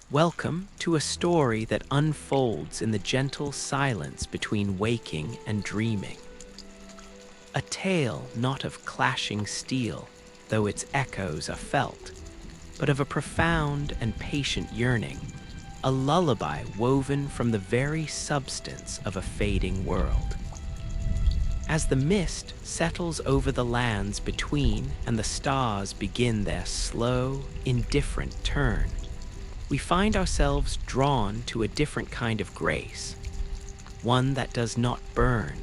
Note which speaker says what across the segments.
Speaker 1: Welcome to a story that unfolds in the gentle silence between waking and dreaming. A tale not of clashing steel, though its echoes are felt, but of a profound and patient yearning, a lullaby woven from the very substance of a fading world. As the mist settles over the lands between and the stars begin their slow, indifferent turn, we find ourselves drawn to a different kind of grace, one that does not burn,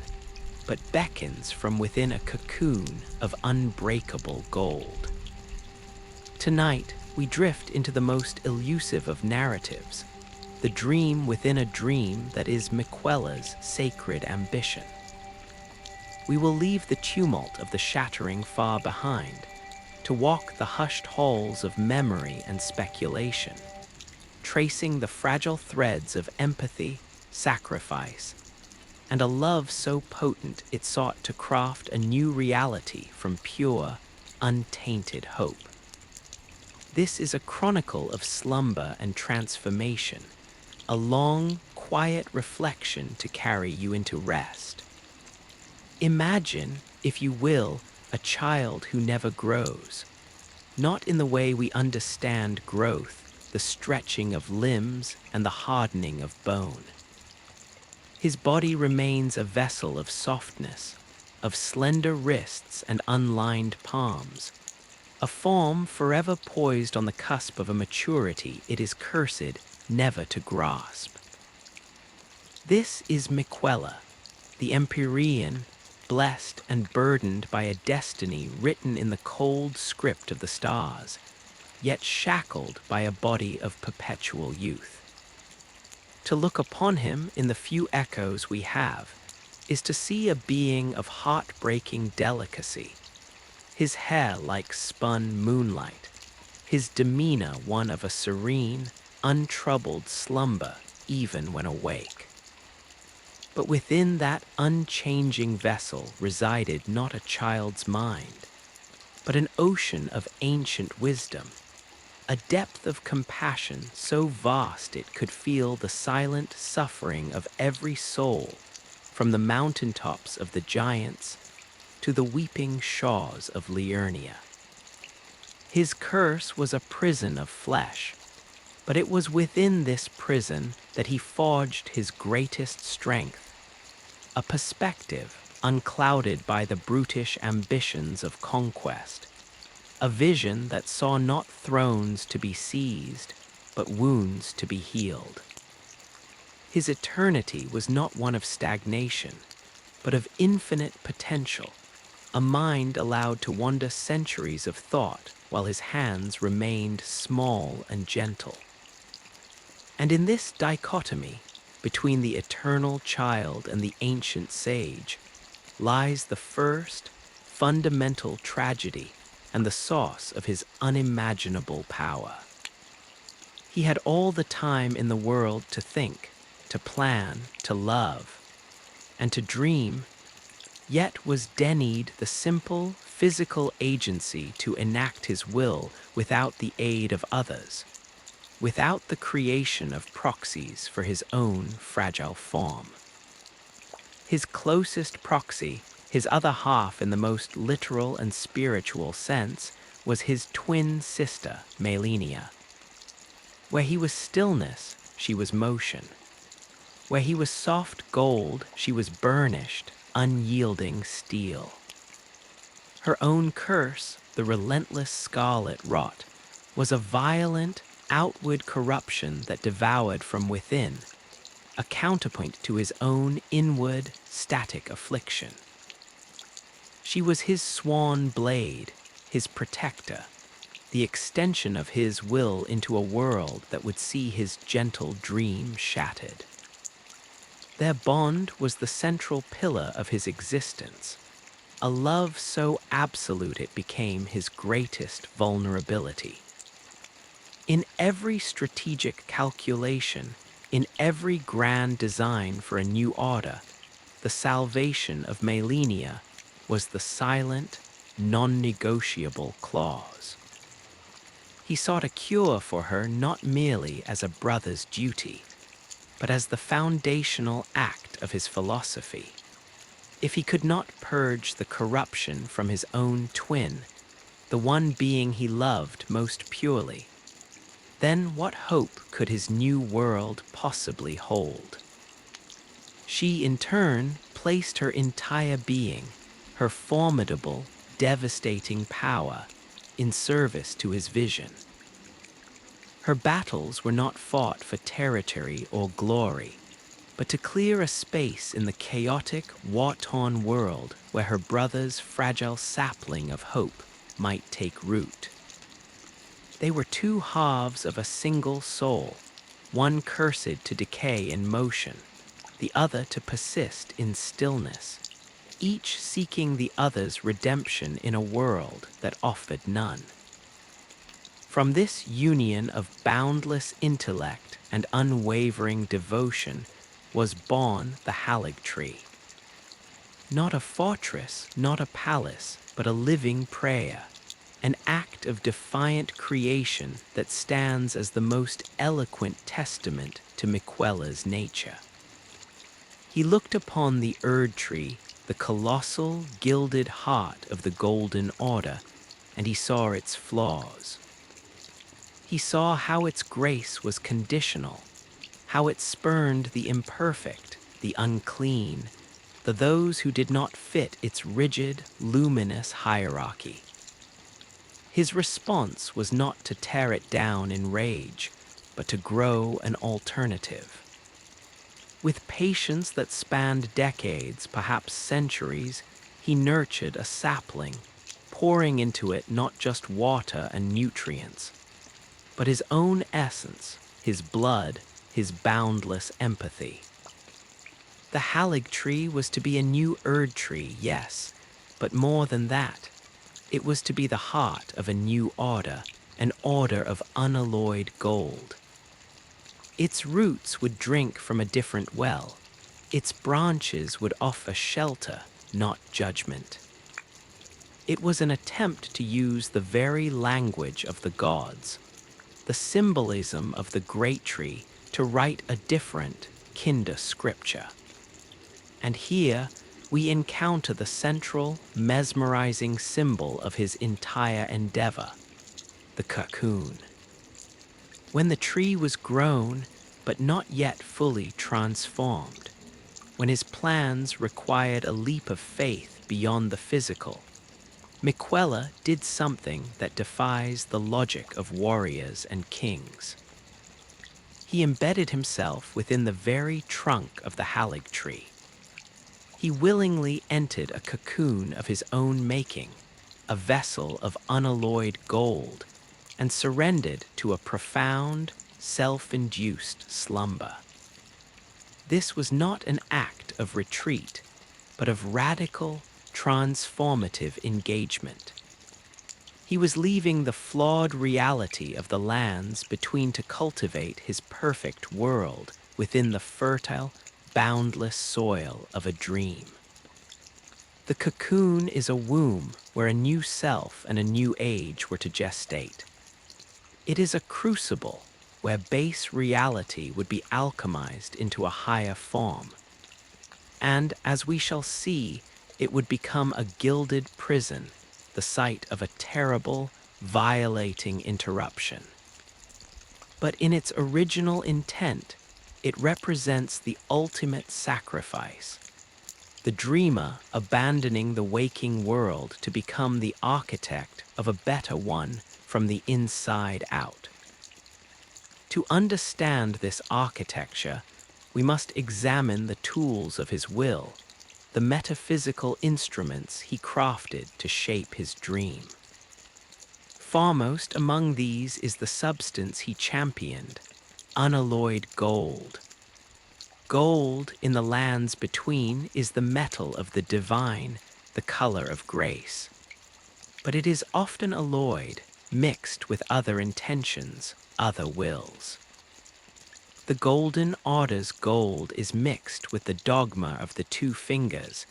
Speaker 1: but beckons from within a cocoon of unbreakable gold. Tonight, we drift into the most elusive of narratives, the dream within a dream that is Miquella's sacred ambition. We will leave the tumult of the shattering far behind, to walk the hushed halls of memory and speculation, tracing the fragile threads of empathy, sacrifice, and a love so potent it sought to craft a new reality from pure, untainted hope. This is a chronicle of slumber and transformation, a long, quiet reflection to carry you into rest. Imagine, if you will, a child who never grows, not in the way we understand growth, the stretching of limbs and the hardening of bone. His body remains a vessel of softness, of slender wrists and unlined palms, a form forever poised on the cusp of a maturity it is cursed never to grasp. This is Miquella, the Empyrean, blessed and burdened by a destiny written in the cold script of the stars, yet shackled by a body of perpetual youth. To look upon him in the few echoes we have is to see a being of heart-breaking delicacy, his hair like spun moonlight, his demeanor one of a serene, untroubled slumber even when awake. But within that unchanging vessel resided not a child's mind, but an ocean of ancient wisdom, a depth of compassion so vast it could feel the silent suffering of every soul, from the mountaintops of the giants to the weeping shaws of Liurnia. His curse was a prison of flesh, but it was within this prison that he forged his greatest strength, a perspective unclouded by the brutish ambitions of conquest, a vision that saw not thrones to be seized, but wounds to be healed. His eternity was not one of stagnation, but of infinite potential, a mind allowed to wander centuries of thought while his hands remained small and gentle. And in this dichotomy, between the eternal child and the ancient sage, lies the first, fundamental tragedy and the source of his unimaginable power. He had all the time in the world to think, to plan, to love, and to dream, yet was denied the simple, physical agency to enact his will without the aid of others, without the creation of proxies for his own fragile form. His closest proxy, his other half in the most literal and spiritual sense, was his twin sister, Malenia. Where he was stillness, she was motion. Where he was soft gold, she was burnished, unyielding steel. Her own curse, the relentless scarlet wrought, was a violent, outward corruption that devoured from within, a counterpoint to his own inward, static affliction. She was his swan blade, his protector, the extension of his will into a world that would see his gentle dream shattered. Their bond was the central pillar of his existence, a love so absolute it became his greatest vulnerability. In every strategic calculation, in every grand design for a new order, the salvation of Malenia was the silent, non-negotiable clause. He sought a cure for her not merely as a brother's duty, but as the foundational act of his philosophy. If he could not purge the corruption from his own twin, the one being he loved most purely, then what hope could his new world possibly hold? She, in turn, placed her entire being, her formidable, devastating power, in service to his vision. Her battles were not fought for territory or glory, but to clear a space in the chaotic, war-torn world where her brother's fragile sapling of hope might take root. They were two halves of a single soul, one cursed to decay in motion, the other to persist in stillness, each seeking the other's redemption in a world that offered none. From this union of boundless intellect and unwavering devotion was born the Haligtree. Not a fortress, not a palace, but a living prayer, an act of defiant creation that stands as the most eloquent testament to Miquella's nature. He looked upon the Erdtree, the colossal, gilded heart of the Golden Order, and he saw its flaws. He saw how its grace was conditional, how it spurned the imperfect, the unclean, those who did not fit its rigid, luminous hierarchy. His response was not to tear it down in rage, but to grow an alternative. With patience that spanned decades, perhaps centuries, he nurtured a sapling, pouring into it not just water and nutrients, but his own essence, his blood, his boundless empathy. The Haligtree was to be a new Erdtree, yes, but more than that. It was to be the heart of a new order, an order of unalloyed gold. Its roots would drink from a different well. Its branches would offer shelter, not judgment. It was an attempt to use the very language of the gods, the symbolism of the great tree, to write a different, kinder scripture. And here we encounter the central, mesmerizing symbol of his entire endeavor, the cocoon. When the tree was grown, but not yet fully transformed, when his plans required a leap of faith beyond the physical, Miquella did something that defies the logic of warriors and kings. He embedded himself within the very trunk of the Haligtree. He willingly entered a cocoon of his own making, a vessel of unalloyed gold, and surrendered to a profound, self-induced slumber. This was not an act of retreat, but of radical, transformative engagement. He was leaving the flawed reality of the lands between to cultivate his perfect world within the fertile, boundless soil of a dream. The cocoon is a womb where a new self and a new age were to gestate. It is a crucible where base reality would be alchemized into a higher form. And, as we shall see, it would become a gilded prison, the site of a terrible, violating interruption. But in its original intent, it represents the ultimate sacrifice, the dreamer abandoning the waking world to become the architect of a better one from the inside out. To understand this architecture, we must examine the tools of his will, the metaphysical instruments he crafted to shape his dream. Foremost among these is the substance he championed, unalloyed gold. Gold in the lands between is the metal of the divine, the color of grace. But it is often alloyed, mixed with other intentions, other wills. The Golden Order's gold is mixed with the dogma of the two fingers,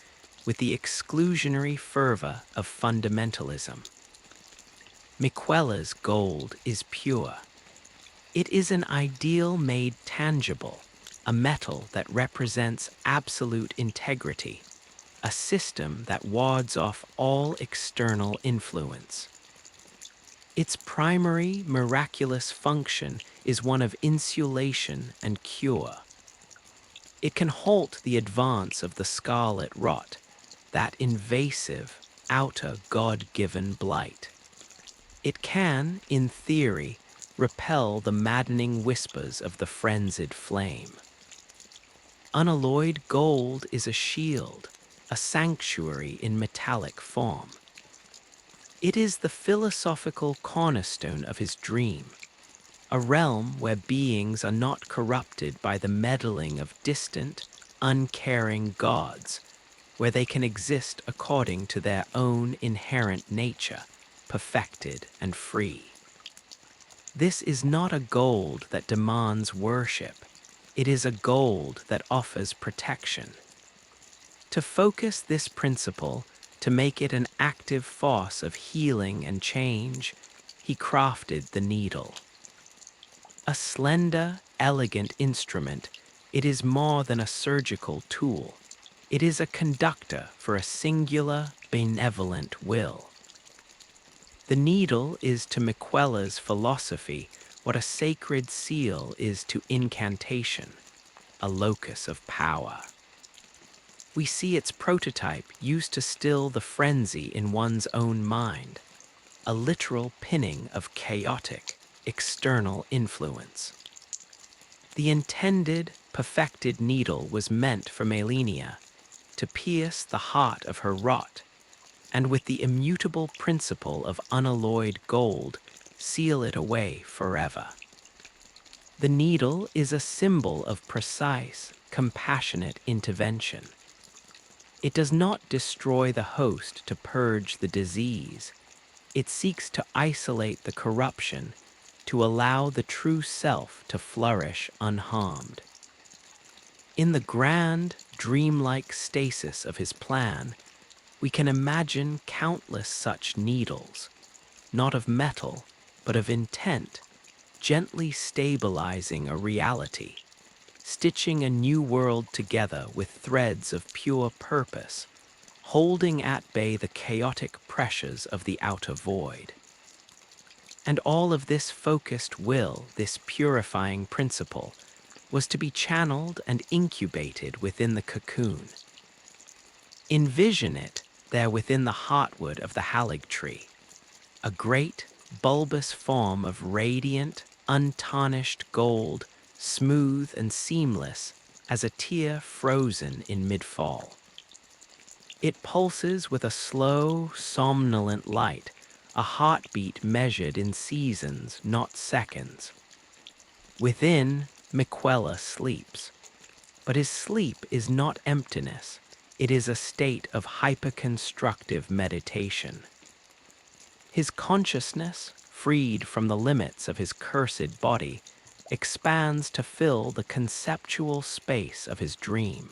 Speaker 1: with the exclusionary fervor of fundamentalism. Miquella's gold is pure. It is an ideal made tangible, a metal that represents absolute integrity, a system that wards off all external influence. Its primary miraculous function is one of insulation and cure. It can halt the advance of the scarlet rot, that invasive, outer God-given blight. It can, in theory, repel the maddening whispers of the frenzied flame. Unalloyed gold is a shield, a sanctuary in metallic form. It is the philosophical cornerstone of his dream, a realm where beings are not corrupted by the meddling of distant, uncaring gods, where they can exist according to their own inherent nature, perfected and free. This is not a gold that demands worship. It is a gold that offers protection. To focus this principle, to make it an active force of healing and change, he crafted the needle. A slender, elegant instrument, it is more than a surgical tool. It is a conductor for a singular, benevolent will. The needle is to Miquella's philosophy what a sacred seal is to incantation, a locus of power. We see its prototype used to still the frenzy in one's own mind, a literal pinning of chaotic, external influence. The intended, perfected needle was meant for Malenia to pierce the heart of her rot, and with the immutable principle of unalloyed gold, seal it away forever. The needle is a symbol of precise, compassionate intervention. It does not destroy the host to purge the disease. It seeks to isolate the corruption, to allow the true self to flourish unharmed. In the grand, dreamlike stasis of his plan, we can imagine countless such needles, not of metal, but of intent, gently stabilizing a reality, stitching a new world together with threads of pure purpose, holding at bay the chaotic pressures of the outer void. And all of this focused will, this purifying principle, was to be channeled and incubated within the cocoon. Envision it there within the heartwood of the Haligtree, a great, bulbous form of radiant, untarnished gold, smooth and seamless as a tear frozen in mid-fall. It pulses with a slow, somnolent light, a heartbeat measured in seasons, not seconds. Within, Miquella sleeps. But his sleep is not emptiness. It is a state of hyperconstructive meditation. His consciousness, freed from the limits of his cursed body, expands to fill the conceptual space of his dream.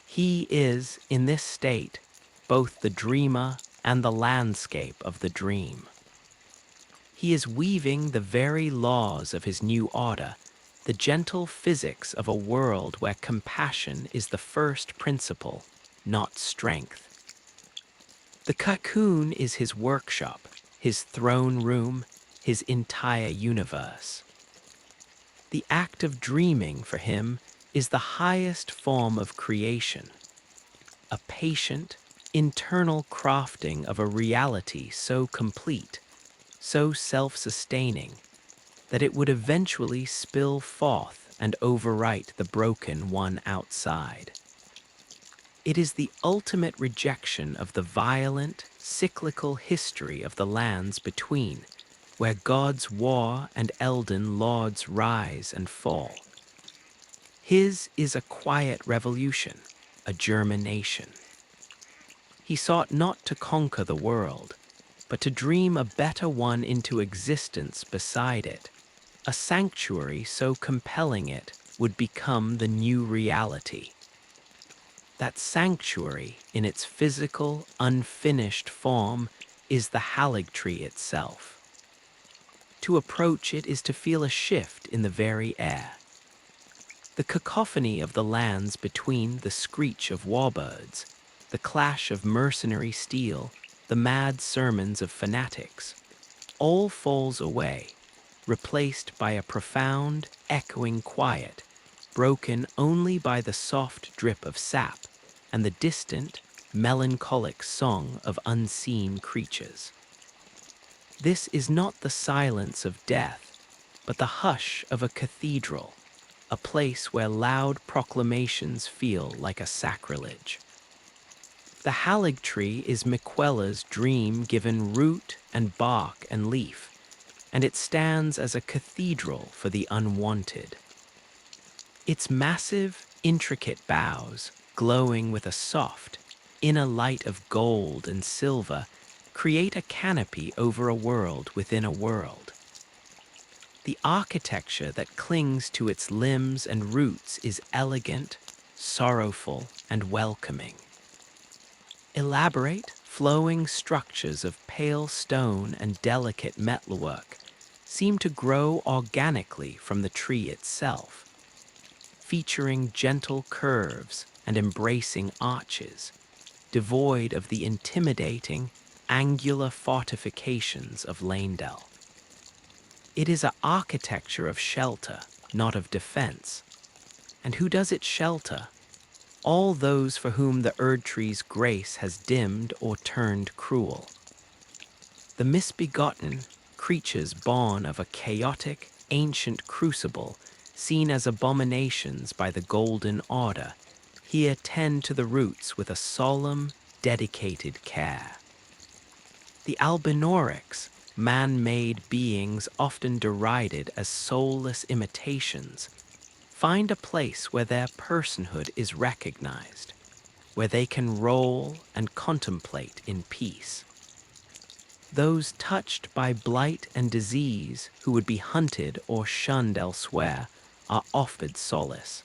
Speaker 1: He is, in this state, both the dreamer and the landscape of the dream. He is weaving the very laws of his new order, the gentle physics of a world where compassion is the first principle, not strength. The cocoon is his workshop, his throne room, his entire universe. The act of dreaming for him is the highest form of creation, a patient, internal crafting of a reality so complete, so self-sustaining, that it would eventually spill forth and overwrite the broken one outside. It is the ultimate rejection of the violent, cyclical history of the lands between, where gods war and Elden lords rise and fall. His is a quiet revolution, a germination. He sought not to conquer the world, but to dream a better one into existence beside it, a sanctuary so compelling it would become the new reality. That sanctuary, in its physical, unfinished form, is the Haligtree itself. To approach it is to feel a shift in the very air. The cacophony of the lands between, the screech of warbirds, the clash of mercenary steel, the mad sermons of fanatics, all falls away, replaced by a profound, echoing quiet, broken only by the soft drip of sap and the distant, melancholic song of unseen creatures. This is not the silence of death, but the hush of a cathedral, a place where loud proclamations feel like a sacrilege. The Haligtree is Miquella's dream given root and bark and leaf, and it stands as a cathedral for the unwanted. Its massive, intricate boughs, glowing with a soft, inner light of gold and silver, create a canopy over a world within a world. The architecture that clings to its limbs and roots is elegant, sorrowful, and welcoming. Elaborate, flowing structures of pale stone and delicate metalwork seem to grow organically from the tree itself, featuring gentle curves and embracing arches, devoid of the intimidating, angular fortifications of Lanedell. It is an architecture of shelter, not of defense. And who does it shelter? All those for whom the Erdtree's grace has dimmed or turned cruel. The misbegotten, creatures born of a chaotic, ancient crucible, seen as abominations by the Golden Order, here tend to the roots with a solemn, dedicated care. The Albinorics, man-made beings often derided as soulless imitations, find a place where their personhood is recognized, where they can roll and contemplate in peace. Those touched by blight and disease who would be hunted or shunned elsewhere are offered solace.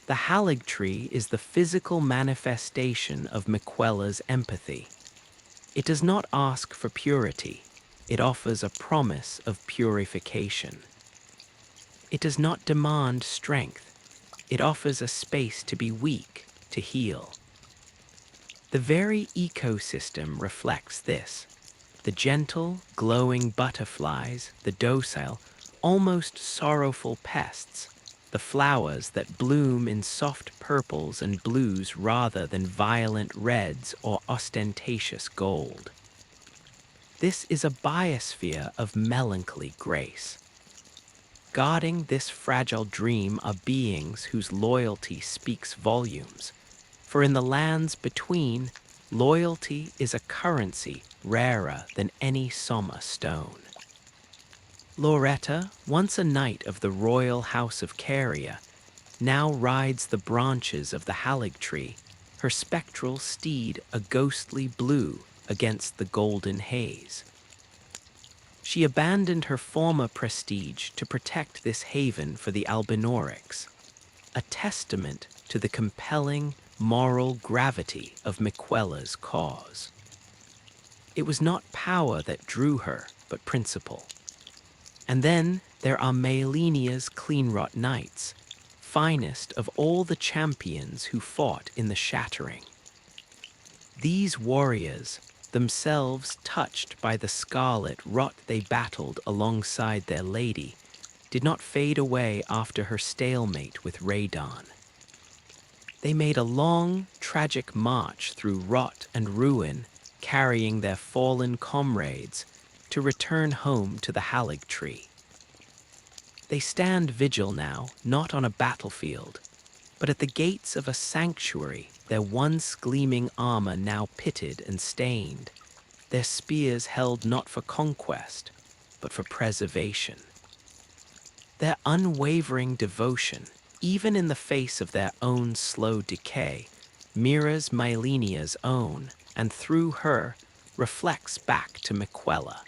Speaker 1: The Haligtree is the physical manifestation of Miquella's empathy. It does not ask for purity, it offers a promise of purification. It does not demand strength, it offers a space to be weak, to heal. The very ecosystem reflects this. The gentle, glowing butterflies, the docile, almost sorrowful pests, the flowers that bloom in soft purples and blues rather than violent reds or ostentatious gold. This is a biosphere of melancholy grace. Guarding this fragile dream are beings whose loyalty speaks volumes, for in the lands between, loyalty is a currency rarer than any Soma stone. Loretta, once a knight of the royal house of Caria, now rides the branches of the Haligtree, her spectral steed a ghostly blue against the golden haze. She abandoned her former prestige to protect this haven for the Albinorics, a testament to the compelling moral gravity of Miquella's cause. It was not power that drew her, but principle. And then there are Malenia's clean-wrought knights, finest of all the champions who fought in the shattering. These warriors, themselves touched by the scarlet rot they battled alongside their lady, did not fade away after her stalemate with Radon. They made a long, tragic march through rot and ruin, carrying their fallen comrades to return home to the Haligtree. They stand vigil now, not on a battlefield, but at the gates of a sanctuary, their once gleaming armor now pitted and stained, their spears held not for conquest, but for preservation. Their unwavering devotion, even in the face of their own slow decay, mirrors Malenia's own, and through her, reflects back to Miquella.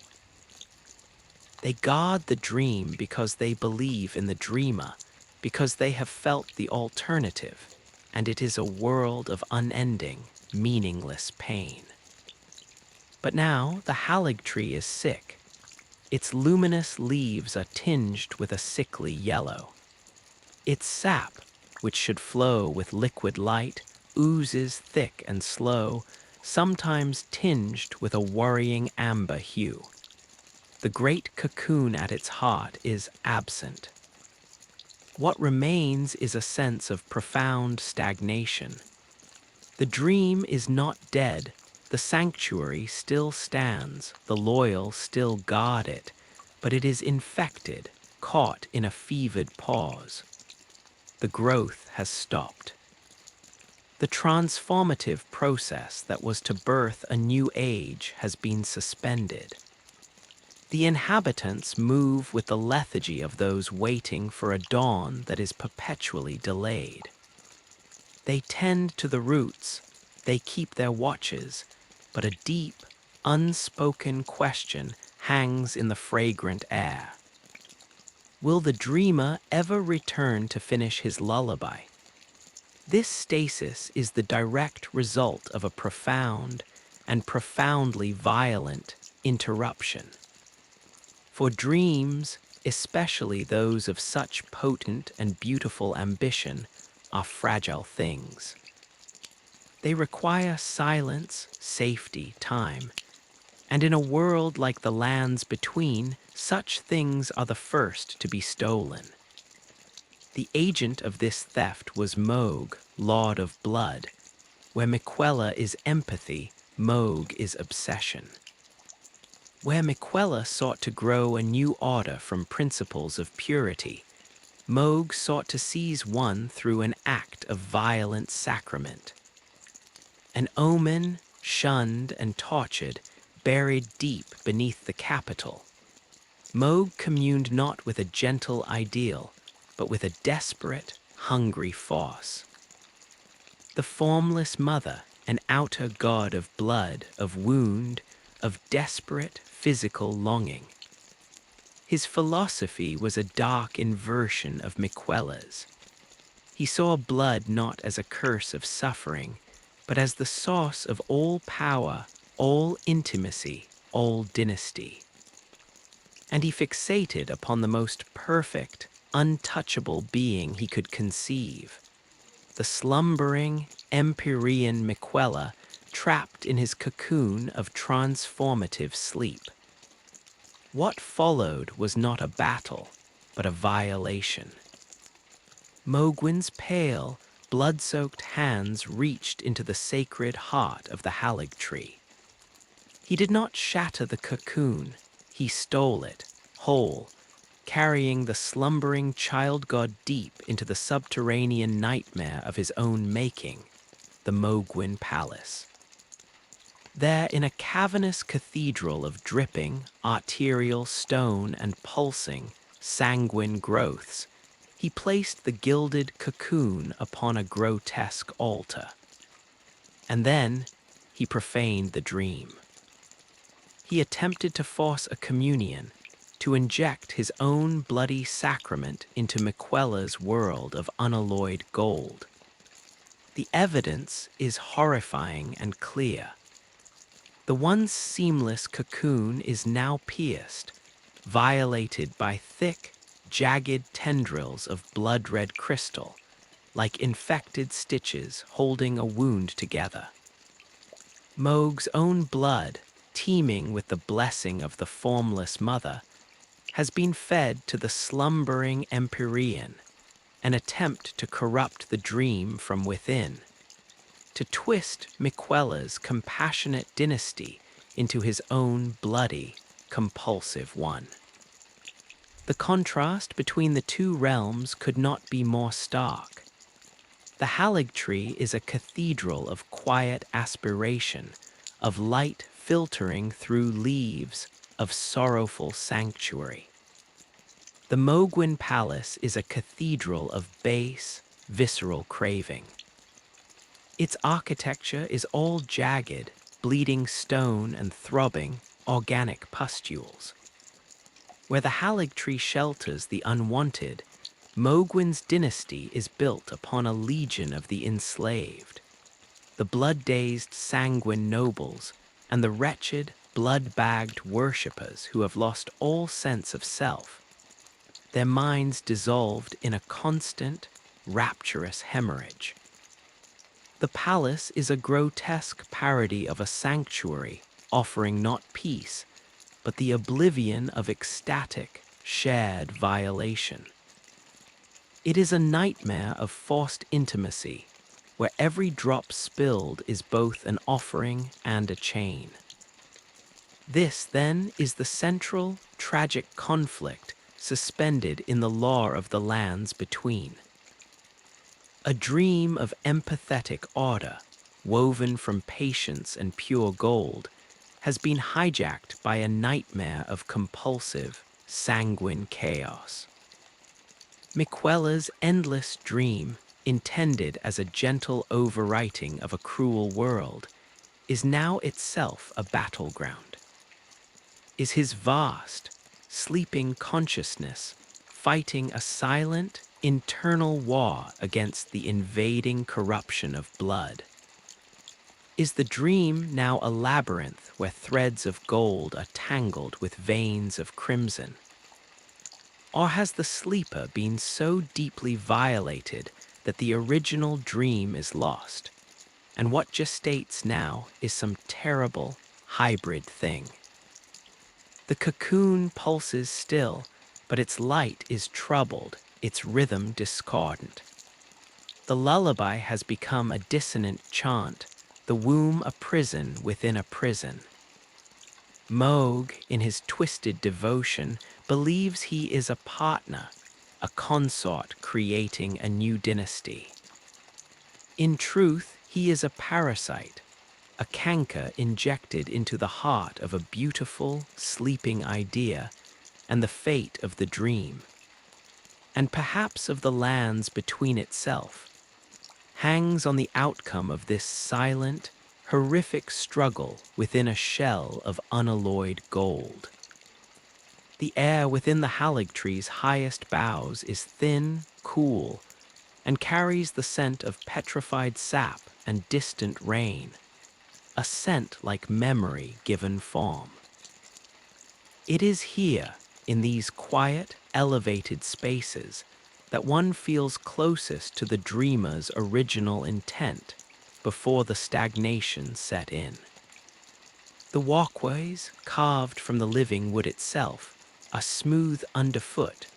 Speaker 1: They guard the dream because they believe in the dreamer, because they have felt the alternative, and it is a world of unending, meaningless pain. But now the Haligtree is sick. Its luminous leaves are tinged with a sickly yellow. Its sap, which should flow with liquid light, oozes thick and slow, sometimes tinged with a worrying amber hue. The great cocoon at its heart is absent. What remains is a sense of profound stagnation. The dream is not dead. The sanctuary still stands, the loyal still guard it, but it is infected, caught in a fevered pause. The growth has stopped. The transformative process that was to birth a new age has been suspended. The inhabitants move with the lethargy of those waiting for a dawn that is perpetually delayed. They tend to the roots, they keep their watches, but a deep, unspoken question hangs in the fragrant air. Will the dreamer ever return to finish his lullaby? This stasis is the direct result of a profound and profoundly violent interruption. For dreams, especially those of such potent and beautiful ambition, are fragile things. They require silence, safety, time, and in a world like the lands between, such things are the first to be stolen. The agent of this theft was Moog, Lord of Blood. Where Miquella is empathy, Moog is obsession. Where Miquella sought to grow a new order from principles of purity, Moog sought to seize one through an act of violent sacrament. An omen, shunned and tortured, buried deep beneath the capital. Moog communed not with a gentle ideal, but with a desperate, hungry force. The formless mother, an outer god of blood, of wound, of desperate physical longing. His philosophy was a dark inversion of Miquella's. He saw blood not as a curse of suffering, but as the source of all power, all intimacy, all dynasty. And he fixated upon the most perfect, untouchable being he could conceive, the slumbering, Empyrean Miquella trapped in his cocoon of transformative sleep. What followed was not a battle, but a violation. Mogwin's pale, blood-soaked hands reached into the sacred heart of the Haligtree. He did not shatter the cocoon, he stole it, whole, carrying the slumbering child god deep into the subterranean nightmare of his own making, the Mogwin Palace. There, in a cavernous cathedral of dripping, arterial stone and pulsing, sanguine growths, he placed the gilded cocoon upon a grotesque altar. And then he profaned the dream. He attempted to force a communion, to inject his own bloody sacrament into Miquella's world of unalloyed gold. The evidence is horrifying and clear. The once seamless cocoon is now pierced, violated by thick, jagged tendrils of blood-red crystal, like infected stitches holding a wound together. Moog's own blood, teeming with the blessing of the formless mother, has been fed to the slumbering Empyrean, an attempt to corrupt the dream from within, to twist Miquella's compassionate dynasty into his own bloody, compulsive one. The contrast between the two realms could not be more stark. The Haligtree is a cathedral of quiet aspiration, of light filtering through leaves, of sorrowful sanctuary. The Mogwin Palace is a cathedral of base, visceral craving. Its architecture is all jagged, bleeding stone and throbbing, organic pustules. Where the Haligtree shelters the unwanted, Mogwin's dynasty is built upon a legion of the enslaved. The blood-dazed sanguine nobles, and the wretched, blood-bagged worshippers who have lost all sense of self, their minds dissolved in a constant, rapturous hemorrhage. The palace is a grotesque parody of a sanctuary offering not peace, but the oblivion of ecstatic, shared violation. It is a nightmare of forced intimacy, where every drop spilled is both an offering and a chain. This, then, is the central, tragic conflict suspended in the law of the lands between. A dream of empathetic order, woven from patience and pure gold, has been hijacked by a nightmare of compulsive, sanguine chaos. Miquella's endless dream, intended as a gentle overwriting of a cruel world, is now itself a battleground. Is his vast, sleeping consciousness fighting a silent, internal war against the invading corruption of blood? Is the dream now a labyrinth where threads of gold are tangled with veins of crimson? Or has the sleeper been so deeply violated that the original dream is lost, and what gestates now is some terrible, hybrid thing? The cocoon pulses still, but its light is troubled, its rhythm discordant. The lullaby has become a dissonant chant, the womb a prison within a prison. Moog, in his twisted devotion, believes he is a partner, a consort creating a new dynasty. In truth, he is a parasite, a canker injected into the heart of a beautiful, sleeping idea and the fate of the dream, and perhaps of the lands between itself, hangs on the outcome of this silent, horrific struggle within a shell of unalloyed gold. The air within the Haligtree's highest boughs is thin, cool, and carries the scent of petrified sap and distant rain, a scent like memory given form. It is here, in these quiet, elevated spaces, that one feels closest to the dreamer's original intent before the stagnation set in. The walkways, carved from the living wood itself, are smooth underfoot,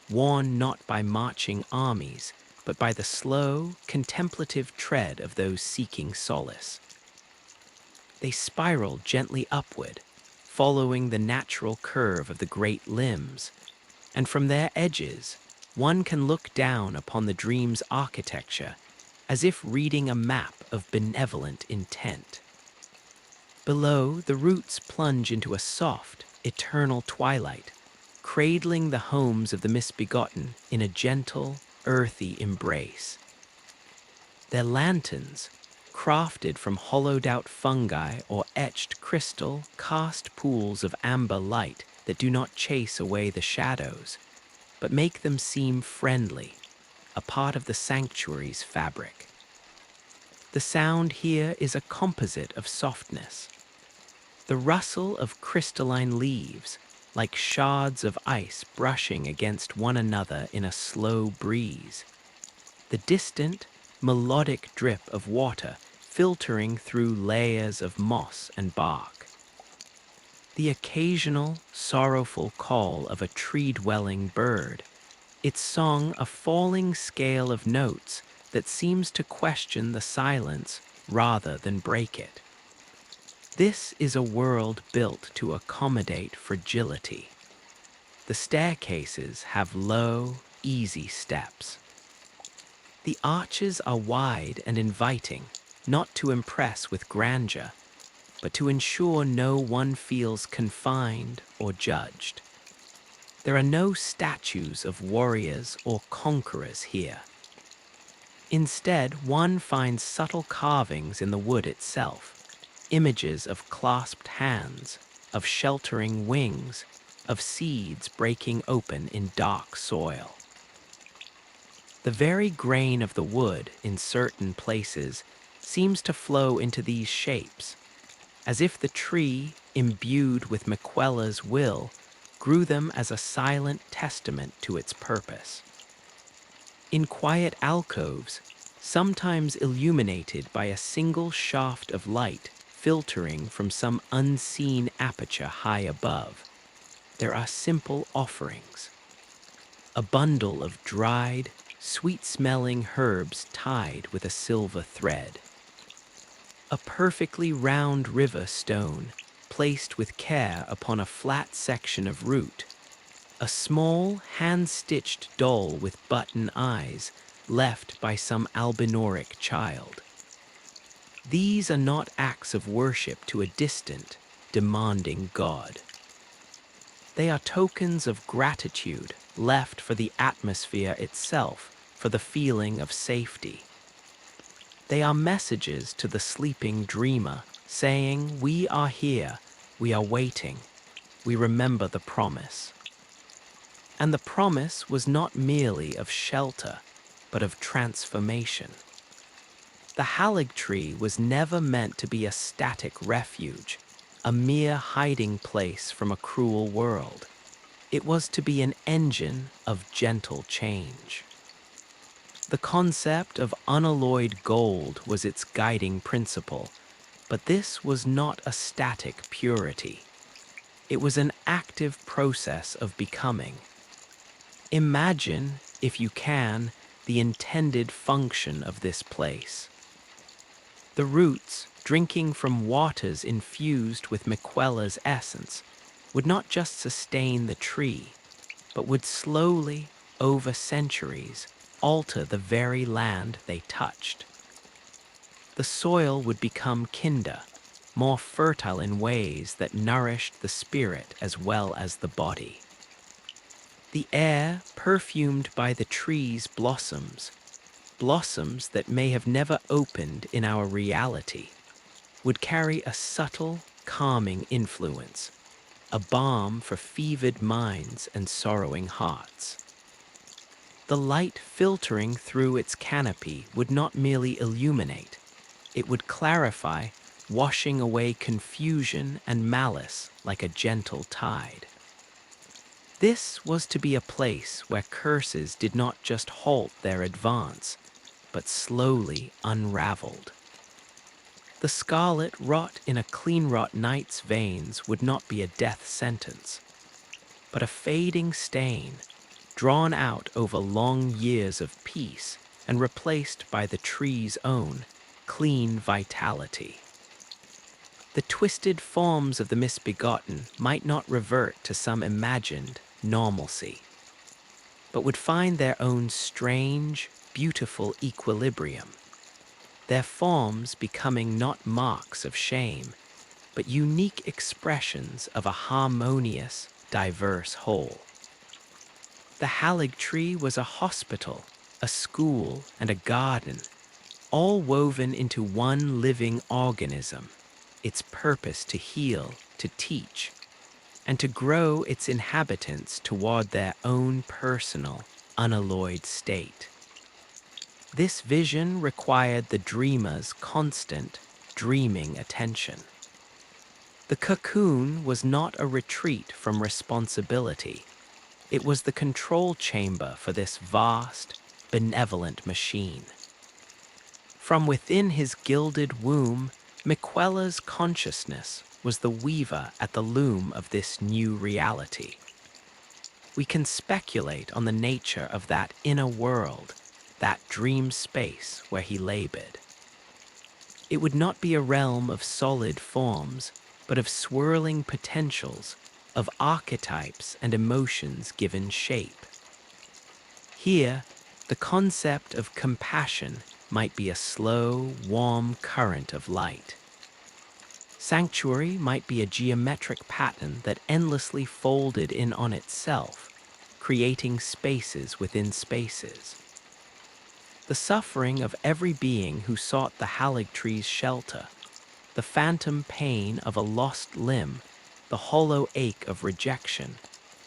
Speaker 1: worn not by marching armies, but by the slow, contemplative tread of those seeking solace. They spiral gently upward, following the natural curve of the great limbs, and from their edges, one can look down upon the dream's architecture as if reading a map of benevolent intent. Below, the roots plunge into a soft, eternal twilight, cradling the homes of the misbegotten in a gentle, earthy embrace. Their lanterns, crafted from hollowed-out fungi or etched crystal, cast pools of amber light that do not chase away the shadows, but make them seem friendly, a part of the sanctuary's fabric. The sound here is a composite of softness. The rustle of crystalline leaves, like shards of ice brushing against one another in a slow breeze. The distant, melodic drip of water filtering through layers of moss and bark. The occasional, sorrowful call of a tree-dwelling bird, its song a falling scale of notes that seems to question the silence rather than break it. This is a world built to accommodate fragility. The staircases have low, easy steps. The arches are wide and inviting, not to impress with grandeur, but to ensure no one feels confined or judged. There are no statues of warriors or conquerors here. Instead, one finds subtle carvings in the wood itself, images of clasped hands, of sheltering wings, of seeds breaking open in dark soil. The very grain of the wood, in certain places, seems to flow into these shapes, as if the tree, imbued with Miquella's will, grew them as a silent testament to its purpose. In quiet alcoves, sometimes illuminated by a single shaft of light filtering from some unseen aperture high above, there are simple offerings. A bundle of dried, sweet-smelling herbs tied with a silver thread. A perfectly round river stone placed with care upon a flat section of root. A small, hand-stitched doll with button eyes left by some albinoric child. These are not acts of worship to a distant, demanding god. They are tokens of gratitude left for the atmosphere itself, for the feeling of safety. They are messages to the sleeping dreamer, saying, "We are here, we are waiting, we remember the promise." And the promise was not merely of shelter, but of transformation. The Haligtree was never meant to be a static refuge, a mere hiding place from a cruel world. It was to be an engine of gentle change. The concept of unalloyed gold was its guiding principle, but this was not a static purity. It was an active process of becoming. Imagine, if you can, the intended function of this place. The roots, drinking from waters infused with Miquella's essence, would not just sustain the tree, but would slowly, over centuries, alter the very land they touched. The soil would become kinder, more fertile in ways that nourished the spirit as well as the body. The air, perfumed by the tree's blossoms, blossoms that may have never opened in our reality, would carry a subtle, calming influence, a balm for fevered minds and sorrowing hearts. The light filtering through its canopy would not merely illuminate, it would clarify, washing away confusion and malice like a gentle tide. This was to be a place where curses did not just halt their advance, but slowly unraveled. The scarlet wrought in a clean-wrought knight's veins would not be a death sentence, but a fading stain, drawn out over long years of peace and replaced by the tree's own clean vitality. The twisted forms of the misbegotten might not revert to some imagined normalcy, but would find their own strange, beautiful equilibrium, their forms becoming not marks of shame, but unique expressions of a harmonious, diverse whole. The Haligtree was a hospital, a school, and a garden, all woven into one living organism, its purpose to heal, to teach, and to grow its inhabitants toward their own personal, unalloyed state. This vision required the dreamer's constant, dreaming attention. The cocoon was not a retreat from responsibility. It was the control chamber for this vast, benevolent machine. From within his gilded womb, Miquella's consciousness was the weaver at the loom of this new reality. We can speculate on the nature of that inner world, that dream space where he labored. It would not be a realm of solid forms, but of swirling potentials, of archetypes and emotions given shape. Here, the concept of compassion might be a slow, warm current of light. Sanctuary might be a geometric pattern that endlessly folded in on itself, creating spaces within spaces. The suffering of every being who sought the Haligtree's shelter, the phantom pain of a lost limb, the hollow ache of rejection,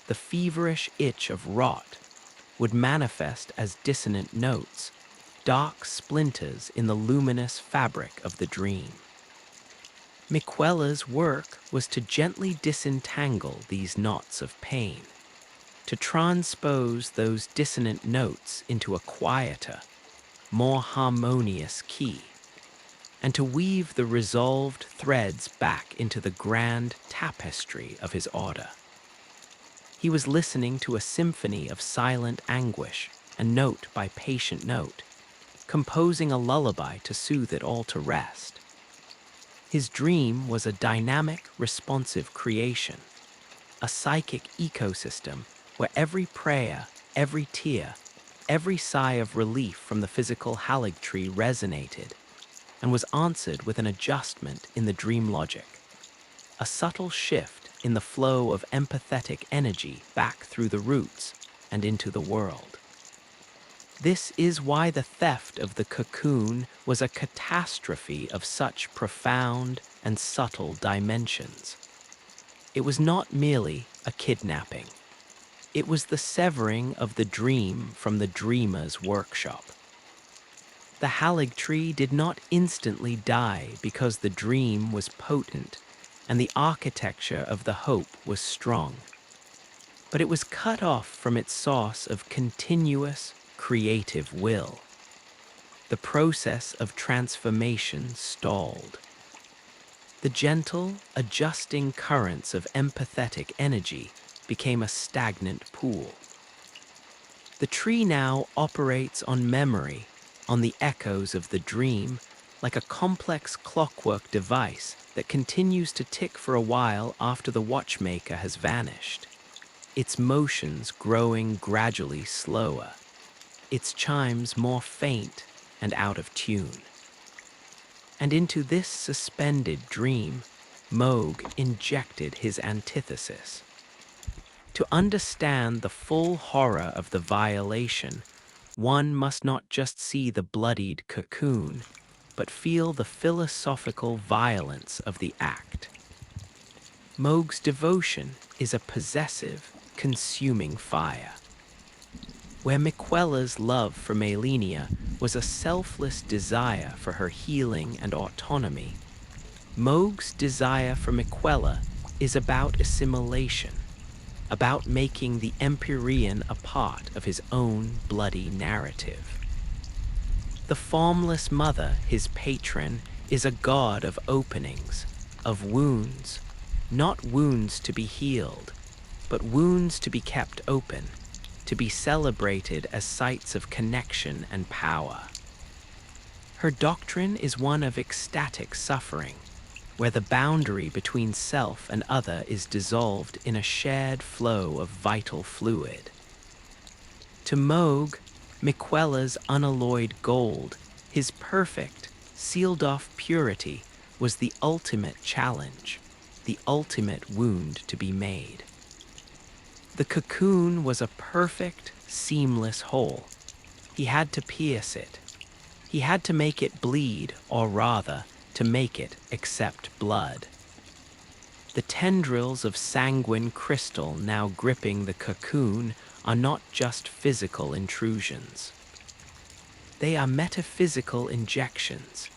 Speaker 1: the feverish itch of rot, would manifest as dissonant notes, dark splinters in the luminous fabric of the dream. Miquella's work was to gently disentangle these knots of pain, to transpose those dissonant notes into a quieter, more harmonious key, and to weave the resolved threads back into the grand tapestry of his order. He was listening to a symphony of silent anguish, and note by patient note, composing a lullaby to soothe it all to rest. His dream was a dynamic, responsive creation, a psychic ecosystem where every prayer, every tear, every sigh of relief from the physical Haligtree resonated and was answered with an adjustment in the dream logic, a subtle shift in the flow of empathetic energy back through the roots and into the world. This is why the theft of the cocoon was a catastrophe of such profound and subtle dimensions. It was not merely a kidnapping. It was the severing of the dream from the dreamer's workshop. The Haligtree did not instantly die because the dream was potent and the architecture of the hope was strong. But it was cut off from its source of continuous, creative will. The process of transformation stalled. The gentle, adjusting currents of empathetic energy became a stagnant pool. The tree now operates on memory, on the echoes of the dream, like a complex clockwork device that continues to tick for a while after the watchmaker has vanished, its motions growing gradually slower, its chimes more faint and out of tune. And into this suspended dream, Moog injected his antithesis. To understand the full horror of the violation, one must not just see the bloodied cocoon, but feel the philosophical violence of the act. Moog's devotion is a possessive, consuming fire. Where Miquella's love for Malenia was a selfless desire for her healing and autonomy, Moog's desire for Miquella is about assimilation, about making the Empyrean a part of his own bloody narrative. The formless mother, his patron, is a god of openings, of wounds, not wounds to be healed, but wounds to be kept open, to be celebrated as sites of connection and power. Her doctrine is one of ecstatic suffering, where the boundary between self and other is dissolved in a shared flow of vital fluid. To Moog, Miquella's unalloyed gold, his perfect, sealed-off purity, was the ultimate challenge, the ultimate wound to be made. The cocoon was a perfect, seamless hole. He had to pierce it. He had to make it bleed, or rather, to make it accept blood. The tendrils of sanguine crystal now gripping the cocoon are not just physical intrusions. They are metaphysical injections.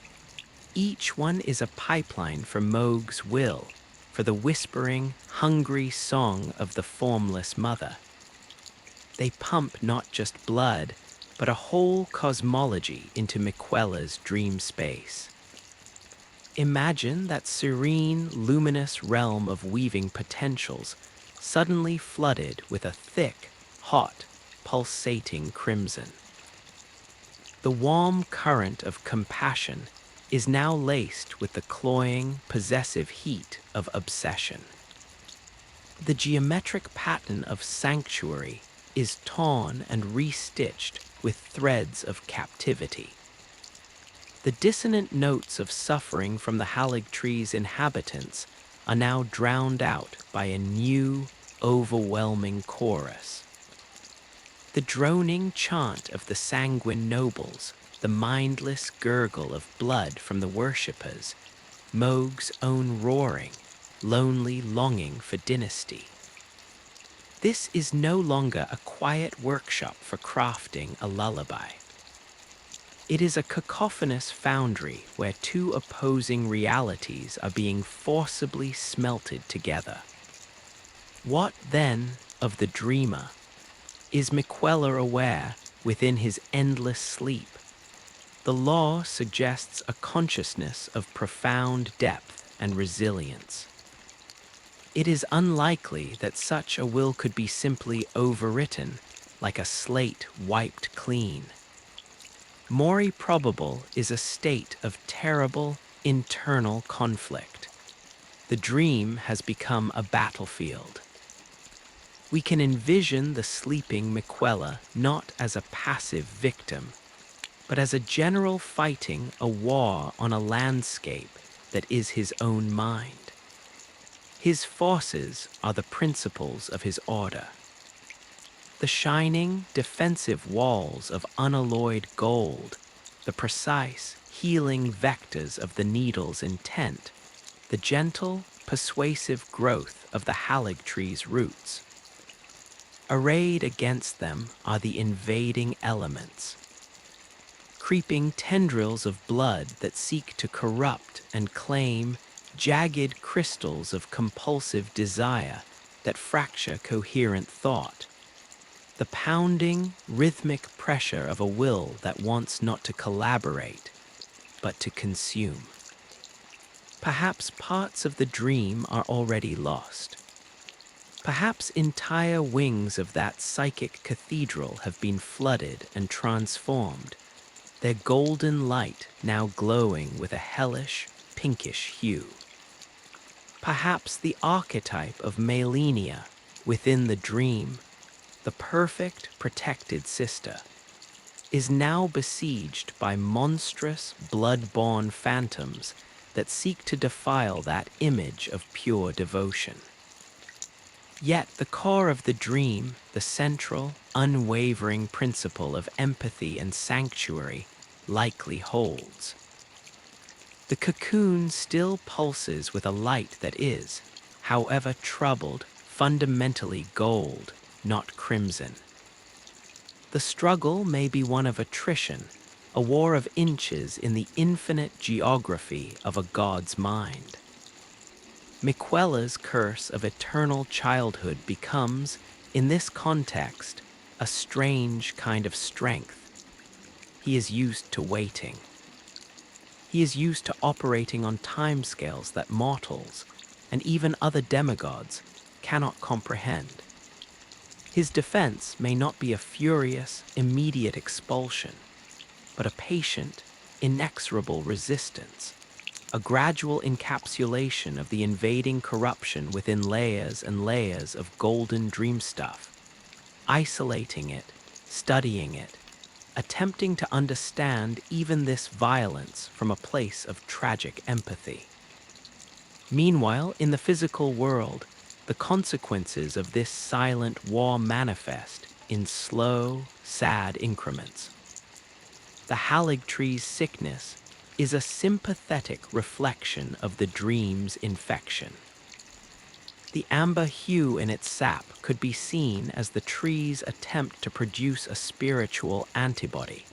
Speaker 1: Each one is a pipeline for Moog's will, for the whispering, hungry song of the formless mother. They pump not just blood, but a whole cosmology into Miquella's dream space. Imagine that serene, luminous realm of weaving potentials suddenly flooded with a thick, hot, pulsating crimson. The warm current of compassion is now laced with the cloying, possessive heat of obsession. The geometric pattern of sanctuary is torn and restitched with threads of captivity. The dissonant notes of suffering from the Haligtree's inhabitants are now drowned out by a new, overwhelming chorus. The droning chant of the sanguine nobles, the mindless gurgle of blood from the worshippers, Moog's own roaring, lonely longing for dynasty. This is no longer a quiet workshop for crafting a lullaby. It is a cacophonous foundry where two opposing realities are being forcibly smelted together. What, then, of the dreamer? Is Miquella aware within his endless sleep? The law suggests a consciousness of profound depth and resilience. It is unlikely that such a will could be simply overwritten, like a slate wiped clean. More probable is a state of terrible internal conflict. The dream has become a battlefield. We can envision the sleeping Miquella not as a passive victim, but as a general fighting a war on a landscape that is his own mind. His forces are the principles of his order. The shining, defensive walls of unalloyed gold, the precise, healing vectors of the needle's intent, the gentle, persuasive growth of the Haligtree's roots. Arrayed against them are the invading elements, creeping tendrils of blood that seek to corrupt and claim, jagged crystals of compulsive desire that fracture coherent thought. The pounding, rhythmic pressure of a will that wants not to collaborate, but to consume. Perhaps parts of the dream are already lost. Perhaps entire wings of that psychic cathedral have been flooded and transformed, their golden light now glowing with a hellish, pinkish hue. Perhaps the archetype of malenia within the dream, the perfect protected sister, is now besieged by monstrous blood-born phantoms that seek to defile that image of pure devotion. Yet the core of the dream, the central, unwavering principle of empathy and sanctuary, likely holds. The cocoon still pulses with a light that is, however troubled, fundamentally gold, not crimson. The struggle may be one of attrition, a war of inches in the infinite geography of a god's mind. Miquella's curse of eternal childhood becomes, in this context, a strange kind of strength. He is used to waiting. He is used to operating on timescales that mortals, and even other demigods, cannot comprehend. His defense may not be a furious, immediate expulsion, but a patient, inexorable resistance, a gradual encapsulation of the invading corruption within layers and layers of golden dream stuff, isolating it, studying it, attempting to understand even this violence from a place of tragic empathy. Meanwhile, in the physical world, the consequences of this silent war manifest in slow, sad increments. The Haligtree's sickness is a sympathetic reflection of the dream's infection. The amber hue in its sap could be seen as the tree's attempt to produce a spiritual antibody,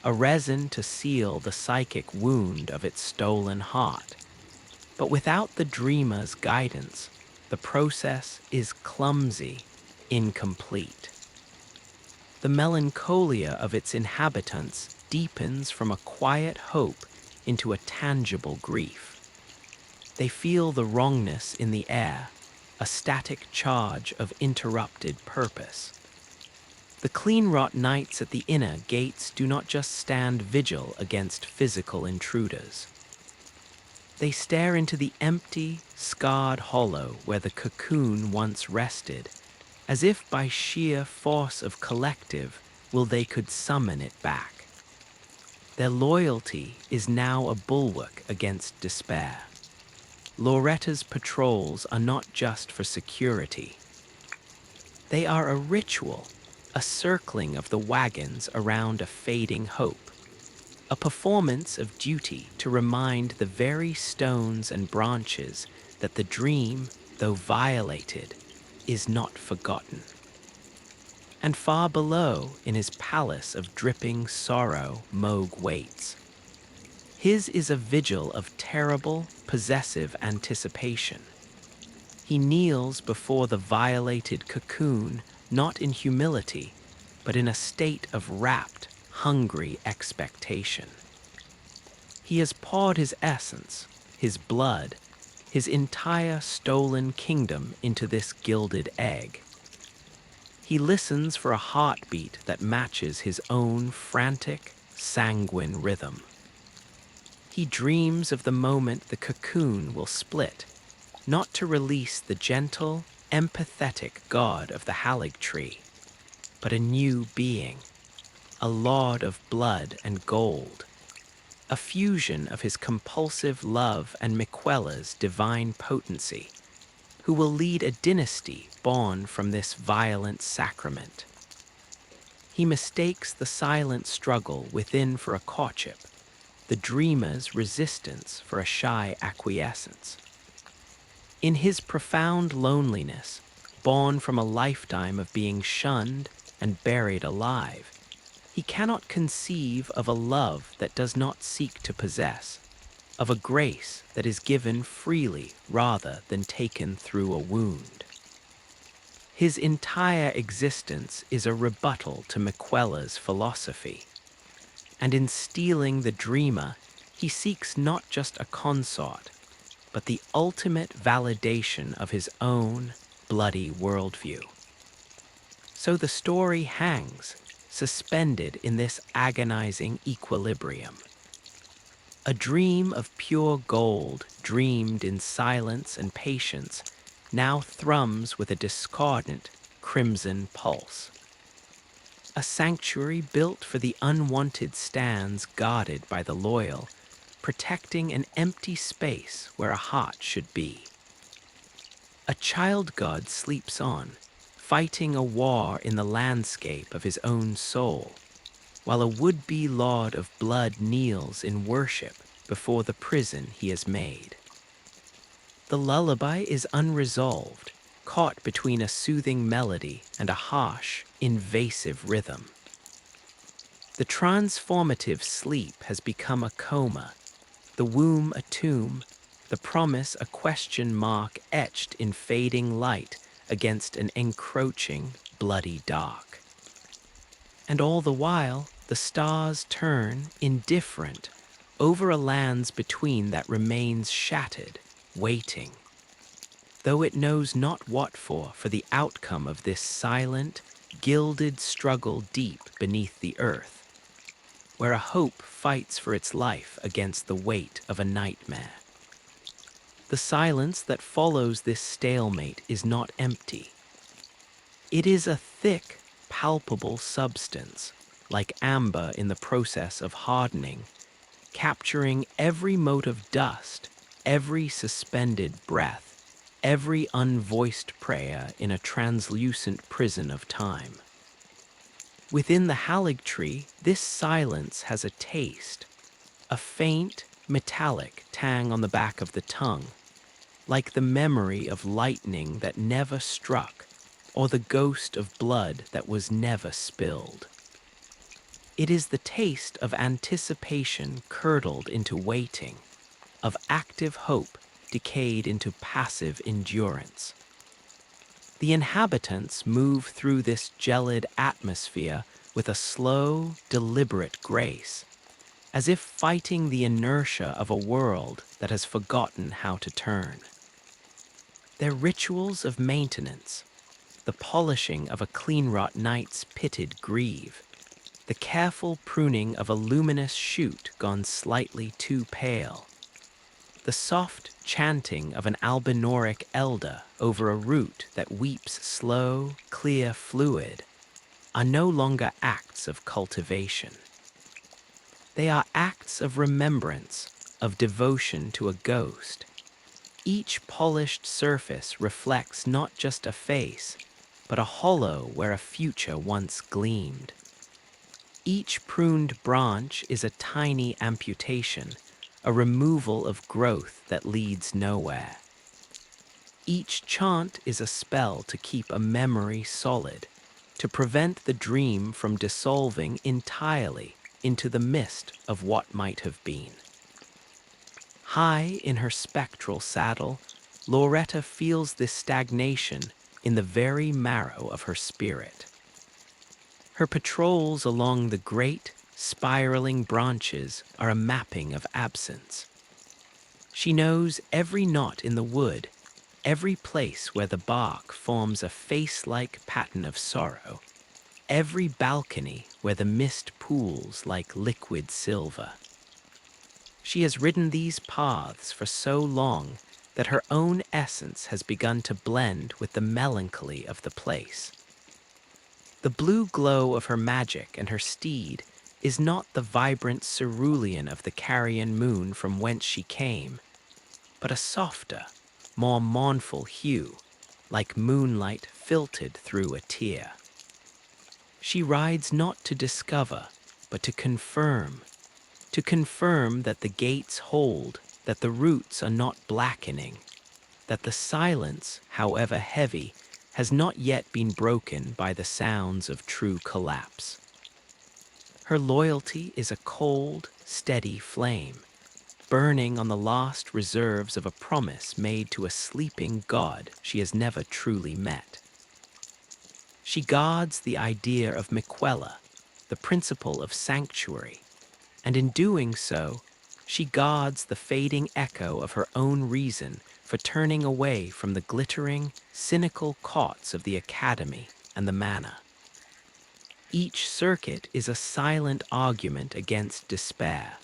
Speaker 1: a resin to seal the psychic wound of its stolen heart. But without the dreamer's guidance, the process is clumsy, incomplete. The melancholia of its inhabitants deepens from a quiet hope into a tangible grief. They feel the wrongness in the air, a static charge of interrupted purpose. The clean-wrought knights at the inner gates do not just stand vigil against physical intruders. They stare into the empty, scarred hollow where the cocoon once rested, as if by sheer force of collective will they could summon it back. Their loyalty is now a bulwark against despair. Loretta's patrols are not just for security. They are a ritual, a circling of the wagons around a fading hope, a performance of duty to remind the very stones and branches that the dream, though violated, is not forgotten. And far below, in his palace of dripping sorrow, Moog waits. His is a vigil of terrible, possessive anticipation. He kneels before the violated Cocoon, not in humility, but in a state of rapt, hungry expectation. He has poured his essence, his blood, his entire stolen kingdom into this gilded egg. He listens for a heartbeat that matches his own frantic, sanguine rhythm. He dreams of the moment the cocoon will split, not to release the gentle, empathetic god of the Haligtree, but a new being, a lord of blood and gold, a fusion of his compulsive love and Miquella's divine potency, who will lead a dynasty born from this violent sacrament. He mistakes the silent struggle within for a courtship, the dreamer's resistance for a shy acquiescence. In his profound loneliness, born from a lifetime of being shunned and buried alive, he cannot conceive of a love that does not seek to possess, of a grace that is given freely rather than taken through a wound. His entire existence is a rebuttal to Miquella's philosophy, and in stealing the dreamer, he seeks not just a consort, but the ultimate validation of his own bloody worldview. So the story hangs, suspended in this agonizing equilibrium. A dream of pure gold, dreamed in silence and patience, now thrums with a discordant, crimson pulse. A sanctuary built for the unwanted stands guarded by the loyal, protecting an empty space where a heart should be. A child god sleeps on, fighting a war in the landscape of his own soul, while a would-be lord of blood kneels in worship before the prison he has made. The lullaby is unresolved, caught between a soothing melody and a harsh, invasive rhythm. The transformative sleep has become a coma, the womb a tomb, the promise a question mark etched in fading light against an encroaching, bloody dark. And all the while, the stars turn, indifferent, over a lands between that remains shattered, waiting, though it knows not what for the outcome of this silent, gilded struggle deep beneath the earth, where a hope fights for its life against the weight of a nightmare. The silence that follows this stalemate is not empty. It is a thick, palpable substance, like amber in the process of hardening, capturing every mote of dust, every suspended breath, every unvoiced prayer in a translucent prison of time. Within the Haligtree, this silence has a taste, a faint, metallic tang on the back of the tongue, like the memory of lightning that never struck, or the ghost of blood that was never spilled. It is the taste of anticipation curdled into waiting, of active hope decayed into passive endurance. The inhabitants move through this gelid atmosphere with a slow, deliberate grace, as if fighting the inertia of a world that has forgotten how to turn. Their rituals of maintenance, the polishing of a clean-wrought knight's pitted greave, the careful pruning of a luminous shoot gone slightly too pale, the soft chanting of an albinoric elder over a root that weeps slow, clear fluid, are no longer acts of cultivation. They are acts of remembrance, of devotion to a ghost. Each polished surface reflects not just a face, but a hollow where a future once gleamed. Each pruned branch is a tiny amputation, a removal of growth that leads nowhere. Each chant is a spell to keep a memory solid, to prevent the dream from dissolving entirely into the mist of what might have been. High in her spectral saddle, Loretta feels this stagnation in the very marrow of her spirit. Her patrols along the great, spiraling branches are a mapping of absence. She knows every knot in the wood, every place where the bark forms a face-like pattern of sorrow, every balcony where the mist pools like liquid silver. She has ridden these paths for so long that her own essence has begun to blend with the melancholy of the place. The blue glow of her magic and her steed is not the vibrant cerulean of the carrion moon from whence she came, but a softer, more mournful hue, like moonlight filtered through a tear. She rides not to discover, but to confirm that the gates hold, that the roots are not blackening, that the silence, however heavy, has not yet been broken by the sounds of true collapse. Her loyalty is a cold, steady flame, burning on the last reserves of a promise made to a sleeping god she has never truly met. She guards the idea of Miquella, the principle of sanctuary, and in doing so, she guards the fading echo of her own reason for turning away from the glittering, cynical courts of the academy and the manor. Each circuit is a silent argument against despair,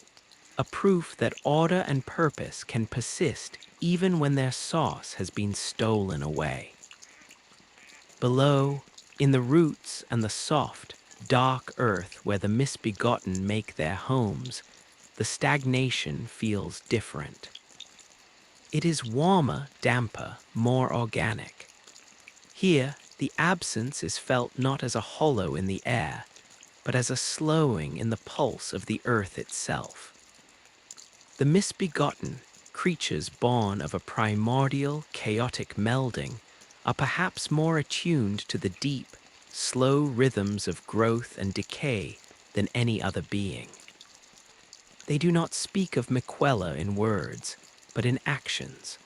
Speaker 1: a proof that order and purpose can persist even when their source has been stolen away. Below, in the roots and the soft, dark earth where the misbegotten make their homes, the stagnation feels different. It is warmer, damper, more organic. Here, the absence is felt not as a hollow in the air, but as a slowing in the pulse of the earth itself. The misbegotten, creatures born of a primordial, chaotic melding, are perhaps more attuned to the deep, slow rhythms of growth and decay than any other being. They do not speak of Miquella in words, but in actions.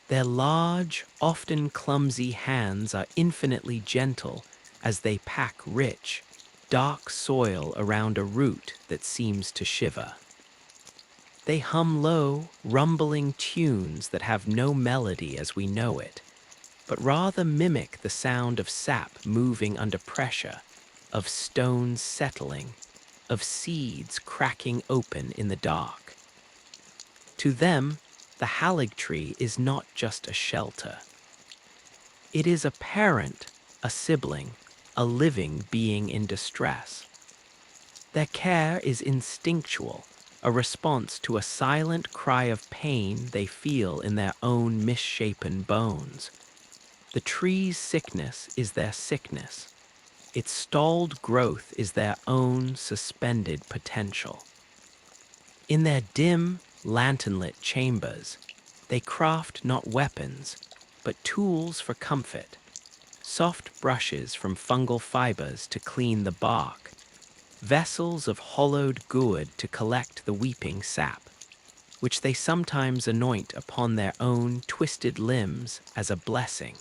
Speaker 1: Their large, often clumsy hands are infinitely gentle as they pack rich, dark soil around a root that seems to shiver. They hum low, rumbling tunes that have no melody as we know it, but rather mimic the sound of sap moving under pressure, of stones settling, of seeds cracking open in the dark. To them, the Haligtree is not just a shelter. It is a parent, a sibling, a living being in distress. Their care is instinctual, a response to a silent cry of pain they feel in their own misshapen bones. The tree's sickness is their sickness. Its stalled growth is their own suspended potential. In their dim, lantern-lit chambers, they craft not weapons, but tools for comfort, soft brushes from fungal fibers to clean the bark, vessels of hollowed gourd to collect the weeping sap, which they sometimes anoint upon their own twisted limbs as a blessing,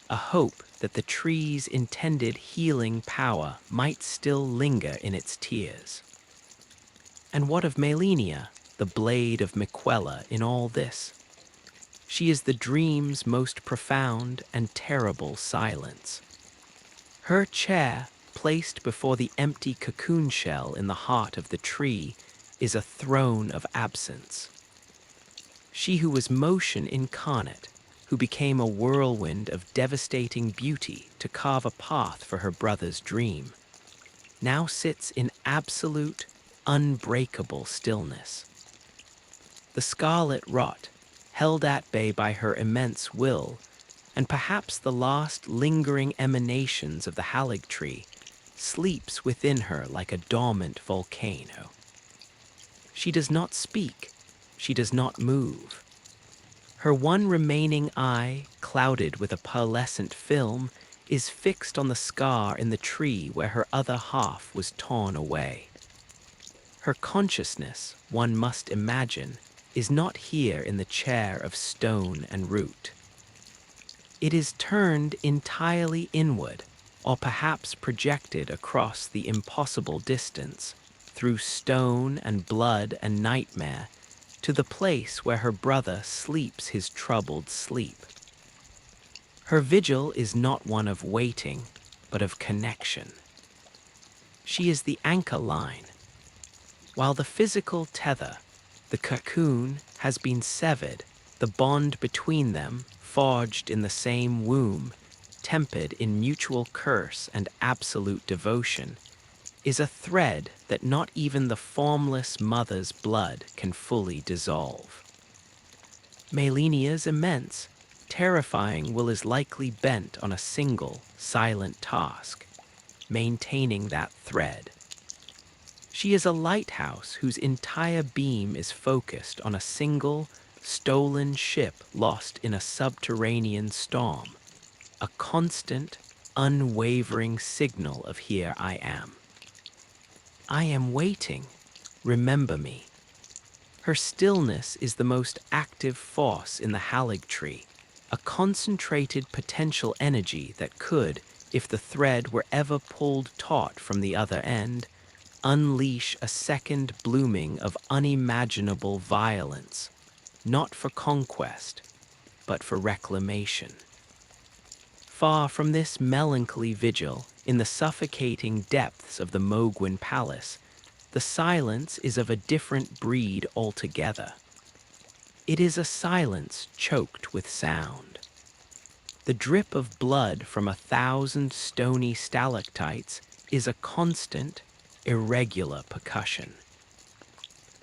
Speaker 1: a hope that the tree's intended healing power might still linger in its tears. And what of Malenia, the blade of Miquella, in all this? She is the dream's most profound and terrible silence. Her chair, placed before the empty cocoon shell in the heart of the tree, is a throne of absence. She who was motion incarnate, who became a whirlwind of devastating beauty to carve a path for her brother's dream, now sits in absolute, unbreakable stillness. The scarlet rot, held at bay by her immense will, and perhaps the last lingering emanations of the Haligtree, sleeps within her like a dormant volcano. She does not speak, she does not move. Her one remaining eye, clouded with a pearlescent film, is fixed on the scar in the tree where her other half was torn away. Her consciousness, one must imagine, is not here in the chair of stone and root. It is turned entirely inward, or perhaps projected across the impossible distance, through stone and blood and nightmare, to the place where her brother sleeps his troubled sleep. Her vigil is not one of waiting, but of connection. She is the anchor line. While the physical tether, the cocoon, has been severed, the bond between them, forged in the same womb, tempered in mutual curse and absolute devotion, is a thread that not even the formless mother's blood can fully dissolve. Malenia's immense, terrifying will is likely bent on a single, silent task, maintaining that thread. She is a lighthouse whose entire beam is focused on a single, stolen ship lost in a subterranean storm, a constant, unwavering signal of here I am. I am waiting, remember me. Her stillness is the most active force in the Haligtree, a concentrated potential energy that could, if the thread were ever pulled taut from the other end, unleash a second blooming of unimaginable violence, not for conquest, but for reclamation. Far from this melancholy vigil, in the suffocating depths of the Mogwin Palace, the silence is of a different breed altogether. It is a silence choked with sound. The drip of blood from 1,000 stony stalactites is a constant, irregular percussion.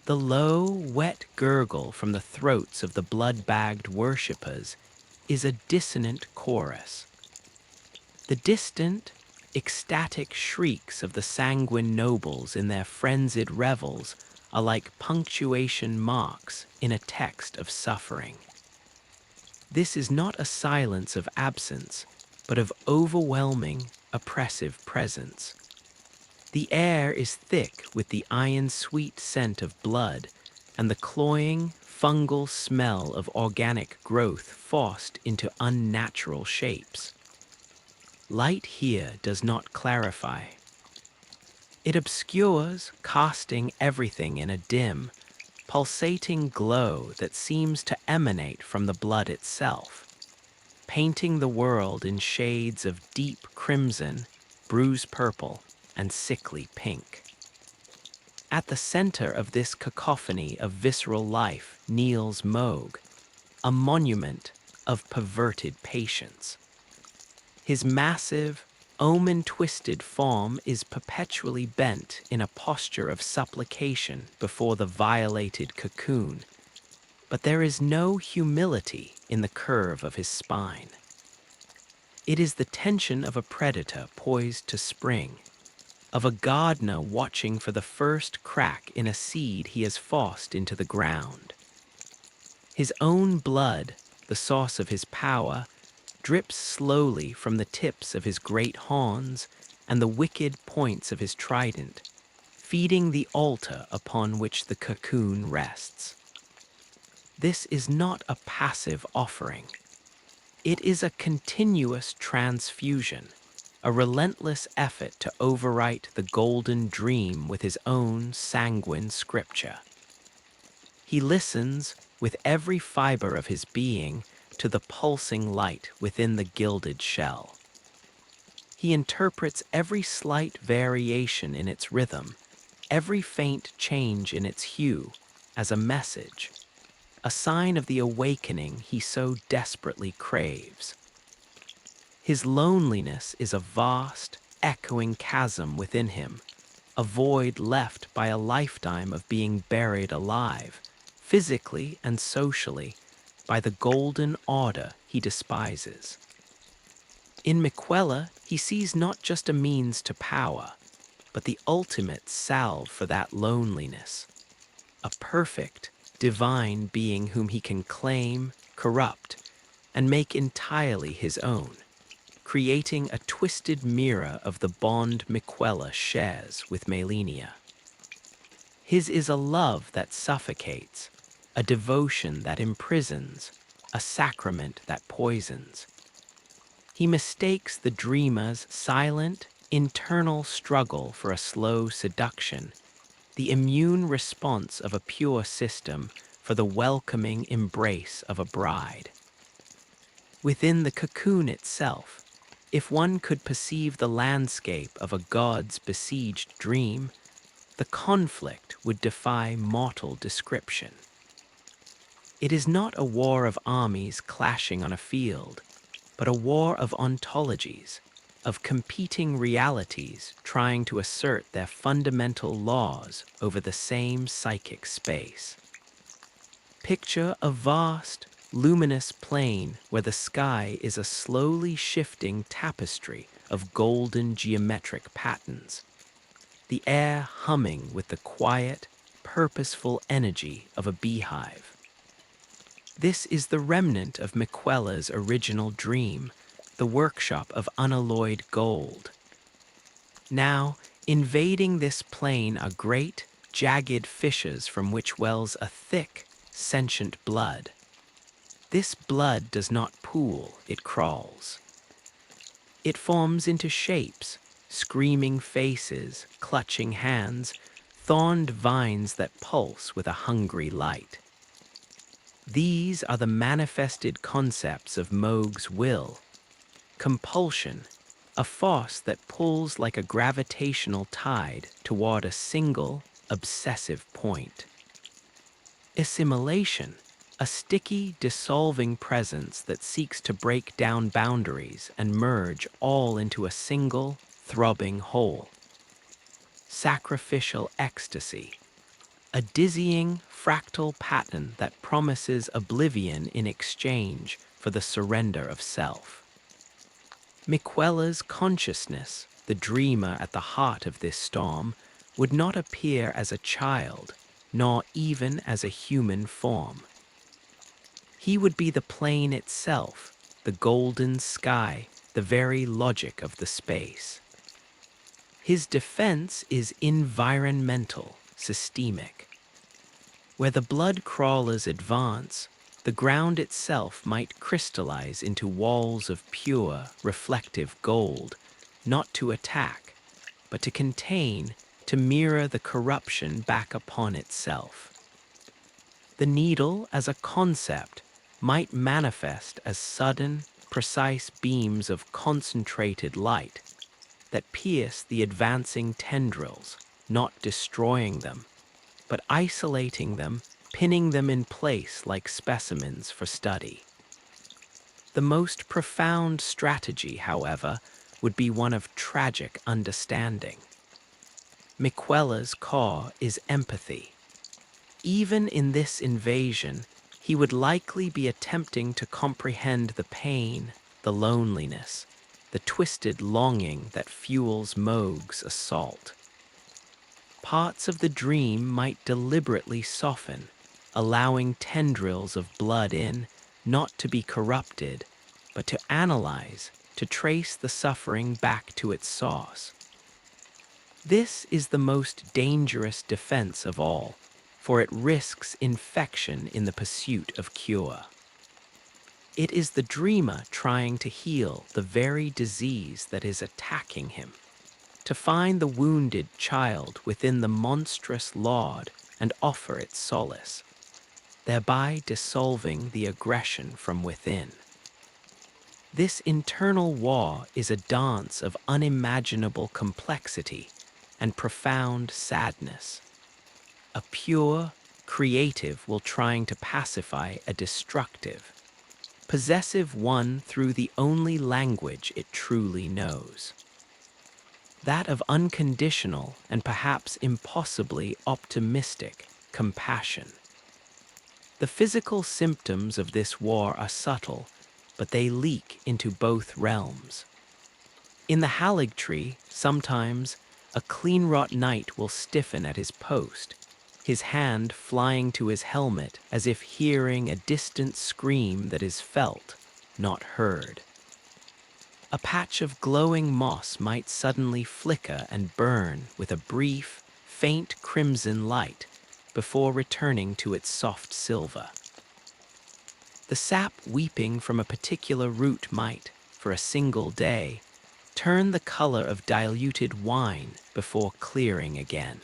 Speaker 1: The low, wet gurgle from the throats of the blood-bagged worshippers is a dissonant chorus. The distant, ecstatic shrieks of the sanguine nobles in their frenzied revels are like punctuation marks in a text of suffering. This is not a silence of absence, but of overwhelming, oppressive presence. The air is thick with the iron-sweet scent of blood and the cloying, fungal smell of organic growth forced into unnatural shapes. Light here does not clarify. It obscures, casting everything in a dim, pulsating glow that seems to emanate from the blood itself, painting the world in shades of deep crimson, bruised purple, and sickly pink. At the center of this cacophony of visceral life kneels Moog, a monument of perverted patience. His massive, omen-twisted form is perpetually bent in a posture of supplication before the violated cocoon, but there is no humility in the curve of his spine. It is the tension of a predator poised to spring, of a gardener watching for the first crack in a seed he has forced into the ground. His own blood, the source of his power, drips slowly from the tips of his great horns and the wicked points of his trident, feeding the altar upon which the cocoon rests. This is not a passive offering. It is a continuous transfusion, a relentless effort to overwrite the golden dream with his own sanguine scripture. He listens, with every fiber of his being, to the pulsing light within the gilded shell. He interprets every slight variation in its rhythm, every faint change in its hue, as a message, a sign of the awakening he so desperately craves. His loneliness is a vast, echoing chasm within him, a void left by a lifetime of being buried alive, physically and socially, by the golden order he despises. In Miquella, he sees not just a means to power, but the ultimate salve for that loneliness, a perfect, divine being whom he can claim, corrupt, and make entirely his own, creating a twisted mirror of the bond Miquella shares with Malenia. His is a love that suffocates, a devotion that imprisons, a sacrament that poisons. He mistakes the dreamer's silent, internal struggle for a slow seduction, the immune response of a pure system for the welcoming embrace of a bride. Within the cocoon itself, if one could perceive the landscape of a god's besieged dream, the conflict would defy mortal description. It is not a war of armies clashing on a field, but a war of ontologies, of competing realities trying to assert their fundamental laws over the same psychic space. Picture a vast, luminous plain where the sky is a slowly shifting tapestry of golden geometric patterns, the air humming with the quiet, purposeful energy of a beehive. This is the remnant of Miquella's original dream, the workshop of unalloyed gold. Now, invading this plain are great, jagged fissures from which wells a thick, sentient blood. This blood does not pool, it crawls. It forms into shapes, screaming faces, clutching hands, thorned vines that pulse with a hungry light. These are the manifested concepts of Moog's will, compulsion, a force that pulls like a gravitational tide toward a single, obsessive point. Assimilation, a sticky, dissolving presence that seeks to break down boundaries and merge all into a single, throbbing whole. Sacrificial ecstasy, a dizzying, fractal pattern that promises oblivion in exchange for the surrender of self. Miquella's consciousness, the dreamer at the heart of this storm, would not appear as a child, nor even as a human form. He would be the plane itself, the golden sky, the very logic of the space. His defense is environmental, systemic. Where the blood crawlers advance, the ground itself might crystallize into walls of pure, reflective gold, not to attack, but to contain, to mirror the corruption back upon itself. The needle, as a concept, might manifest as sudden, precise beams of concentrated light that pierce the advancing tendrils, not destroying them, but isolating them, pinning them in place like specimens for study. The most profound strategy, however, would be one of tragic understanding. Miquella's core is empathy. Even in this invasion, he would likely be attempting to comprehend the pain, the loneliness, the twisted longing that fuels Moog's assault. Parts of the dream might deliberately soften, allowing tendrils of blood in, not to be corrupted, but to analyze, to trace the suffering back to its source. This is the most dangerous defense of all, for it risks infection in the pursuit of cure. It is the dreamer trying to heal the very disease that is attacking him, to find the wounded child within the monstrous lord and offer it solace, thereby dissolving the aggression from within. This internal war is a dance of unimaginable complexity and profound sadness. A pure, creative will trying to pacify a destructive, possessive one through the only language it truly knows. That of unconditional and perhaps impossibly optimistic compassion. The physical symptoms of this war are subtle, but they leak into both realms. In the Haligtree, sometimes, a clean-wrought knight will stiffen at his post, his hand flying to his helmet as if hearing a distant scream that is felt, not heard. A patch of glowing moss might suddenly flicker and burn with a brief, faint crimson light before returning to its soft silver. The sap weeping from a particular root might, for a single day, turn the color of diluted wine before clearing again.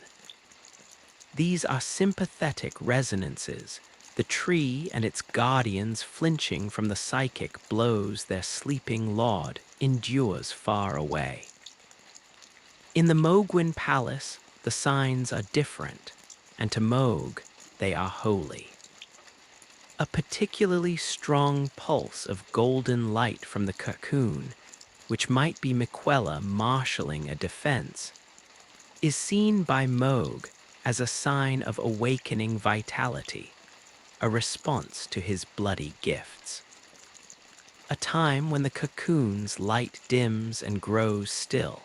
Speaker 1: These are sympathetic resonances, the tree and its guardians flinching from the psychic blows their sleeping lord endures far away. In the Mogwin Palace, the signs are different, and to Moog, they are holy. A particularly strong pulse of golden light from the Cocoon, which might be Miquella marshalling a defense, is seen by Moog as a sign of awakening vitality, a response to his bloody gifts. A time when the Cocoon's light dims and grows still,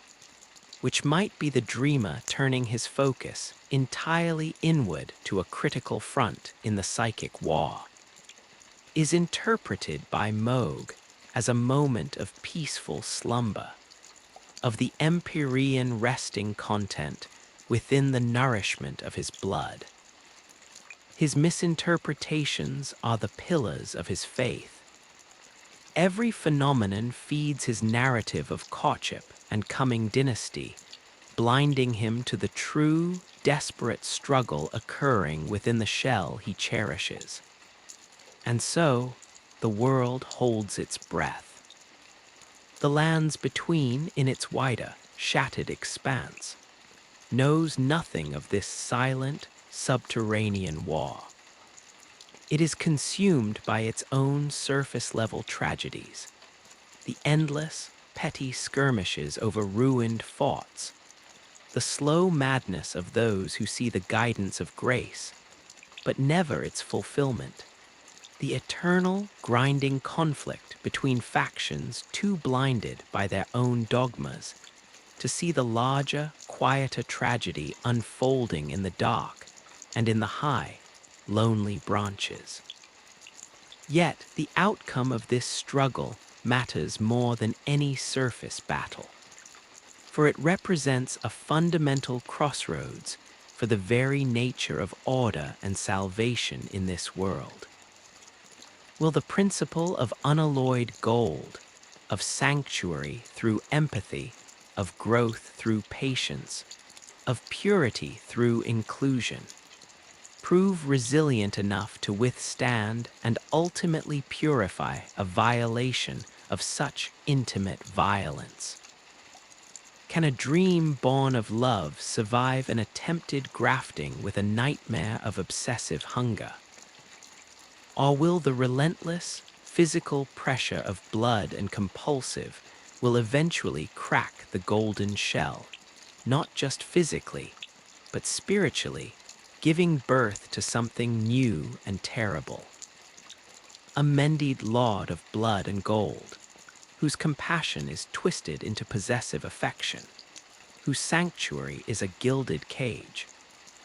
Speaker 1: which might be the dreamer turning his focus entirely inward to a critical front in the psychic war, is interpreted by Moog as a moment of peaceful slumber, of the Empyrean resting content within the nourishment of his blood. His misinterpretations are the pillars of his faith. Every phenomenon feeds his narrative of courtship and coming dynasty, blinding him to the true, desperate struggle occurring within the shell he cherishes. And so, the world holds its breath. The lands between, in its wider, shattered expanse, knows nothing of this silent, subterranean war. It is consumed by its own surface-level tragedies, the endless, petty skirmishes over ruined forts, the slow madness of those who see the guidance of grace, but never its fulfillment, the eternal, grinding conflict between factions too blinded by their own dogmas to see the larger, quieter tragedy unfolding in the dark and in the high, lonely branches. Yet the outcome of this struggle matters more than any surface battle, for it represents a fundamental crossroads for the very nature of order and salvation in this world. Will the principle of unalloyed gold, of sanctuary through empathy, of growth through patience, of purity through inclusion, prove resilient enough to withstand and ultimately purify a violation of such intimate violence? Can a dream born of love survive an attempted grafting with a nightmare of obsessive hunger? Or will the relentless, physical pressure of blood and compulsive will eventually crack the golden shell, not just physically, but spiritually, giving birth to something new and terrible? A mended lord of blood and gold, whose compassion is twisted into possessive affection, whose sanctuary is a gilded cage,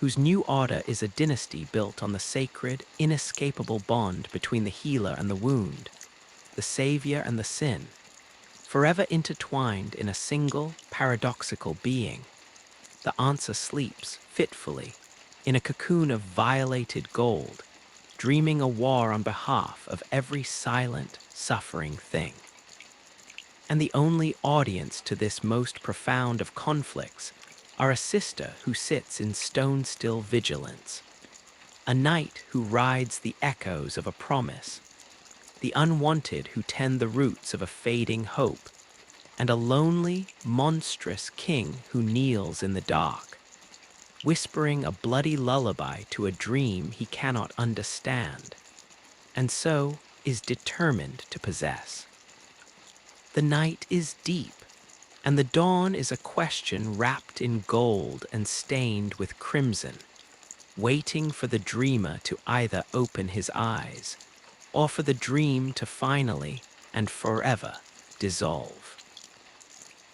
Speaker 1: whose new order is a dynasty built on the sacred, inescapable bond between the healer and the wound, the savior and the sin, forever intertwined in a single, paradoxical being. The answer sleeps, fitfully, in a cocoon of violated gold, dreaming a war on behalf of every silent, suffering thing. And the only audience to this most profound of conflicts are a sister who sits in stone-still vigilance, a knight who rides the echoes of a promise, the unwanted who tend the roots of a fading hope, and a lonely, monstrous king who kneels in the dark, whispering a bloody lullaby to a dream he cannot understand, and so is determined to possess. The night is deep, and the dawn is a question wrapped in gold and stained with crimson, waiting for the dreamer to either open his eyes, or for the dream to finally and forever dissolve.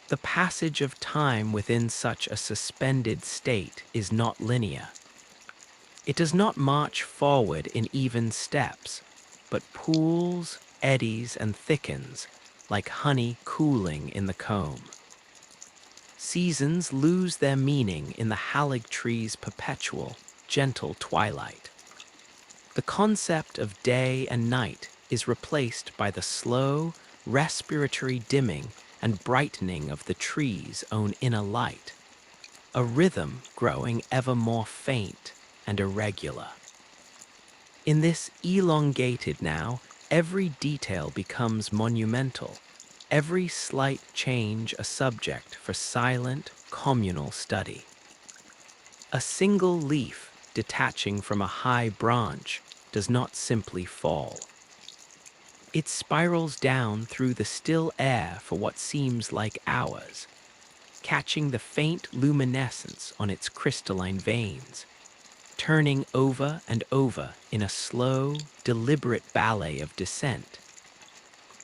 Speaker 1: The passage of time within such a suspended state is not linear. It does not march forward in even steps, but pools, eddies, and thickens, like honey cooling in the comb. Seasons lose their meaning in the Haligtree's perpetual, gentle twilight. The concept of day and night is replaced by the slow, respiratory dimming and brightening of the tree's own inner light, a rhythm growing ever more faint and irregular. In this elongated now, every detail becomes monumental, every slight change a subject for silent, communal study. A single leaf detaching from a high branch does not simply fall. It spirals down through the still air for what seems like hours, catching the faint luminescence on its crystalline veins, turning over and over in a slow, deliberate ballet of descent,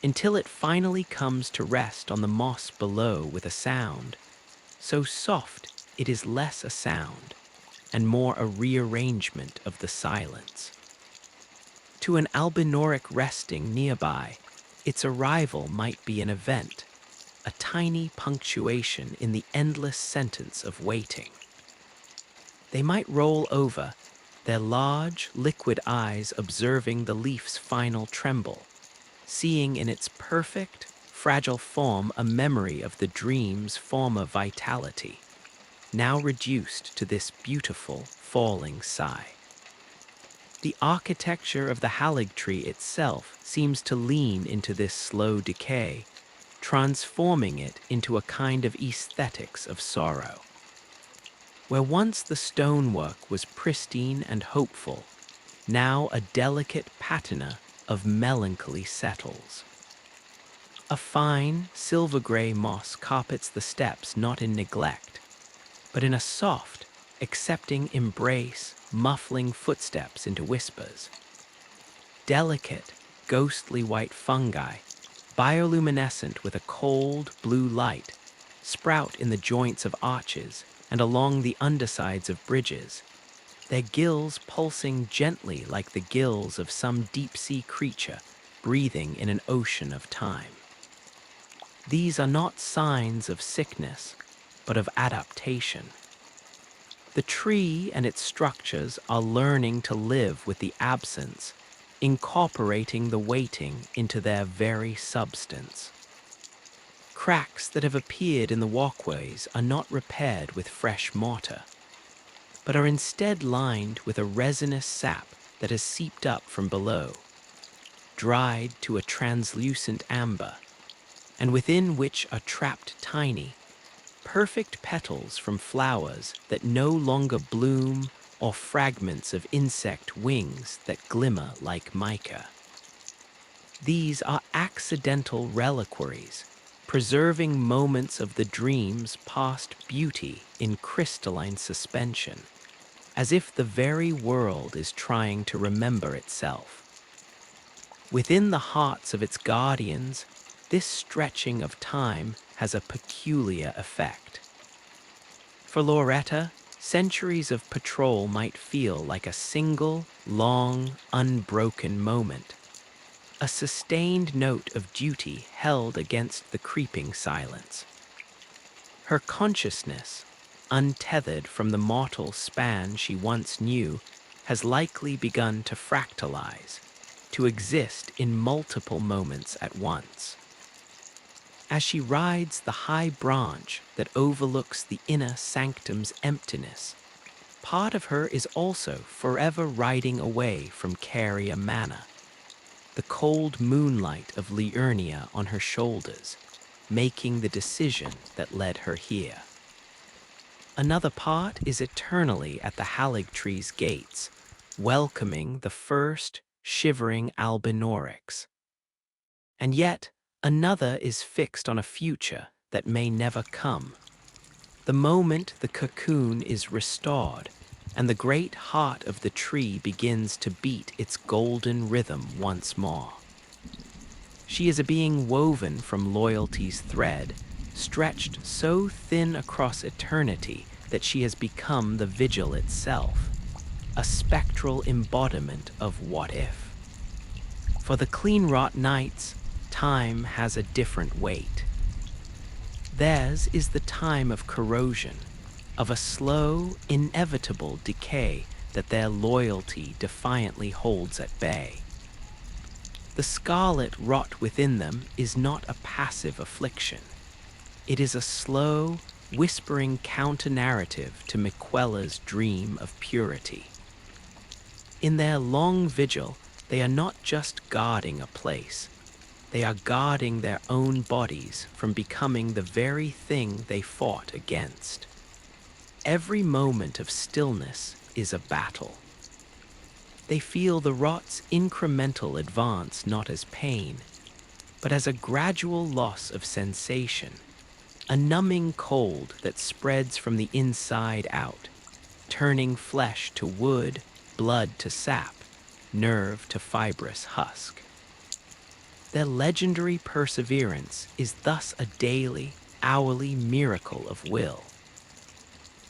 Speaker 1: until it finally comes to rest on the moss below with a sound, so soft it is less a sound and more a rearrangement of the silence. To an albinoric resting nearby, its arrival might be an event, a tiny punctuation in the endless sentence of waiting. They might roll over, their large, liquid eyes observing the leaf's final tremble, seeing in its perfect, fragile form a memory of the dream's former vitality, now reduced to this beautiful, falling sigh. The architecture of the Haligtree itself seems to lean into this slow decay, transforming it into a kind of aesthetics of sorrow. Where once the stonework was pristine and hopeful, now a delicate patina of melancholy settles. A fine, silver-gray moss carpets the steps not in neglect, but in a soft, accepting embrace, muffling footsteps into whispers. Delicate, ghostly white fungi, bioluminescent with a cold blue light, sprout in the joints of arches and along the undersides of bridges, their gills pulsing gently like the gills of some deep-sea creature breathing in an ocean of time. These are not signs of sickness, but of adaptation. The tree and its structures are learning to live with the absence, incorporating the waiting into their very substance. Cracks that have appeared in the walkways are not repaired with fresh mortar, but are instead lined with a resinous sap that has seeped up from below, dried to a translucent amber, and within which are trapped tiny, perfect petals from flowers that no longer bloom or fragments of insect wings that glimmer like mica. These are accidental reliquaries, preserving moments of the dream's past beauty in crystalline suspension, as if the very world is trying to remember itself. Within the hearts of its guardians, this stretching of time has a peculiar effect. For Loretta, centuries of patrol might feel like a single, long, unbroken moment, a sustained note of duty held against the creeping silence. Her consciousness, untethered from the mortal span she once knew, has likely begun to fractalize, to exist in multiple moments at once. As she rides the high branch that overlooks the inner sanctum's emptiness, part of her is also forever riding away from Caria Manor, the cold moonlight of Liurnia on her shoulders, making the decision that led her here. Another part is eternally at the Haligtree's gates, welcoming the first shivering albinorics. And yet, another is fixed on a future that may never come. The moment the cocoon is restored, and the great heart of the tree begins to beat its golden rhythm once more. She is a being woven from loyalty's thread, stretched so thin across eternity that she has become the vigil itself, a spectral embodiment of what if. For the clean-wrought nights, time has a different weight. Theirs is the time of corrosion, of a slow, inevitable decay that their loyalty defiantly holds at bay. The scarlet rot within them is not a passive affliction. It is a slow, whispering counter-narrative to Miquella's dream of purity. In their long vigil, they are not just guarding a place. They are guarding their own bodies from becoming the very thing they fought against. Every moment of stillness is a battle. They feel the rot's incremental advance not as pain, but as a gradual loss of sensation, a numbing cold that spreads from the inside out, turning flesh to wood, blood to sap, nerve to fibrous husk. Their legendary perseverance is thus a daily, hourly miracle of will.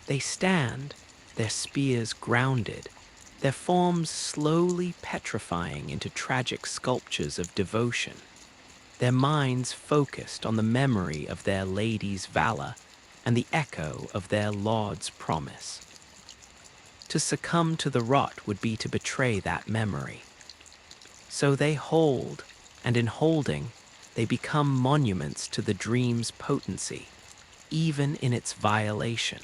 Speaker 1: They stand, their spears grounded, their forms slowly petrifying into tragic sculptures of devotion, their minds focused on the memory of their lady's valor and the echo of their lord's promise. To succumb to the rot would be to betray that memory. So they hold, and in holding, they become monuments to the dream's potency, even in its violation.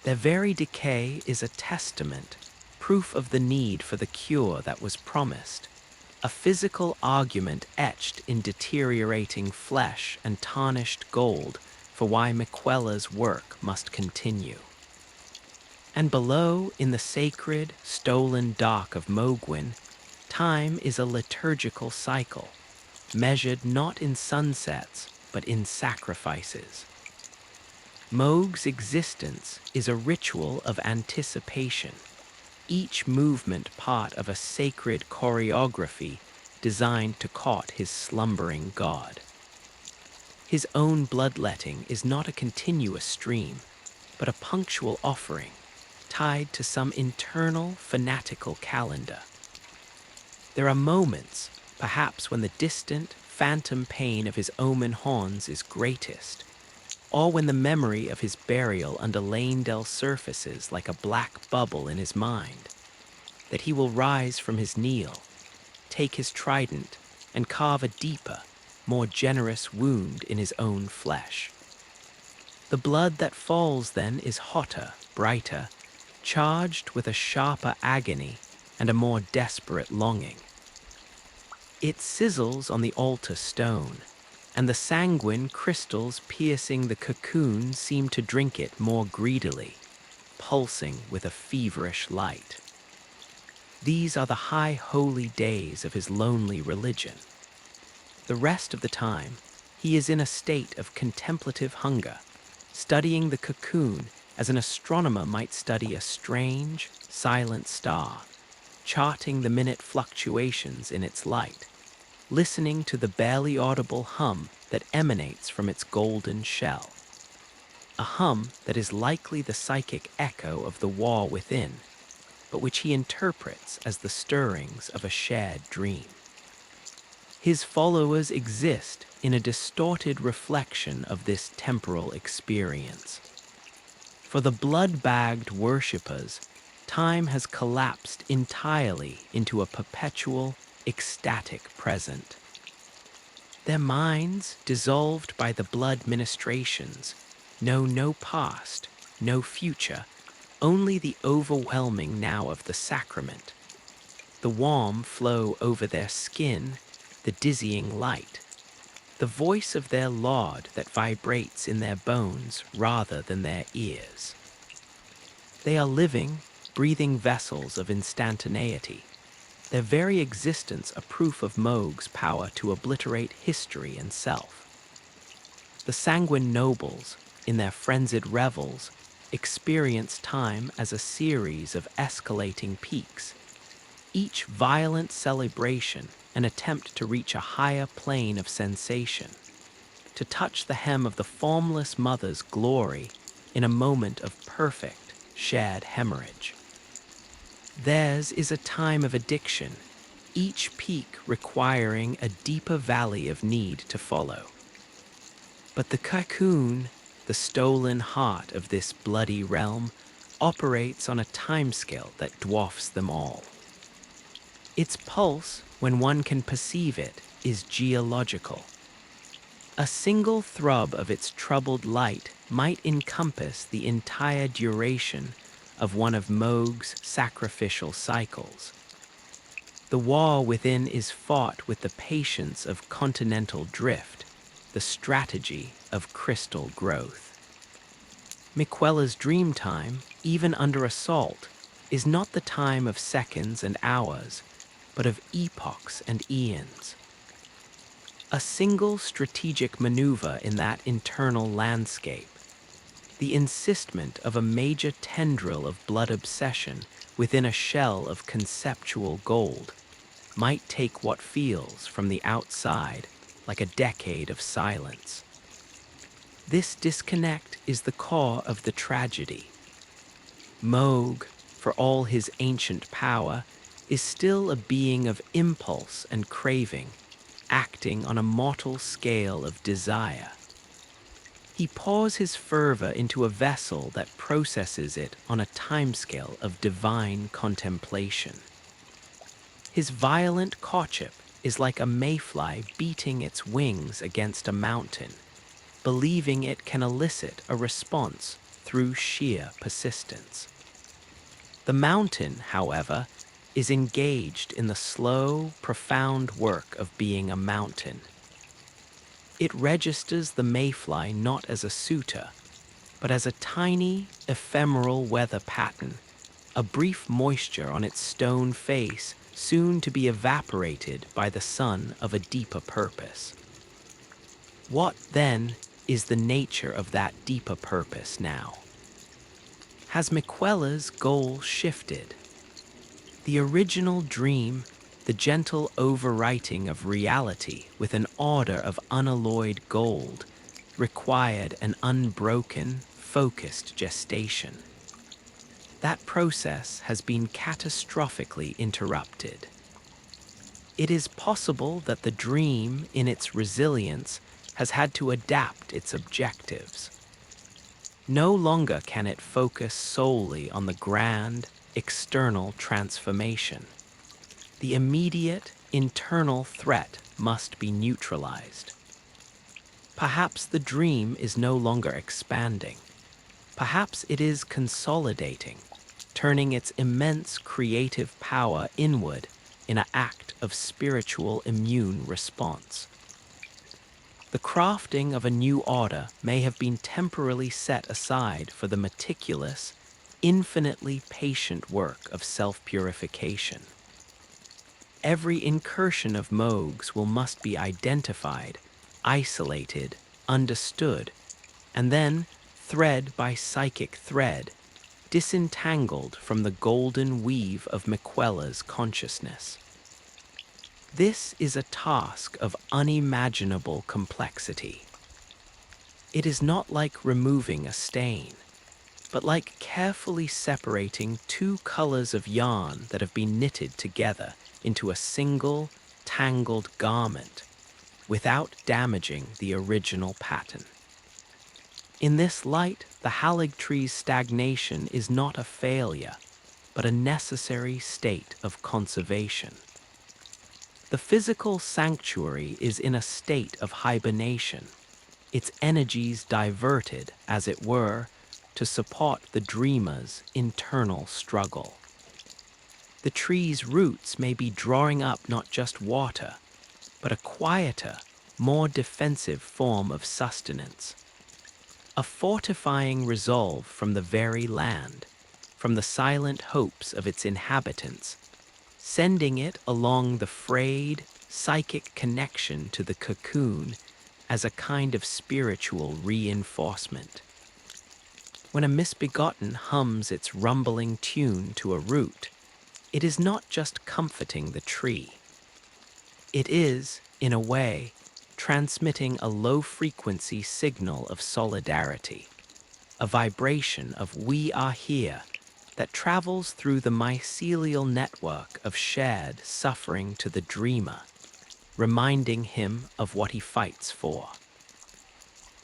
Speaker 1: Their very decay is a testament, proof of the need for the cure that was promised, a physical argument etched in deteriorating flesh and tarnished gold for why Miquella's work must continue. And below, in the sacred, stolen dark of Mogwin, time is a liturgical cycle, measured not in sunsets, but in sacrifices. Mog's existence is a ritual of anticipation, each movement part of a sacred choreography designed to court his slumbering god. His own bloodletting is not a continuous stream, but a punctual offering, tied to some internal fanatical calendar. There are moments, perhaps when the distant, phantom pain of his omen horns is greatest, or when the memory of his burial under Lanedell surfaces like a black bubble in his mind, that he will rise from his kneel, take his trident, and carve a deeper, more generous wound in his own flesh. The blood that falls then is hotter, brighter, charged with a sharper agony and a more desperate longing. It sizzles on the altar stone, and the sanguine crystals piercing the cocoon seem to drink it more greedily, pulsing with a feverish light. These are the high holy days of his lonely religion. The rest of the time, he is in a state of contemplative hunger, studying the cocoon as an astronomer might study a strange, silent star, charting the minute fluctuations in its light, listening to the barely audible hum that emanates from its golden shell. A hum that is likely the psychic echo of the war within, but which he interprets as the stirrings of a shared dream. His followers exist in a distorted reflection of this temporal experience. For the blood-bagged worshippers, time has collapsed entirely into a perpetual, ecstatic present. Their minds, dissolved by the blood ministrations, know no past, no future, only the overwhelming now of the sacrament. The warm flow over their skin, the dizzying light, the voice of their Lord that vibrates in their bones rather than their ears. They are living, breathing vessels of instantaneity, their very existence a proof of Mog's power to obliterate history and self. The sanguine nobles, in their frenzied revels, experience time as a series of escalating peaks, each violent celebration an attempt to reach a higher plane of sensation, to touch the hem of the formless mother's glory in a moment of perfect, shared hemorrhage. Theirs is a time of addiction, each peak requiring a deeper valley of need to follow. But the Cocoon, the stolen heart of this bloody realm, operates on a timescale that dwarfs them all. Its pulse, when one can perceive it, is geological. A single throb of its troubled light might encompass the entire duration of one of Moog's sacrificial cycles. The war within is fought with the patience of continental drift, the strategy of crystal growth. Miquella's dream time, even under assault, is not the time of seconds and hours, but of epochs and eons. A single strategic maneuver in that internal landscape, the insistment of a major tendril of blood obsession within a shell of conceptual gold, might take what feels from the outside like a decade of silence. This disconnect is the core of the tragedy. Moog, for all his ancient power, is still a being of impulse and craving, acting on a mortal scale of desire. He pours his fervor into a vessel that processes it on a timescale of divine contemplation. His violent courtship is like a mayfly beating its wings against a mountain, believing it can elicit a response through sheer persistence. The mountain, however, is engaged in the slow, profound work of being a mountain. It registers the mayfly not as a suitor, but as a tiny, ephemeral weather pattern, a brief moisture on its stone face soon to be evaporated by the sun of a deeper purpose. What, then, is the nature of that deeper purpose now? Has Miquella's goal shifted? The original dream, the gentle overwriting of reality with an order of unalloyed gold, required an unbroken, focused gestation. That process has been catastrophically interrupted. It is possible that the dream, in its resilience, has had to adapt its objectives. No longer can it focus solely on the grand, external transformation. The immediate, internal threat must be neutralized. Perhaps the dream is no longer expanding. Perhaps it is consolidating, turning its immense creative power inward in an act of spiritual immune response. The crafting of a new order may have been temporarily set aside for the meticulous, infinitely patient work of self-purification. Every incursion of Moog's must be identified, isolated, understood, and then, thread by psychic thread, disentangled from the golden weave of Miquella's consciousness. This is a task of unimaginable complexity. It is not like removing a stain, but like carefully separating two colors of yarn that have been knitted together into a single, tangled garment, without damaging the original pattern. In this light, the Haligtree's stagnation is not a failure, but a necessary state of conservation. The physical sanctuary is in a state of hibernation, its energies diverted, as it were, to support the dreamer's internal struggle. The tree's roots may be drawing up not just water, but a quieter, more defensive form of sustenance. A fortifying resolve from the very land, from the silent hopes of its inhabitants, sending it along the frayed, psychic connection to the cocoon as a kind of spiritual reinforcement. When a misbegotten hums its rumbling tune to a root, it is not just comforting the tree. It is, in a way, transmitting a low-frequency signal of solidarity, a vibration of "we are here," that travels through the mycelial network of shared suffering to the dreamer, reminding him of what he fights for.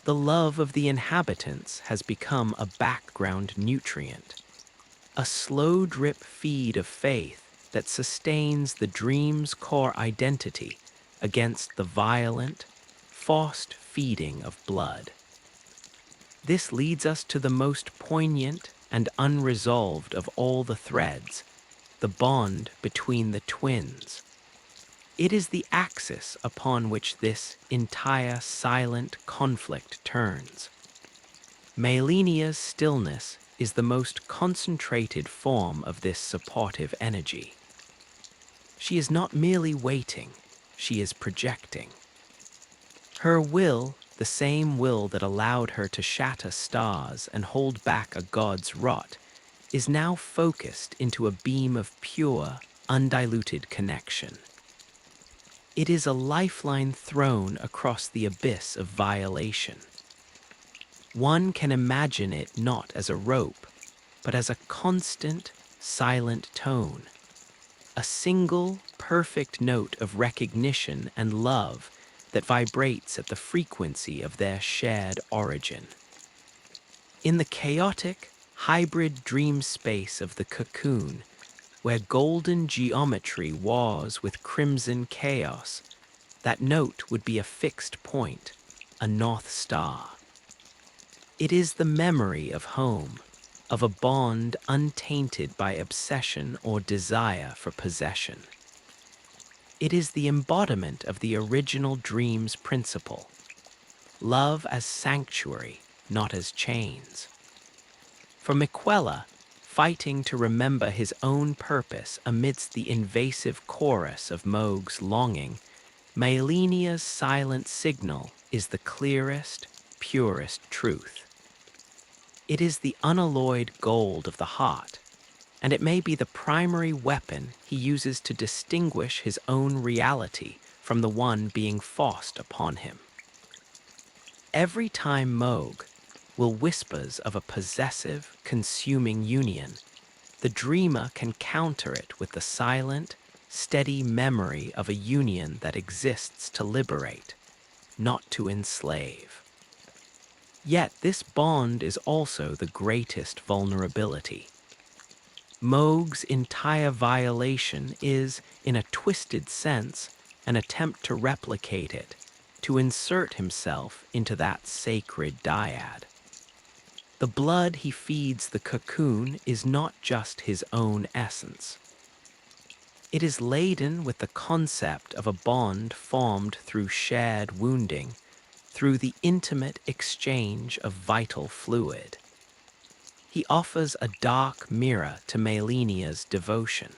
Speaker 1: The love of the inhabitants has become a background nutrient, a slow drip feed of faith that sustains the dream's core identity against the violent, forced feeding of blood. This leads us to the most poignant and unresolved of all the threads, the bond between the twins. It is the axis upon which this entire silent conflict turns. Malenia's stillness is the most concentrated form of this supportive energy. She is not merely waiting, she is projecting. Her will, the same will that allowed her to shatter stars and hold back a god's wrath, is now focused into a beam of pure, undiluted connection. It is a lifeline thrown across the abyss of violation. One can imagine it not as a rope, but as a constant, silent tone, a single, perfect note of recognition and love that vibrates at the frequency of their shared origin. In the chaotic, hybrid dream space of the Cocoon, where golden geometry wars with crimson chaos, that note would be a fixed point, a north star. It is the memory of home, of a bond untainted by obsession or desire for possession. It is the embodiment of the original dream's principle, love as sanctuary, not as chains. For Miquella, fighting to remember his own purpose amidst the invasive chorus of Moog's longing, Malenia's silent signal is the clearest, purest truth. It is the unalloyed gold of the heart, and it may be the primary weapon he uses to distinguish his own reality from the one being forced upon him. Every time Moog will whispers of a possessive, consuming union, the dreamer can counter it with the silent, steady memory of a union that exists to liberate, not to enslave. Yet this bond is also the greatest vulnerability. Moog's entire violation is, in a twisted sense, an attempt to replicate it, to insert himself into that sacred dyad. The blood he feeds the Cocoon is not just his own essence. It is laden with the concept of a bond formed through shared wounding, through the intimate exchange of vital fluid. He offers a dark mirror to Malenia's devotion.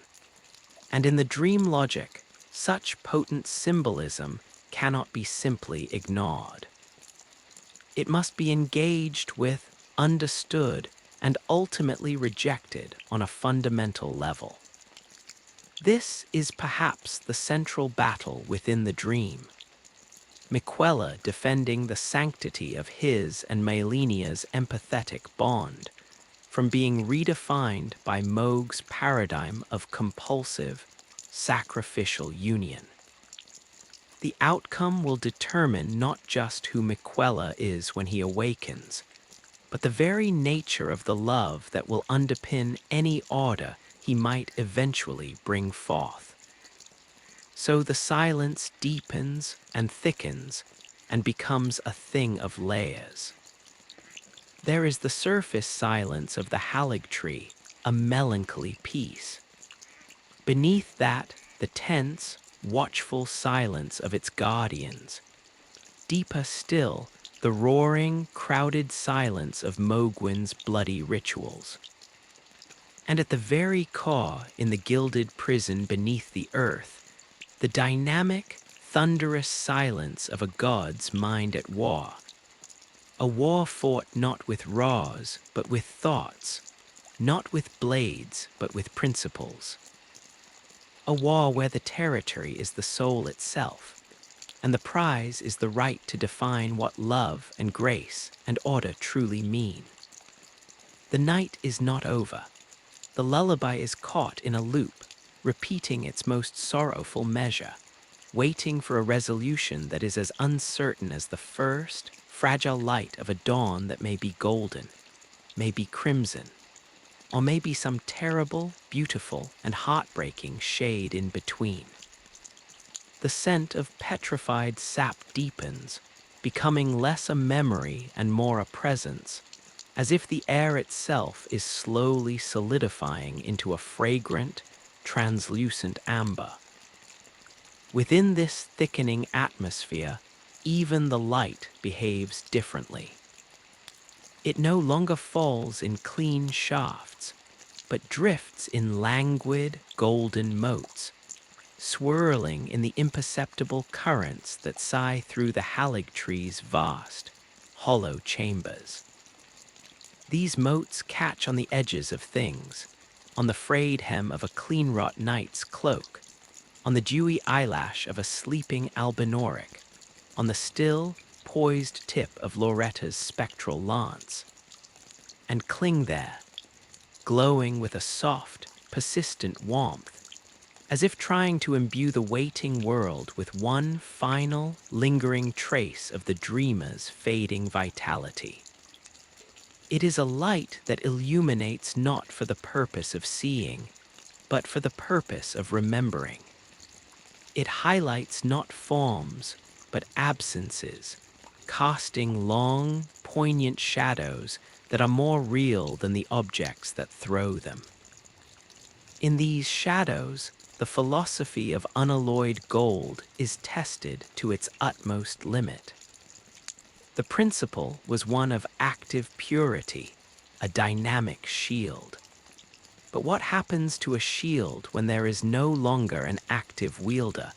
Speaker 1: And in the dream logic, such potent symbolism cannot be simply ignored. It must be engaged with, understood, and ultimately rejected on a fundamental level. This is perhaps the central battle within the dream. Miquella defending the sanctity of his and Malenia's empathetic bond, from being redefined by Moog's paradigm of compulsive, sacrificial union. The outcome will determine not just who Miquella is when he awakens, but the very nature of the love that will underpin any order he might eventually bring forth. So the silence deepens and thickens and becomes a thing of layers. There is the surface silence of the Haligtree, a melancholy peace. Beneath that, the tense, watchful silence of its guardians. Deeper still, the roaring, crowded silence of Mogwin's bloody rituals. And at the very core, in the gilded prison beneath the earth, the dynamic, thunderous silence of a god's mind at war. A war fought not with roars, but with thoughts, not with blades, but with principles. A war where the territory is the soul itself, and the prize is the right to define what love and grace and order truly mean. The night is not over. The lullaby is caught in a loop, repeating its most sorrowful measure, waiting for a resolution that is as uncertain as the first, fragile light of a dawn that may be golden, may be crimson, or may be some terrible, beautiful, and heartbreaking shade in between. The scent of petrified sap deepens, becoming less a memory and more a presence, as if the air itself is slowly solidifying into a fragrant, translucent amber. Within this thickening atmosphere, even the light behaves differently. It no longer falls in clean shafts, but drifts in languid, golden motes, swirling in the imperceptible currents that sigh through the Haligtree's vast, hollow chambers. These motes catch on the edges of things, on the frayed hem of a clean-wrought knight's cloak, on the dewy eyelash of a sleeping albinoric, on the still, poised tip of Loretta's spectral lance, and cling there, glowing with a soft, persistent warmth, as if trying to imbue the waiting world with one final, lingering trace of the dreamer's fading vitality. It is a light that illuminates not for the purpose of seeing, but for the purpose of remembering. It highlights not forms, but absences, casting long, poignant shadows that are more real than the objects that throw them. In these shadows, the philosophy of unalloyed gold is tested to its utmost limit. The principle was one of active purity, a dynamic shield. But what happens to a shield when there is no longer an active wielder,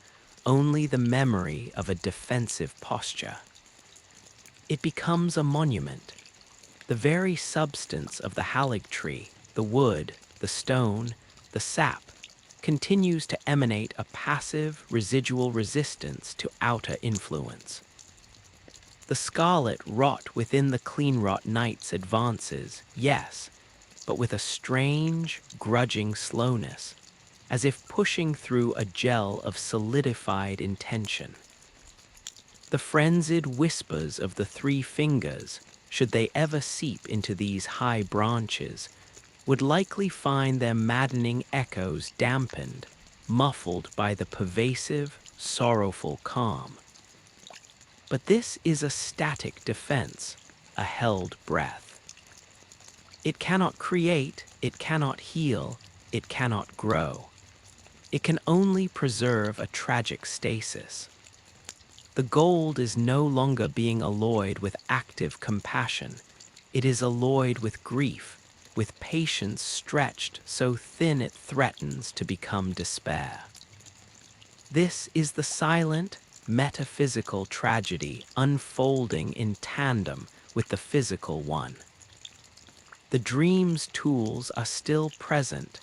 Speaker 1: only the memory of a defensive posture? It becomes a monument. The very substance of the Haligtree, the wood, the stone, the sap, continues to emanate a passive, residual resistance to outer influence. The scarlet wrought within the clean-wrought knight's advances, yes, but with a strange, grudging slowness, as if pushing through a gel of solidified intention. The frenzied whispers of the three fingers, should they ever seep into these high branches, would likely find their maddening echoes dampened, muffled by the pervasive, sorrowful calm. But this is a static defense, a held breath. It cannot create, it cannot heal, it cannot grow. It can only preserve a tragic stasis. The gold is no longer being alloyed with active compassion. It is alloyed with grief, with patience stretched so thin it threatens to become despair. This is the silent, metaphysical tragedy unfolding in tandem with the physical one. The dream's tools are still present,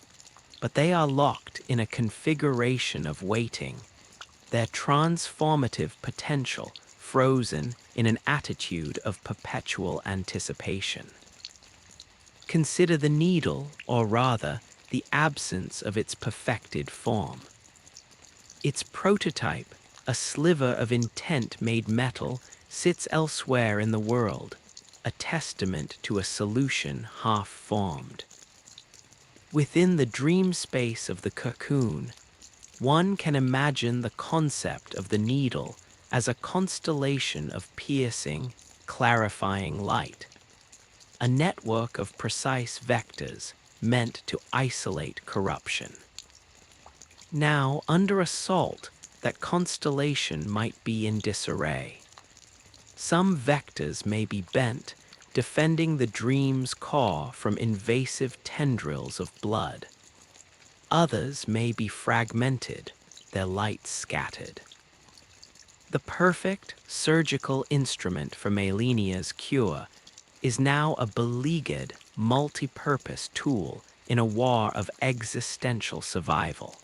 Speaker 1: but they are locked in a configuration of waiting, their transformative potential frozen in an attitude of perpetual anticipation. Consider the needle, or rather, the absence of its perfected form. Its prototype, a sliver of intent made metal, sits elsewhere in the world, a testament to a solution half-formed. Within the dream space of the cocoon, one can imagine the concept of the needle as a constellation of piercing, clarifying light, a network of precise vectors meant to isolate corruption. Now, under assault, that constellation might be in disarray. Some vectors may be bent, defending the dream's core from invasive tendrils of blood. Others may be fragmented, their light scattered. The perfect surgical instrument for malenia's cure is now a beleaguered, multi-purpose tool in a war of existential survival.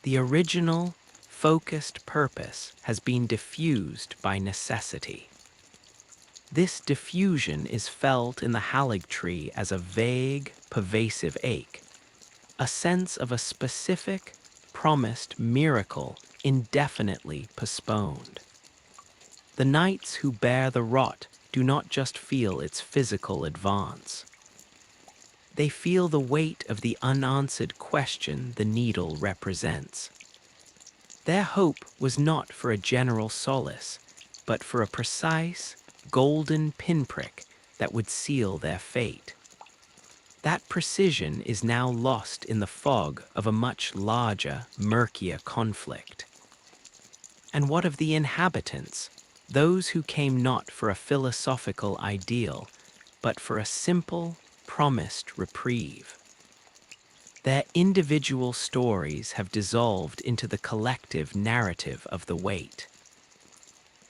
Speaker 1: The original, focused purpose has been diffused by necessity. This diffusion is felt in the Haligtree as a vague, pervasive ache, a sense of a specific, promised miracle indefinitely postponed. The knights who bear the rot do not just feel its physical advance. They feel the weight of the unanswered question the needle represents. Their hope was not for a general solace, but for a precise, golden pinprick that would seal their fate. That precision is now lost in the fog of a much larger, murkier conflict. And what of the inhabitants, those who came not for a philosophical ideal, but for a simple, promised reprieve? Their individual stories have dissolved into the collective narrative of the weight.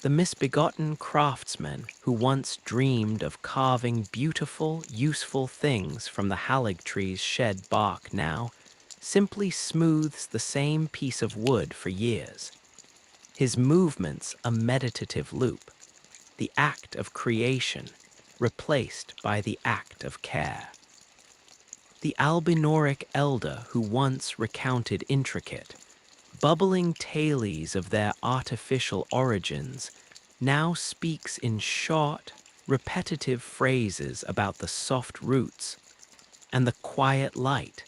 Speaker 1: The misbegotten craftsman who once dreamed of carving beautiful, useful things from the Haligtree's shed bark now simply smooths the same piece of wood for years. His movements a meditative loop, the act of creation replaced by the act of care. The albinoric elder who once recounted intricate, bubbling tales of their artificial origins now speaks in short, repetitive phrases about the soft roots and the quiet light,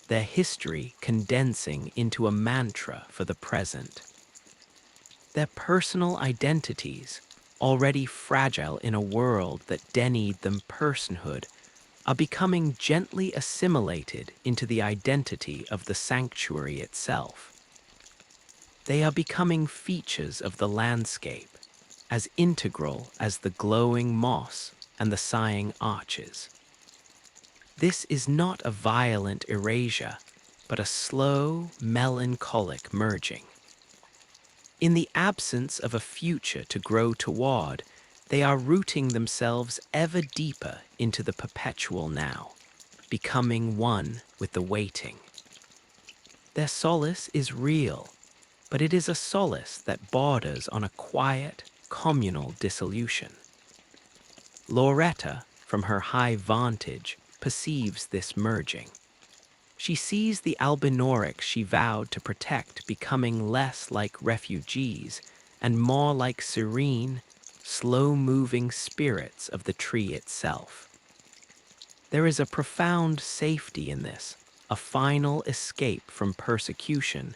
Speaker 1: their history condensing into a mantra for the present. Their personal identities, already fragile in a world that denied them personhood, are becoming gently assimilated into the identity of the sanctuary itself. They are becoming features of the landscape, as integral as the glowing moss and the sighing arches. This is not a violent erasure, but a slow, melancholic merging. In the absence of a future to grow toward, they are rooting themselves ever deeper into the perpetual now, becoming one with the waiting. Their solace is real, but it is a solace that borders on a quiet, communal dissolution. Loretta, from her high vantage, perceives this merging. She sees the albinorics she vowed to protect becoming less like refugees and more like serene, slow-moving spirits of the tree itself. There is a profound safety in this, a final escape from persecution,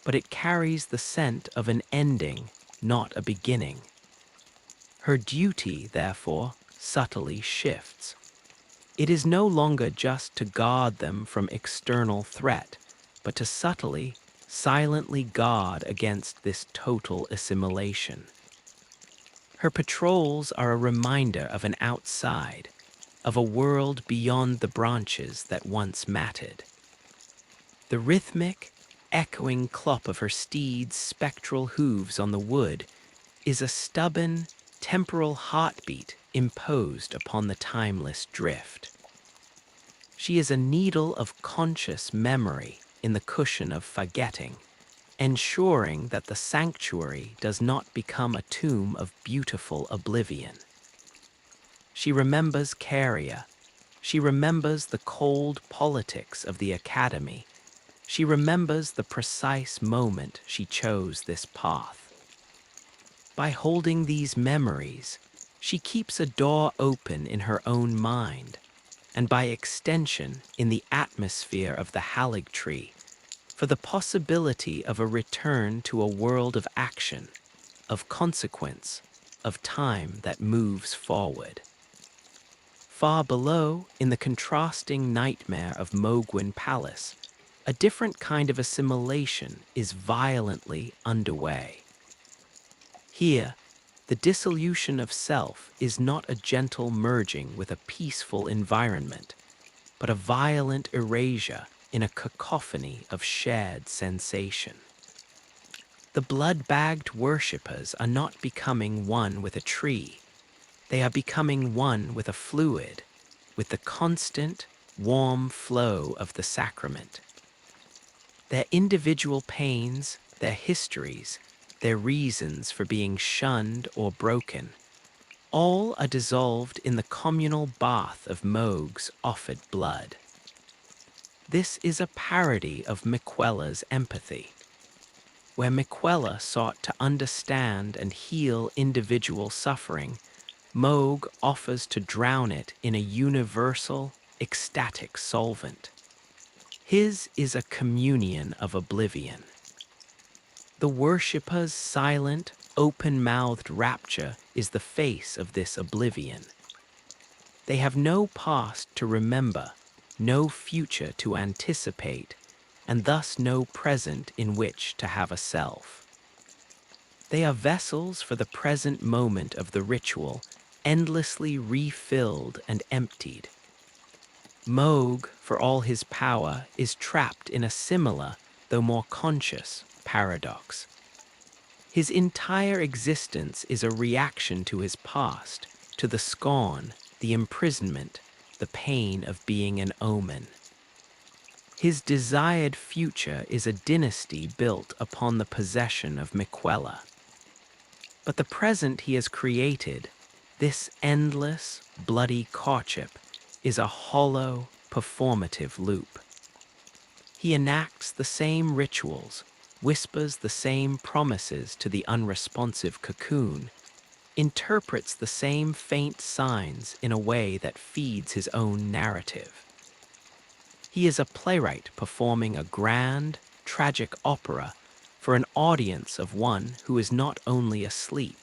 Speaker 1: but it carries the scent of an ending, not a beginning. Her duty, therefore, subtly shifts. It is no longer just to guard them from external threat, but to subtly, silently guard against this total assimilation. Her patrols are a reminder of an outside, of a world beyond the branches that once mattered. The rhythmic, echoing clop of her steed's spectral hooves on the wood is a stubborn, temporal heartbeat imposed upon the timeless drift. She is a needle of conscious memory in the cushion of forgetting, ensuring that the sanctuary does not become a tomb of beautiful oblivion. She remembers Caria. She remembers the cold politics of the academy. She remembers the precise moment she chose this path. By holding these memories, she keeps a door open in her own mind, and by extension in the atmosphere of the Haligtree, for the possibility of a return to a world of action, of consequence, of time that moves forward. Far below, in the contrasting nightmare of Mogwin Palace, a different kind of assimilation is violently underway. Here, the dissolution of self is not a gentle merging with a peaceful environment, but a violent erasure in a cacophony of shared sensation. The blood-bagged worshippers are not becoming one with a tree. They are becoming one with a fluid, with the constant, warm flow of the sacrament. Their individual pains, their histories, their reasons for being shunned or broken, All are dissolved in the communal bath of Moog's offered blood. This is a parody of Miquella's empathy, where Miquella sought to understand and heal individual suffering. Moog offers to drown it in a universal, ecstatic solvent. His is a communion of oblivion. The worshipper's silent, open-mouthed rapture is the face of this oblivion. They have no past to remember, no future to anticipate, and thus no present in which to have a self. They are vessels for the present moment of the ritual, endlessly refilled and emptied. Moog, for all his power, is trapped in a similar, though more conscious, paradox. His entire existence is a reaction to his past, to the scorn, the imprisonment, the pain of being an omen. His desired future is a dynasty built upon the possession of Miquella. But the present he has created, this endless, bloody courtship, is a hollow, performative loop. He enacts the same rituals, whispers the same promises to the unresponsive Cocoon, interprets the same faint signs in a way that feeds his own narrative. He is a playwright performing a grand, tragic opera for an audience of one who is not only asleep,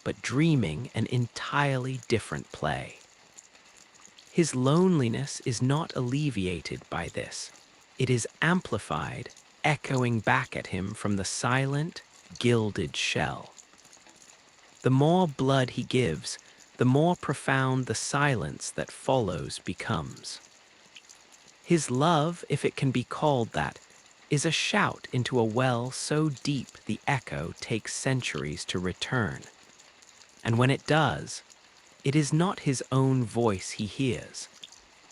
Speaker 1: but dreaming an entirely different play. His loneliness is not alleviated by this. It is amplified, echoing back at him from the silent, gilded shell. The more blood he gives, the more profound the silence that follows becomes. His love, if it can be called that, is a shout into a well so deep the echo takes centuries to return. And when it does, it is not his own voice he hears,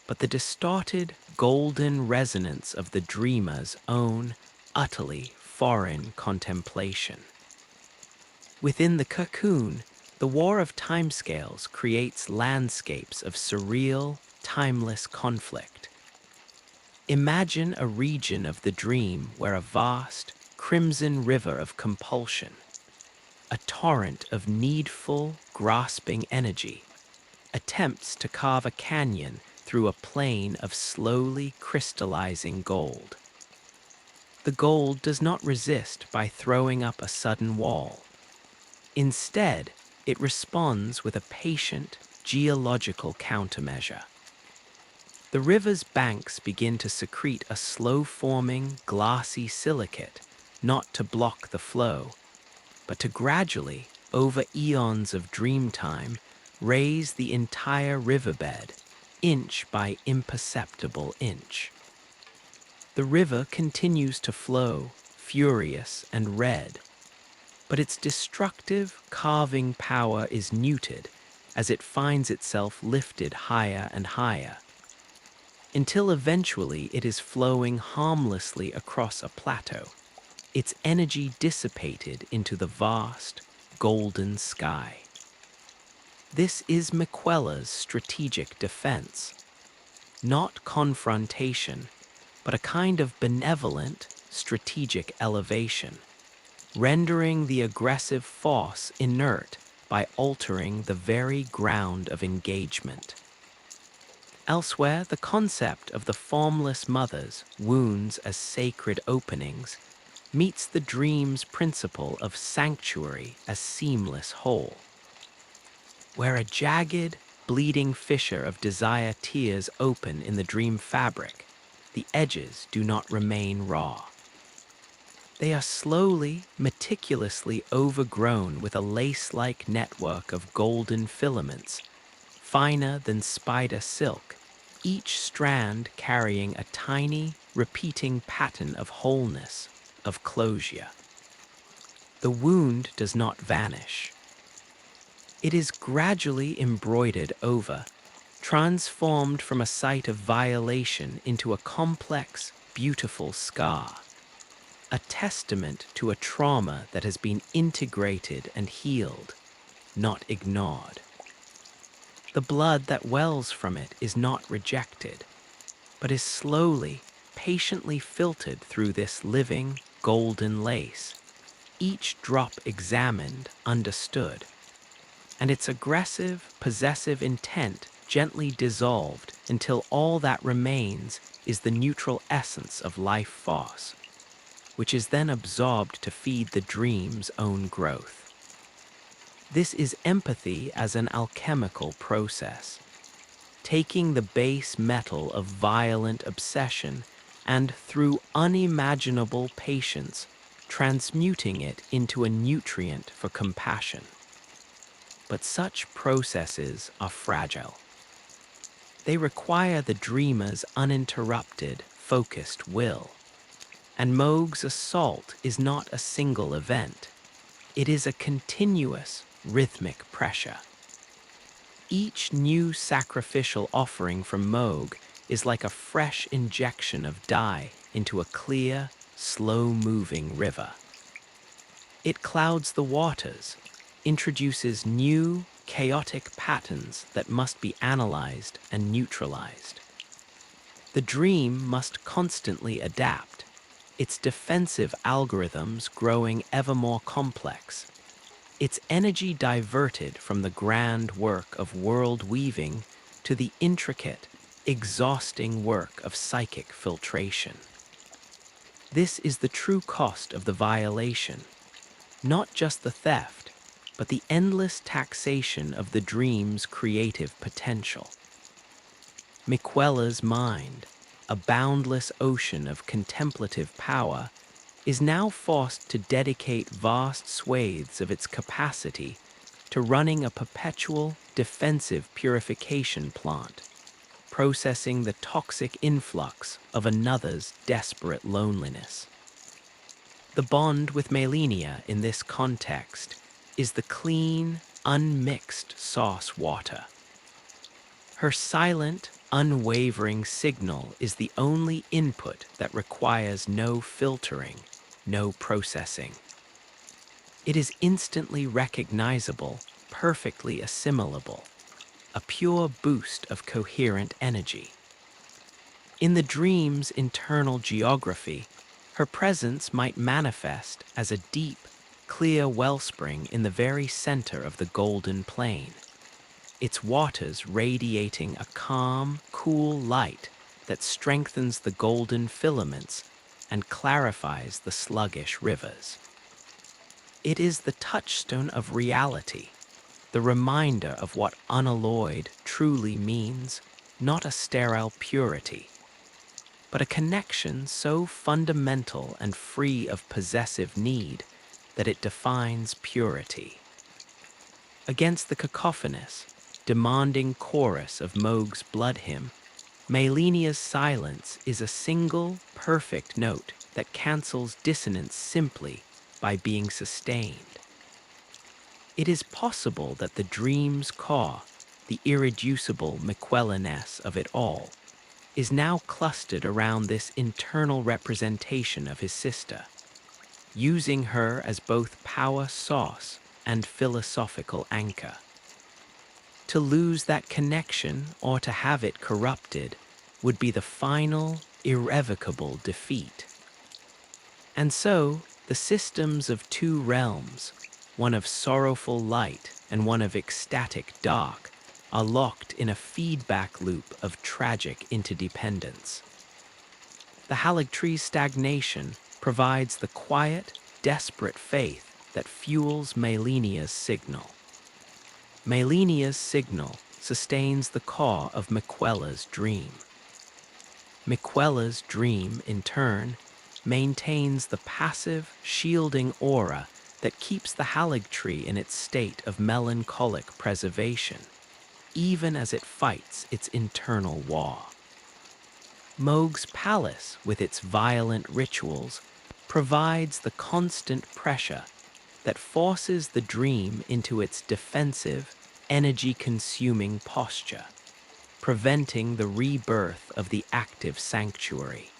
Speaker 1: but the distorted, golden resonance of the dreamer's own, utterly foreign contemplation. Within the Cocoon, the war of timescales creates landscapes of surreal, timeless conflict. Imagine a region of the dream where a vast, crimson river of compulsion, a torrent of needful, grasping energy, attempts to carve a canyon through a plain of slowly crystallizing gold. The gold does not resist by throwing up a sudden wall. Instead, it responds with a patient, geological countermeasure. The river's banks begin to secrete a slow-forming, glassy silicate, not to block the flow, but to gradually, over eons of dreamtime, raise the entire riverbed, inch by imperceptible inch. The river continues to flow, furious and red, but its destructive, carving power is muted as it finds itself lifted higher and higher, until eventually it is flowing harmlessly across a plateau, its energy dissipated into the vast, golden sky. This is Miquella's strategic defense, not confrontation, but a kind of benevolent, strategic elevation, rendering the aggressive force inert by altering the very ground of engagement. Elsewhere, the concept of the formless mother's wounds as sacred openings meets the dream's principle of sanctuary as seamless whole. Where a jagged, bleeding fissure of desire tears open in the dream fabric, the edges do not remain raw. They are slowly, meticulously overgrown with a lace-like network of golden filaments, finer than spider silk, each strand carrying a tiny, repeating pattern of wholeness, of closure. The wound does not vanish. It is gradually embroidered over, transformed from a site of violation into a complex, beautiful scar, a testament to a trauma that has been integrated and healed, not ignored. The blood that wells from it is not rejected, but is slowly, patiently filtered through this living, golden lace, each drop examined, understood, and its aggressive, possessive intent gently dissolved until all that remains is the neutral essence of life force, which is then absorbed to feed the dream's own growth. This is empathy as an alchemical process, taking the base metal of violent obsession and, through unimaginable patience, transmuting it into a nutrient for compassion. But such processes are fragile. They require the dreamer's uninterrupted, focused will. And Moog's assault is not a single event. It is a continuous, rhythmic pressure. Each new sacrificial offering from Moog is like a fresh injection of dye into a clear, slow-moving river. It clouds the waters, introduces new, chaotic patterns that must be analyzed and neutralized. The dream must constantly adapt, its defensive algorithms growing ever more complex, its energy diverted from the grand work of world weaving to the intricate, exhausting work of psychic filtration. This is the true cost of the violation, not just the theft, but the endless taxation of the dream's creative potential. Miquella's mind, a boundless ocean of contemplative power, is now forced to dedicate vast swathes of its capacity to running a perpetual, defensive purification plant, processing the toxic influx of another's desperate loneliness. The bond with malenia in this context is the clean, unmixed sauce water. Her silent, unwavering signal is the only input that requires no filtering, no processing. It is instantly recognizable, perfectly assimilable, a pure boost of coherent energy. In the dream's internal geography, her presence might manifest as a deep, clear wellspring in the very center of the golden plain, its waters radiating a calm, cool light that strengthens the golden filaments and clarifies the sluggish rivers. It is the touchstone of reality, the reminder of what unalloyed truly means, not a sterile purity, but a connection so fundamental and free of possessive need that it defines purity. Against the cacophonous, demanding chorus of Moog's blood hymn, malenia's silence is a single, perfect note that cancels dissonance simply by being sustained. It is possible that the dream's core, the irreducible Miquella-ness of it all, is now clustered around this internal representation of his sister, using her as both power source and philosophical anchor. To lose that connection or to have it corrupted would be the final, irrevocable defeat. And so, the systems of two realms, one of sorrowful light and one of ecstatic dark, are locked in a feedback loop of tragic interdependence. The Haligtree's stagnation provides the quiet, desperate faith that fuels malenia's signal. Malenia's signal sustains the core of Miquella's dream. Miquella's dream, in turn, maintains the passive, shielding aura that keeps the Haligtree in its state of melancholic preservation, even as it fights its internal war. Moog's palace, with its violent rituals, provides the constant pressure that forces the dream into its defensive, energy-consuming posture, preventing the rebirth of the active sanctuary.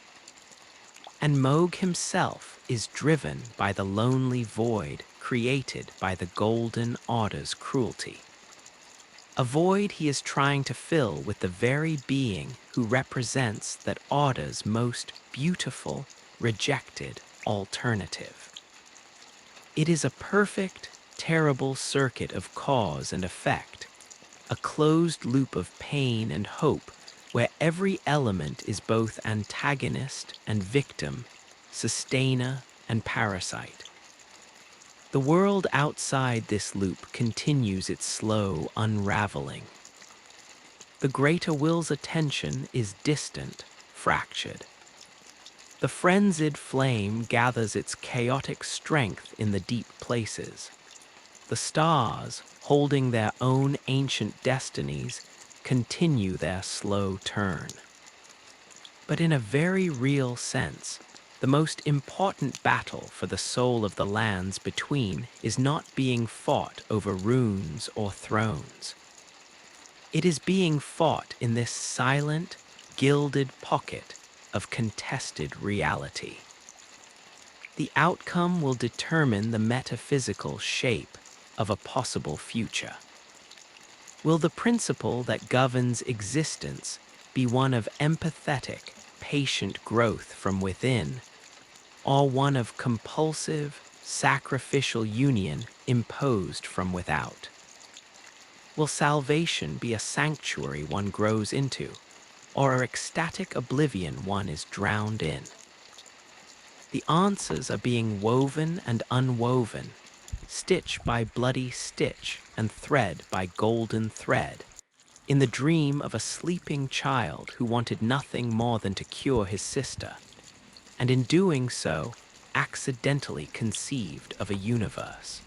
Speaker 1: And Moog himself is driven by the lonely void created by the Golden Order's cruelty. a void he is trying to fill with the very being who represents that order's most beautiful, rejected alternative. It is a perfect, terrible circuit of cause and effect, a closed loop of pain and hope where every element is both antagonist and victim, sustainer and parasite. The world outside this loop continues its slow unraveling. The greater will's attention is distant, fractured. The frenzied flame gathers its chaotic strength in the deep places. The stars, holding their own ancient destinies, continue their slow turn. But in a very real sense, the most important battle for the soul of the lands between is not being fought over runes or thrones. It is being fought in this silent, gilded pocket of contested reality. The outcome will determine the metaphysical shape of a possible future. Will the principle that governs existence be one of empathetic, patient growth from within, or one of compulsive, sacrificial union imposed from without? Will salvation be a sanctuary one grows into, or ecstatic oblivion one is drowned in? The answers are being woven and unwoven, stitch by bloody stitch and thread by golden thread, in the dream of a sleeping child who wanted nothing more than to cure his sister, and in doing so, accidentally conceived of a universe.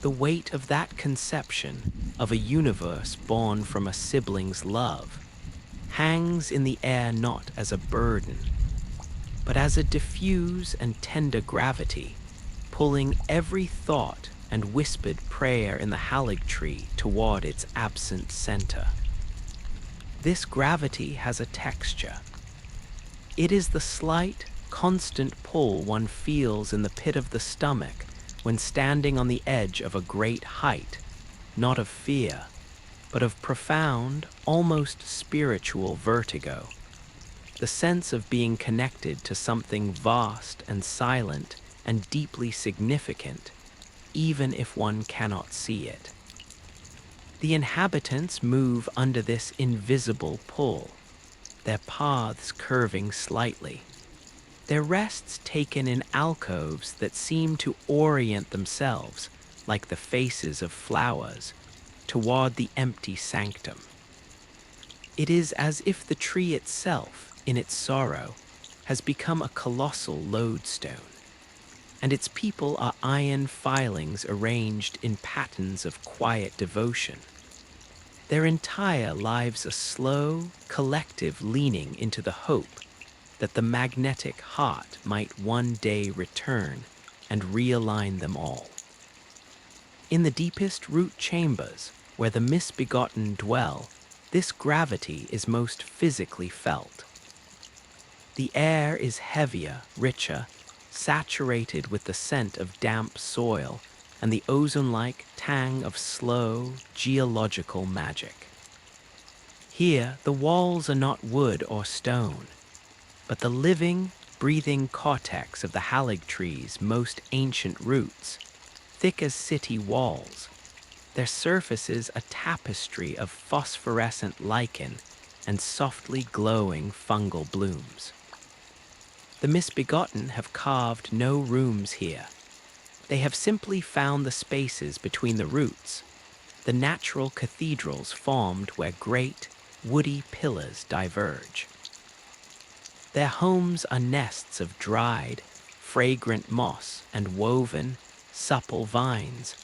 Speaker 1: The weight of that conception of a universe born from a sibling's love hangs in the air not as a burden, but as a diffuse and tender gravity, pulling every thought and whispered prayer in the Haligtree toward its absent center. This gravity has a texture. It is the slight, constant pull one feels in the pit of the stomach when standing on the edge of a great height, not of fear, but of profound, almost spiritual vertigo. The sense of being connected to something vast and silent and deeply significant, even if one cannot see it. The inhabitants move under this invisible pull, their paths curving slightly, their rests taken in alcoves that seem to orient themselves, like the faces of flowers, toward the empty sanctum. It is as if the tree itself, in its sorrow, has become a colossal lodestone, and its people are iron filings arranged in patterns of quiet devotion. Their entire lives a slow, collective leaning into the hope that the magnetic heart might one day return and realign them all. In the deepest root chambers, where the misbegotten dwell, this gravity is most physically felt. The air is heavier, richer, saturated with the scent of damp soil and the ozone-like tang of slow, geological magic. Here, the walls are not wood or stone, but the living, breathing cortex of the Haligtree's most ancient roots, thick as city walls, their surfaces a tapestry of phosphorescent lichen and softly glowing fungal blooms. The misbegotten have carved no rooms here. They have simply found the spaces between the roots, the natural cathedrals formed where great, woody pillars diverge. Their homes are nests of dried, fragrant moss and woven, supple vines,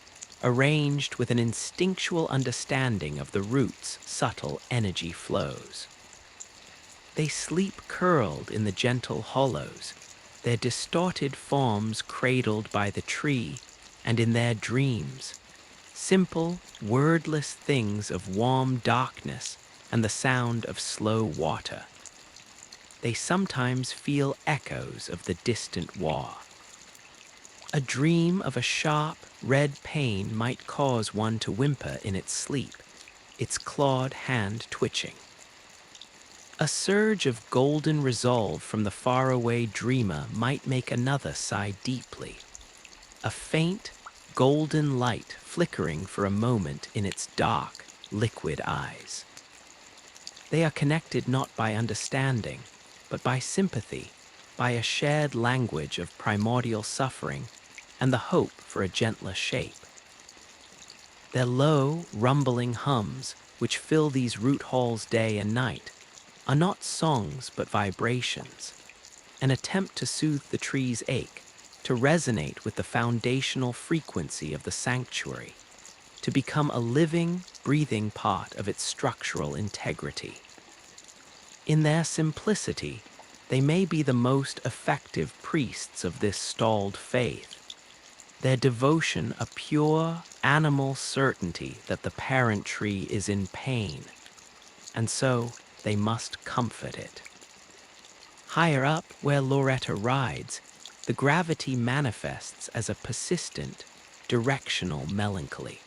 Speaker 1: arranged with an instinctual understanding of the roots' subtle energy flows. They sleep curled in the gentle hollows, their distorted forms cradled by the tree, and in their dreams, simple, wordless things of warm darkness and the sound of slow water. They sometimes feel echoes of the distant war. A dream of a sharp, red pain might cause one to whimper in its sleep, its clawed hand twitching. A surge of golden resolve from the faraway dreamer might make another sigh deeply, a faint, golden light flickering for a moment in its dark, liquid eyes. They are connected not by understanding, but by sympathy, by a shared language of primordial suffering and the hope for a gentler shape. Their low, rumbling hums, which fill these root halls day and night, are not songs but vibrations, an attempt to soothe the tree's ache, to resonate with the foundational frequency of the sanctuary, to become a living, breathing part of its structural integrity. In their simplicity, they may be the most effective priests of this stalled faith, their devotion a pure, animal certainty that the parent tree is in pain, and so they must comfort it. Higher up, where Loretta rides, the gravity manifests as a persistent, directional melancholy.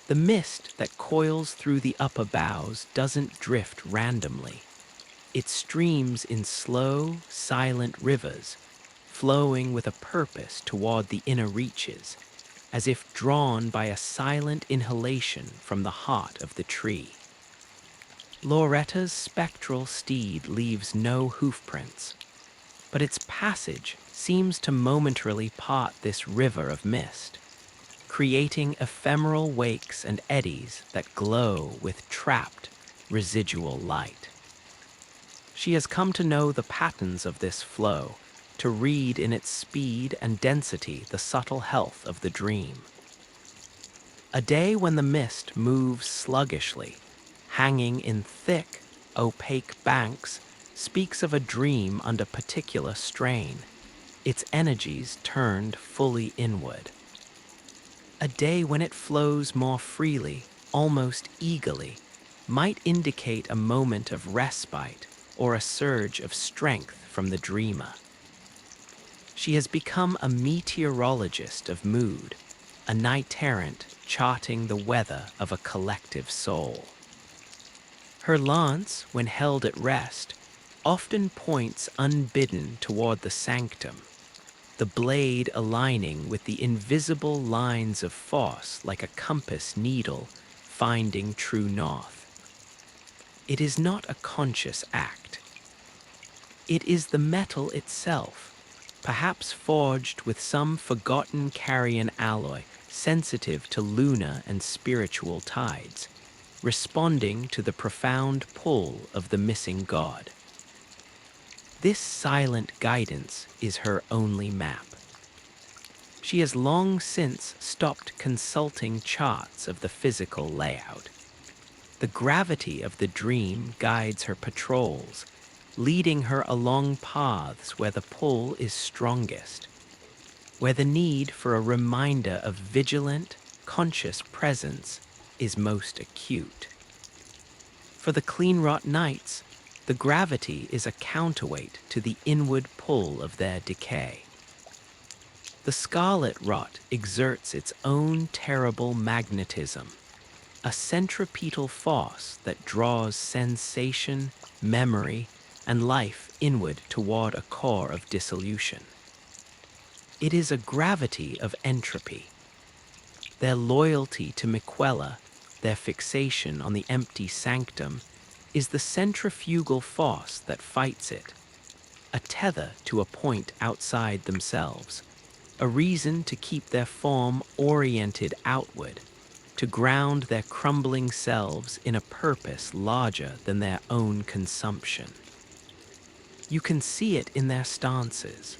Speaker 1: The mist that coils through the upper boughs doesn't drift randomly. It streams in slow, silent rivers, flowing with a purpose toward the inner reaches, as if drawn by a silent inhalation from the heart of the tree. Loretta's spectral steed leaves no hoofprints, but its passage seems to momentarily part this river of mist, creating ephemeral wakes and eddies that glow with trapped, residual light. She has come to know the patterns of this flow, to read in its speed and density the subtle health of the dream. A day when the mist moves sluggishly, hanging in thick, opaque banks, speaks of a dream under particular strain, its energies turned fully inward. A day when it flows more freely, almost eagerly, might indicate a moment of respite or a surge of strength from the dreamer. She has become a meteorologist of mood, a knight errant charting the weather of a collective soul. Her lance, when held at rest, often points unbidden toward the sanctum, the blade aligning with the invisible lines of force like a compass needle finding true north. It is not a conscious act. It is the metal itself, perhaps forged with some forgotten carrion alloy sensitive to lunar and spiritual tides, responding to the profound pull of the missing god. This silent guidance is her only map. She has long since stopped consulting charts of the physical layout. The gravity of the dream guides her patrols, leading her along paths where the pull is strongest, where the need for a reminder of vigilant, conscious presence is most acute. For the clean-wrought knights, the gravity is a counterweight to the inward pull of their decay. The scarlet rot exerts its own terrible magnetism, a centripetal force that draws sensation, memory, and life inward toward a core of dissolution. It is a gravity of entropy. Their loyalty to Miquella, their fixation on the empty sanctum, is the centrifugal force that fights it, a tether to a point outside themselves, a reason to keep their form oriented outward, to ground their crumbling selves in a purpose larger than their own consumption. You can see it in their stances.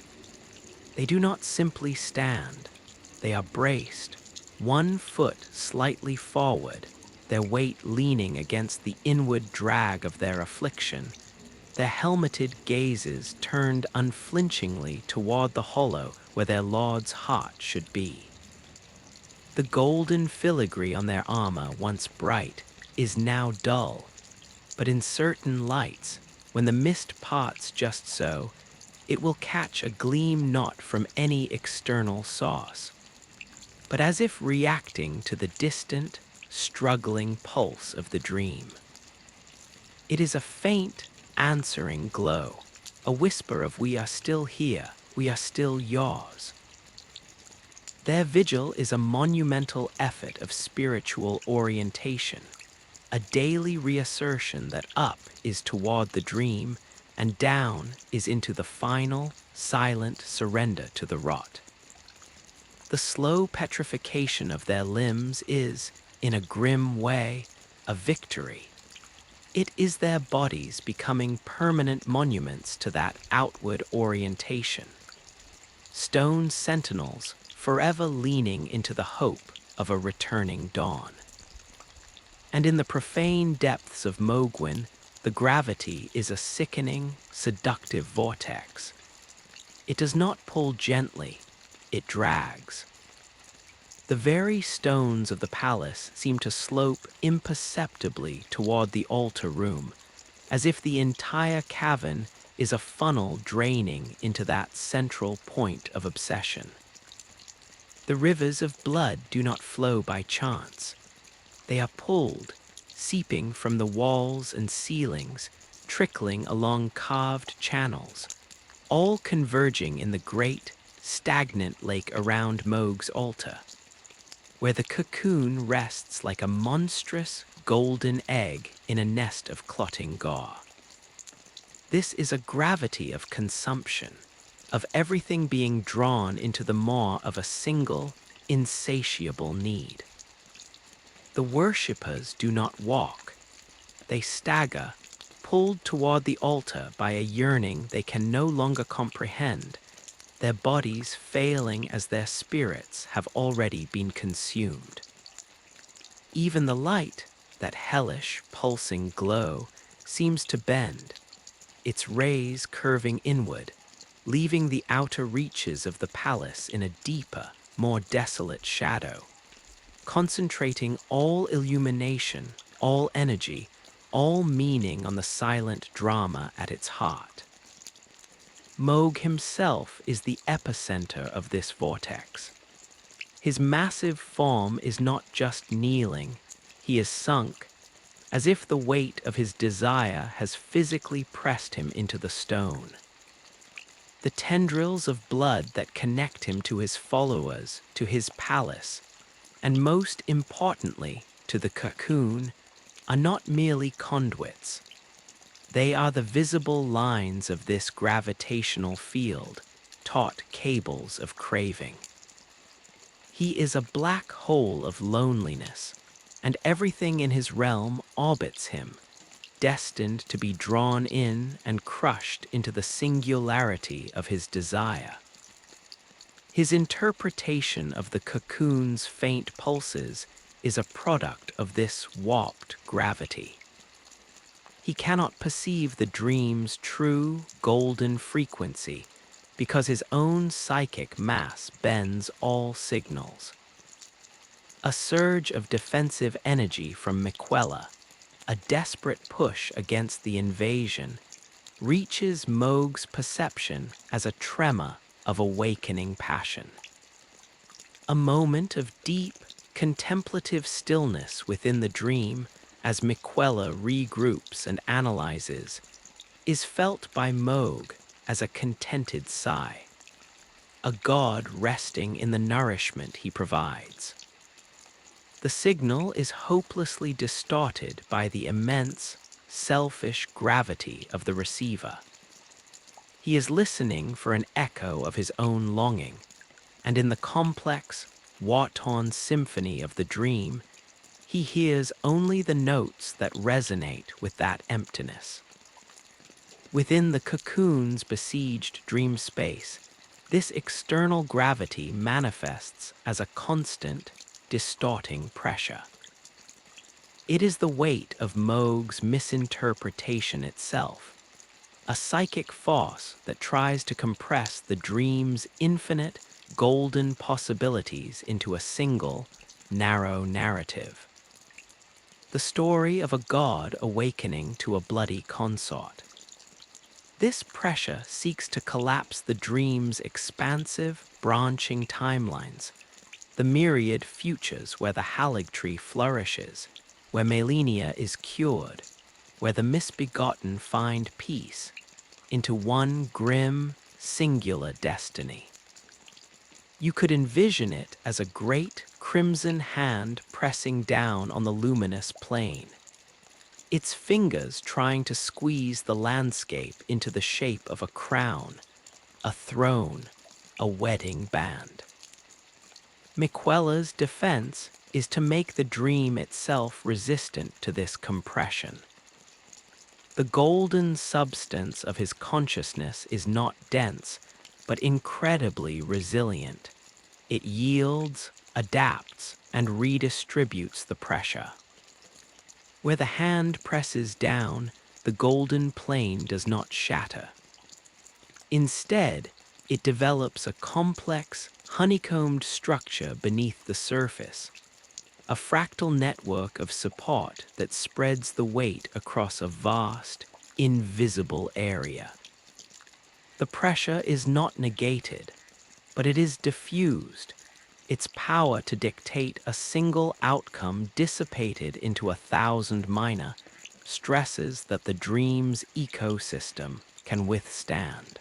Speaker 1: They do not simply stand. They are braced, one foot slightly forward, their weight leaning against the inward drag of their affliction, their helmeted gazes turned unflinchingly toward the hollow where their lord's heart should be. The golden filigree on their armor, once bright, is now dull, but in certain lights, when the mist parts just so, it will catch a gleam not from any external source, but as if reacting to the distant, struggling pulse of the dream. It is a faint, answering glow, a whisper of "we are still here, we are still yours." Their vigil is a monumental effort of spiritual orientation, a daily reassertion that up is toward the dream and down is into the final, silent surrender to the rot. The slow petrification of their limbs is, in a grim way, a victory. It is their bodies becoming permanent monuments to that outward orientation. Stone sentinels forever leaning into the hope of a returning dawn. And in the profane depths of Mogwin, the gravity is a sickening, seductive vortex. It does not pull gently, it drags. The very stones of the palace seem to slope imperceptibly toward the altar room, as if the entire cavern is a funnel draining into that central point of obsession. The rivers of blood do not flow by chance. They are pulled, seeping from the walls and ceilings, trickling along carved channels, all converging in the great, stagnant lake around Mog's altar, where the cocoon rests like a monstrous, golden egg in a nest of clotting gore. This is a gravity of consumption, of everything being drawn into the maw of a single, insatiable need. The worshippers do not walk. They stagger, pulled toward the altar by a yearning they can no longer comprehend, their bodies failing as their spirits have already been consumed. Even the light, that hellish, pulsing glow, seems to bend, its rays curving inward, leaving the outer reaches of the palace in a deeper, more desolate shadow, concentrating all illumination, all energy, all meaning on the silent drama at its heart. Mog himself is the epicenter of this vortex. His massive form is not just kneeling, he is sunk, as if the weight of his desire has physically pressed him into the stone. The tendrils of blood that connect him to his followers, to his palace, and most importantly, to the cocoon, are not merely conduits. They are the visible lines of this gravitational field, taut cables of craving. He is a black hole of loneliness, and everything in his realm orbits him, destined to be drawn in and crushed into the singularity of his desire. His interpretation of the cocoon's faint pulses is a product of this warped gravity. He cannot perceive the dream's true golden frequency because his own psychic mass bends all signals. A surge of defensive energy from Miquella, a desperate push against the invasion, reaches Mog's perception as a tremor of awakening passion. A moment of deep, contemplative stillness within the dream as Miquella regroups and analyzes is felt by Mog as a contented sigh, a god resting in the nourishment he provides. The signal is hopelessly distorted by the immense, selfish gravity of the receiver. He is listening for an echo of his own longing, and in the complex, war-torn symphony of the dream, he hears only the notes that resonate with that emptiness. Within the cocoon's besieged dream space, this external gravity manifests as a constant, distorting pressure. It is the weight of Mog's misinterpretation itself, a psychic force that tries to compress the dream's infinite, golden possibilities into a single, narrow narrative. The story of a god awakening to a bloody consort. This pressure seeks to collapse the dream's expansive, branching timelines, the myriad futures where the Haligtree flourishes, where malenia is cured, where the misbegotten find peace, into one grim, singular destiny. You could envision it as a great crimson hand pressing down on the luminous plain, its fingers trying to squeeze the landscape into the shape of a crown, a throne, a wedding band. Miquella's defense is to make the dream itself resistant to this compression. The golden substance of his consciousness is not dense, but incredibly resilient. It yields, adapts, and redistributes the pressure. Where the hand presses down, the golden plane does not shatter. Instead, it develops a complex, honeycombed structure beneath the surface, a fractal network of support that spreads the weight across a vast, invisible area. The pressure is not negated, but it is diffused, its power to dictate a single outcome dissipated into 1,000 minor stresses that the dream's ecosystem can withstand.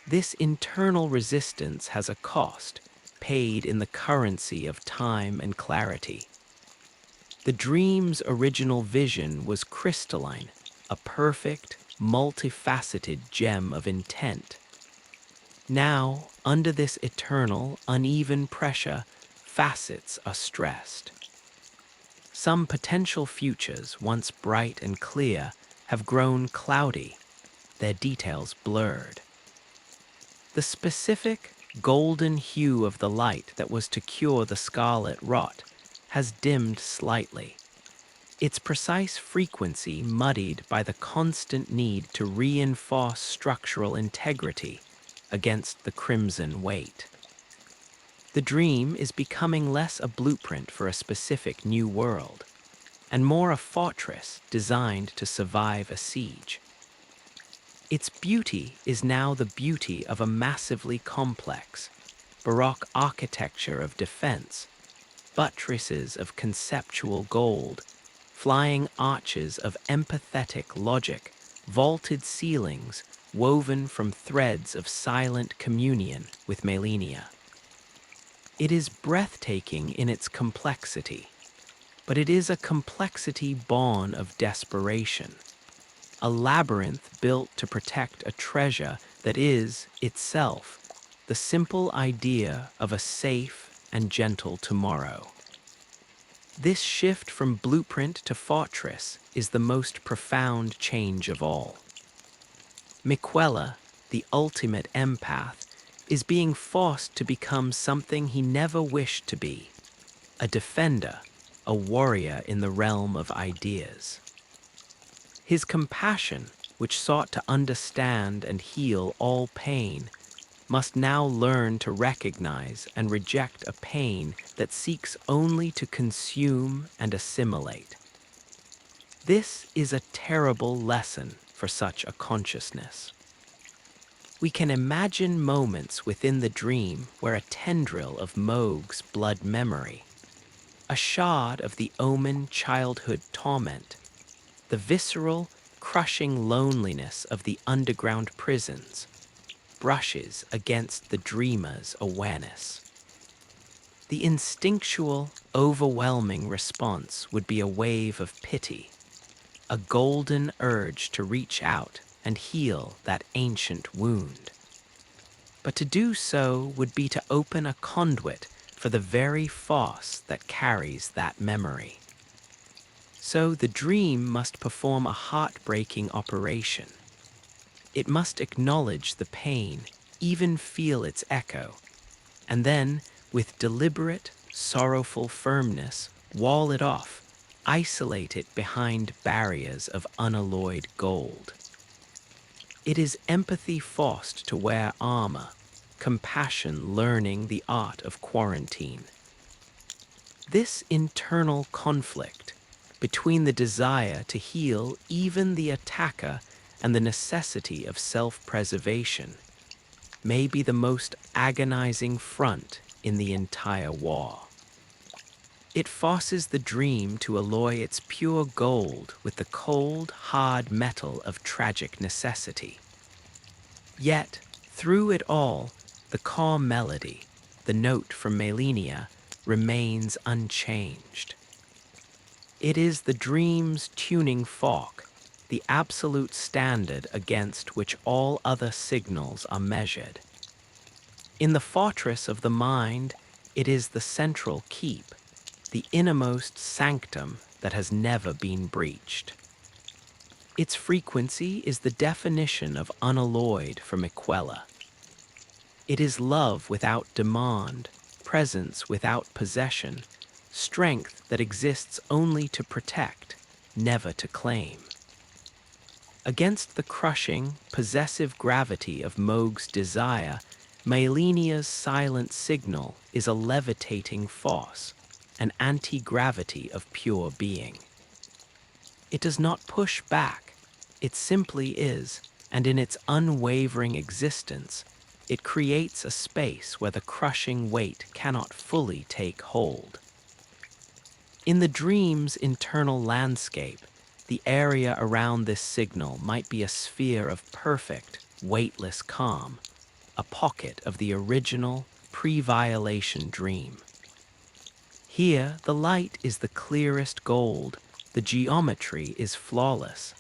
Speaker 1: This internal resistance has a cost, paid in the currency of time and clarity. The dream's original vision was crystalline, a perfect, multifaceted gem of intent. Now, under this eternal, uneven pressure, facets are stressed. Some potential futures, once bright and clear, have grown cloudy, their details blurred. The specific, golden hue of the light that was to cure the scarlet rot has dimmed slightly, its precise frequency muddied by the constant need to reinforce structural integrity against the crimson weight. The dream is becoming less a blueprint for a specific new world, and more a fortress designed to survive a siege. Its beauty is now the beauty of a massively complex, Baroque architecture of defense, buttresses of conceptual gold, flying arches of empathetic logic, vaulted ceilings woven from threads of silent communion with malenia. It is breathtaking in its complexity, but it is a complexity born of desperation, a labyrinth built to protect a treasure that is, itself, the simple idea of a safe and gentle tomorrow. This shift from blueprint to fortress is the most profound change of all. Miquella, the ultimate empath, is being forced to become something he never wished to be, a defender, a warrior in the realm of ideas. His compassion, which sought to understand and heal all pain, must now learn to recognize and reject a pain that seeks only to consume and assimilate. This is a terrible lesson for such a consciousness. We can imagine moments within the dream where a tendril of Moog's blood memory, a shard of the omen childhood torment, the visceral, crushing loneliness of the underground prisons, brushes against the dreamer's awareness. The instinctual, overwhelming response would be a wave of pity, a golden urge to reach out and heal that ancient wound. But to do so would be to open a conduit for the very force that carries that memory. So the dream must perform a heartbreaking operation. It must acknowledge the pain, even feel its echo, and then, with deliberate, sorrowful firmness, wall it off, isolate it behind barriers of unalloyed gold. It is empathy forced to wear armor, compassion learning the art of quarantine. This internal conflict between the desire to heal even the attacker and the necessity of self-preservation may be the most agonizing front in the entire war. It forces the dream to alloy its pure gold with the cold, hard metal of tragic necessity. Yet, through it all, the core melody, the note from malenia, remains unchanged. It is the dream's tuning fork, the absolute standard against which all other signals are measured. In the fortress of the mind, it is the central keep, the innermost sanctum that has never been breached. Its frequency is the definition of unalloyed for Miquella. It is love without demand, presence without possession, strength that exists only to protect, never to claim. Against the crushing, possessive gravity of Moog's desire, malenia's silent signal is a levitating force, an anti-gravity of pure being. It does not push back, it simply is, and in its unwavering existence, it creates a space where the crushing weight cannot fully take hold. In the dream's internal landscape, the area around this signal might be a sphere of perfect, weightless calm, a pocket of the original, pre-violation dream. Here, the light is the clearest gold, the geometry is flawless,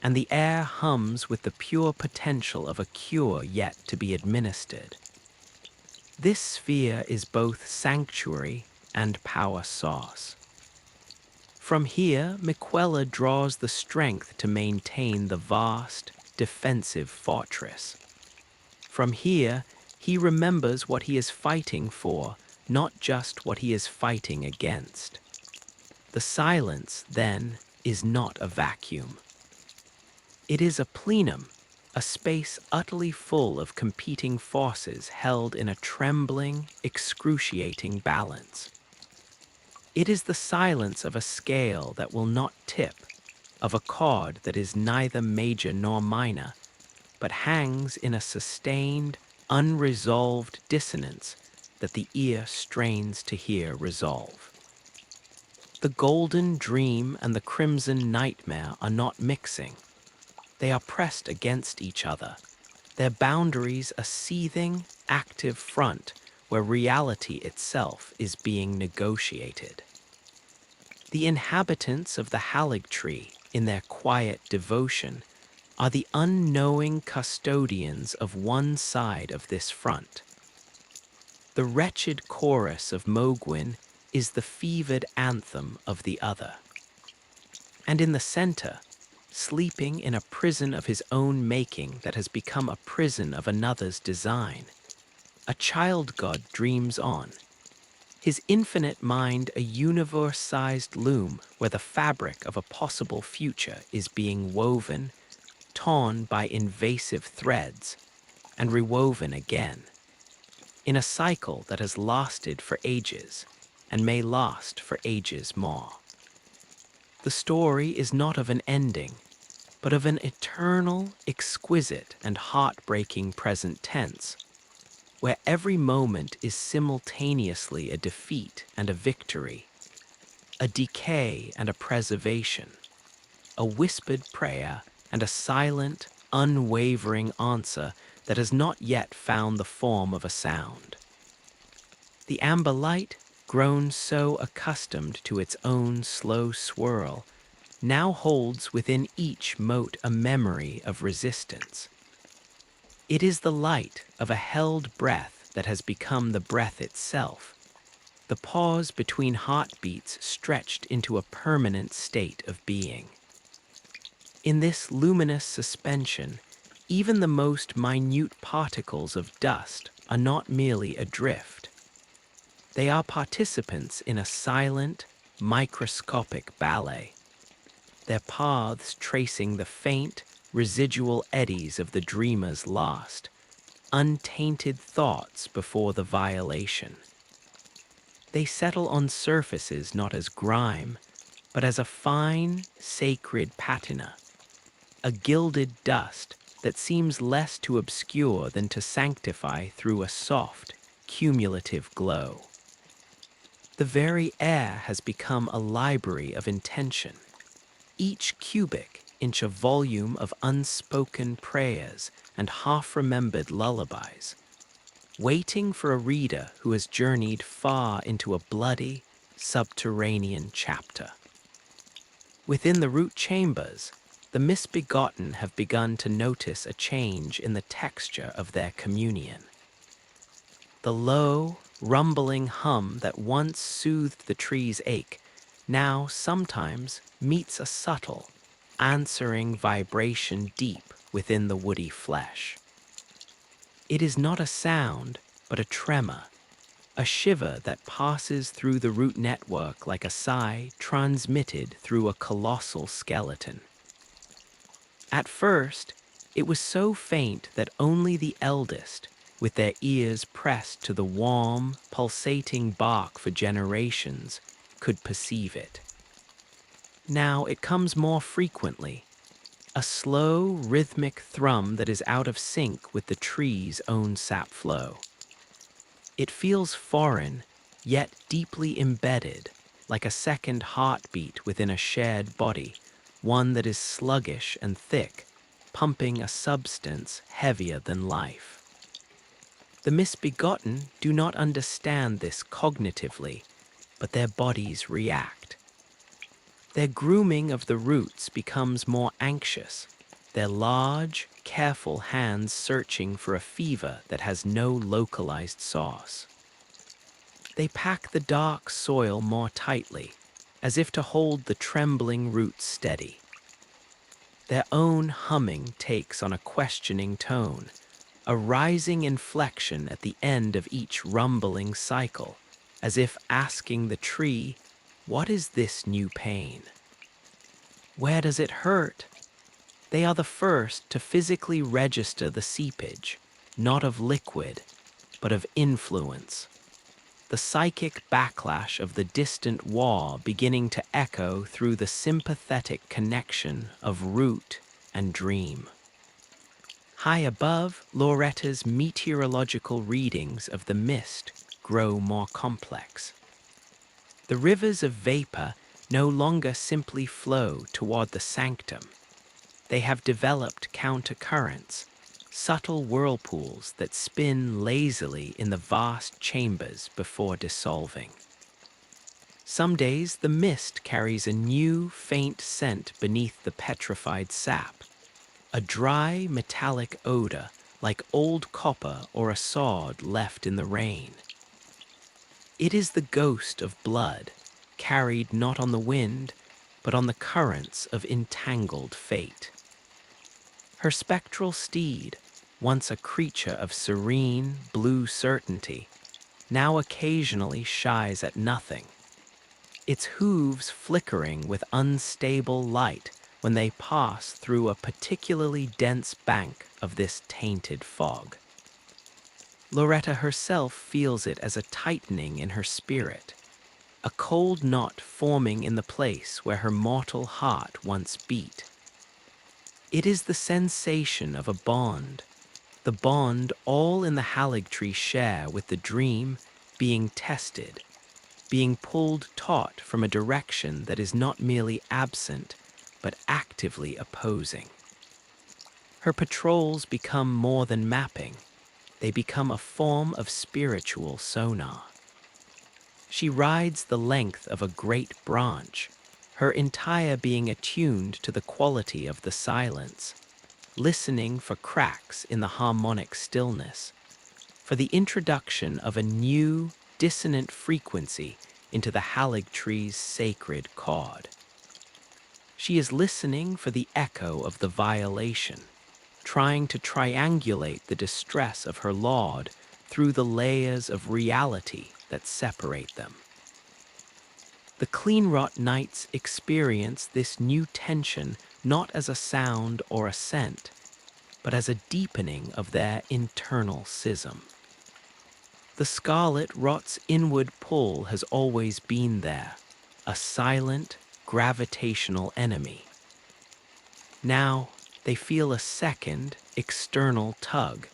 Speaker 1: and the air hums with the pure potential of a cure yet to be administered. This sphere is both sanctuary and power source. From here, Miquella draws the strength to maintain the vast, defensive fortress. From here, he remembers what he is fighting for, not just what he is fighting against. The silence, then, is not a vacuum. It is a plenum, a space utterly full of competing forces held in a trembling, excruciating balance. It is the silence of a scale that will not tip, of a chord that is neither major nor minor, but hangs in a sustained, unresolved dissonance that the ear strains to hear resolve. The golden dream and the crimson nightmare are not mixing. They are pressed against each other, their boundaries a seething, active front where reality itself is being negotiated. The inhabitants of the Haligtree, in their quiet devotion, are the unknowing custodians of one side of this front. The wretched chorus of Mogwin is the fevered anthem of the other. And in the center, sleeping in a prison of his own making that has become a prison of another's design, a child god dreams on, his infinite mind a universe-sized loom where the fabric of a possible future is being woven, torn by invasive threads, and rewoven again, in a cycle that has lasted for ages and may last for ages more. The story is not of an ending, but of an eternal, exquisite, and heartbreaking present tense, where every moment is simultaneously a defeat and a victory, a decay and a preservation, a whispered prayer and a silent, unwavering answer that has not yet found the form of a sound. The amber light, grown so accustomed to its own slow swirl, now holds within each mote a memory of resistance. It is the light of a held breath that has become the breath itself, the pause between heartbeats stretched into a permanent state of being. In this luminous suspension, even the most minute particles of dust are not merely adrift. They are participants in a silent, microscopic ballet, their paths tracing the faint, residual eddies of the dreamer's last, untainted thoughts before the violation. They settle on surfaces not as grime, but as a fine, sacred patina, a gilded dust that seems less to obscure than to sanctify through a soft, cumulative glow. The very air has become a library of intention, each cubic inch a volume of unspoken prayers and half-remembered lullabies, waiting for a reader who has journeyed far into a bloody, subterranean chapter. Within the root chambers, the misbegotten have begun to notice a change in the texture of their communion. The low, rumbling hum that once soothed the tree's ache now sometimes meets a subtle, answering vibration deep within the woody flesh. It is not a sound, but a tremor, a shiver that passes through the root network like a sigh transmitted through a colossal skeleton. At first, it was so faint that only the eldest, with their ears pressed to the warm, pulsating bark for generations, could perceive it. Now it comes more frequently, a slow, rhythmic thrum that is out of sync with the tree's own sap flow. It feels foreign, yet deeply embedded, like a second heartbeat within a shared body, one that is sluggish and thick, pumping a substance heavier than life. The misbegotten do not understand this cognitively, but their bodies react. Their grooming of the roots becomes more anxious, their large, careful hands searching for a fever that has no localized source. They pack the dark soil more tightly, as if to hold the trembling roots steady. Their own humming takes on a questioning tone, a rising inflection at the end of each rumbling cycle, as if asking the tree, "What is this new pain? Where does it hurt?" They are the first to physically register the seepage, not of liquid, but of influence. The psychic backlash of the distant war beginning to echo through the sympathetic connection of root and dream. High above, Loretta's meteorological readings of the mist grow more complex. The rivers of vapor no longer simply flow toward the sanctum. They have developed countercurrents, subtle whirlpools that spin lazily in the vast chambers before dissolving. Some days the mist carries a new, faint scent beneath the petrified sap, a dry, metallic odor like old copper or a sword left in the rain. It is the ghost of blood, carried not on the wind, but on the currents of entangled fate. Her spectral steed, once a creature of serene, blue certainty, now occasionally shies at nothing, its hooves flickering with unstable light when they pass through a particularly dense bank of this tainted fog. Loretta herself feels it as a tightening in her spirit, a cold knot forming in the place where her mortal heart once beat. It is the sensation of a bond, the bond all in the Haligtree share with the dream being tested, being pulled taut from a direction that is not merely absent, but actively opposing. Her patrols become more than mapping. They become a form of spiritual sonar. She rides the length of a great branch, her entire being attuned to the quality of the silence, listening for cracks in the harmonic stillness, for the introduction of a new, dissonant frequency into the Haligtree's sacred chord. She is listening for the echo of the violation, trying to triangulate the distress of her lord through the layers of reality that separate them. The clean-wrought knights experience this new tension not as a sound or a scent, but as a deepening of their internal schism. The scarlet rot's inward pull has always been there, a silent, gravitational enemy. Now they feel a second, external tug,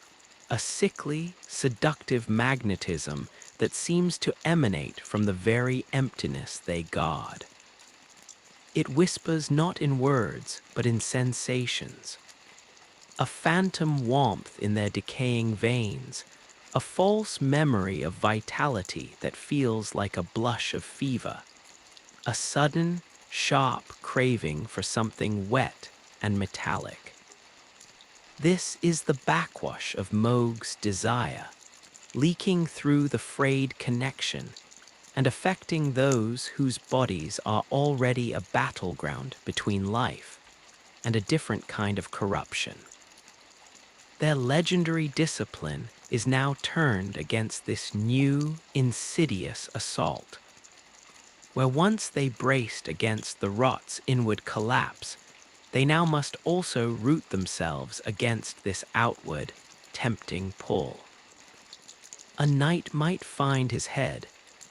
Speaker 1: a sickly, seductive magnetism that seems to emanate from the very emptiness they guard. It whispers not in words, but in sensations, a phantom warmth in their decaying veins, a false memory of vitality that feels like a blush of fever, a sudden, sharp craving for something wet and metallic. This is the backwash of Moog's desire, leaking through the frayed connection and affecting those whose bodies are already a battleground between life and a different kind of corruption. Their legendary discipline is now turned against this new, insidious assault. Where once they braced against the rot's inward collapse, they now must also root themselves against this outward, tempting pull. A knight might find his head,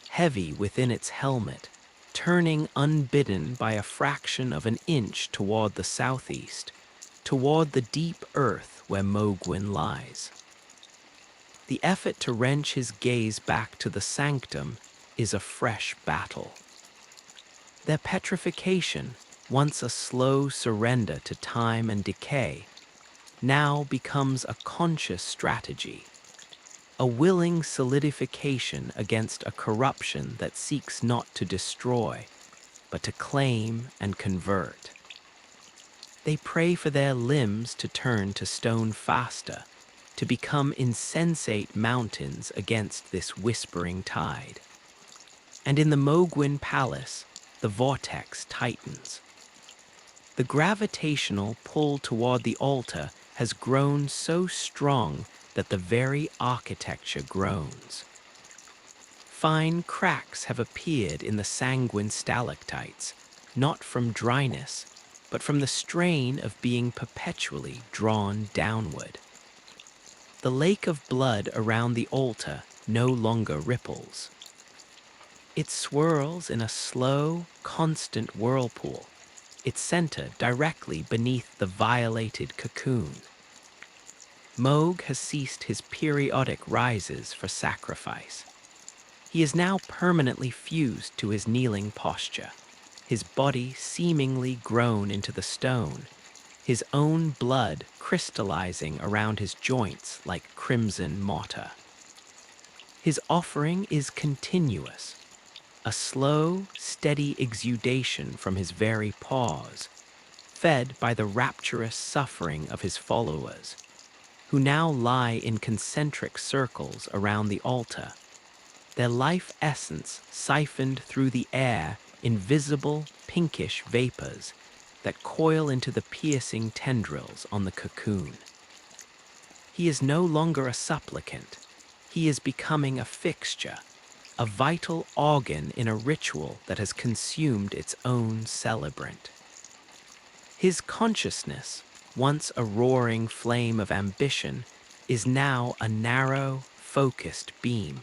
Speaker 1: heavy within its helmet, turning unbidden by a fraction of an inch toward the southeast, toward the deep earth where Mogwin lies. The effort to wrench his gaze back to the sanctum is a fresh battle. Their petrification, once a slow surrender to time and decay, now becomes a conscious strategy, a willing solidification against a corruption that seeks not to destroy, but to claim and convert. They pray for their limbs to turn to stone faster, to become insensate mountains against this whispering tide. And in the Mogwin Palace, the vortex tightens. The gravitational pull toward the altar has grown so strong that the very architecture groans. Fine cracks have appeared in the sanguine stalactites, not from dryness, but from the strain of being perpetually drawn downward. The lake of blood around the altar no longer ripples. It swirls in a slow, constant whirlpool, its center directly beneath the violated cocoon. Moog has ceased his periodic rises for sacrifice. He is now permanently fused to his kneeling posture, his body seemingly grown into the stone, his own blood crystallizing around his joints like crimson mortar. His offering is continuous, a slow, steady exudation from his very paws, fed by the rapturous suffering of his followers, who now lie in concentric circles around the altar, their life essence siphoned through the air in visible, pinkish vapors that coil into the piercing tendrils on the cocoon. He is no longer a supplicant. He is becoming a fixture, a vital organ in a ritual that has consumed its own celebrant. His consciousness, once a roaring flame of ambition, is now a narrow, focused beam,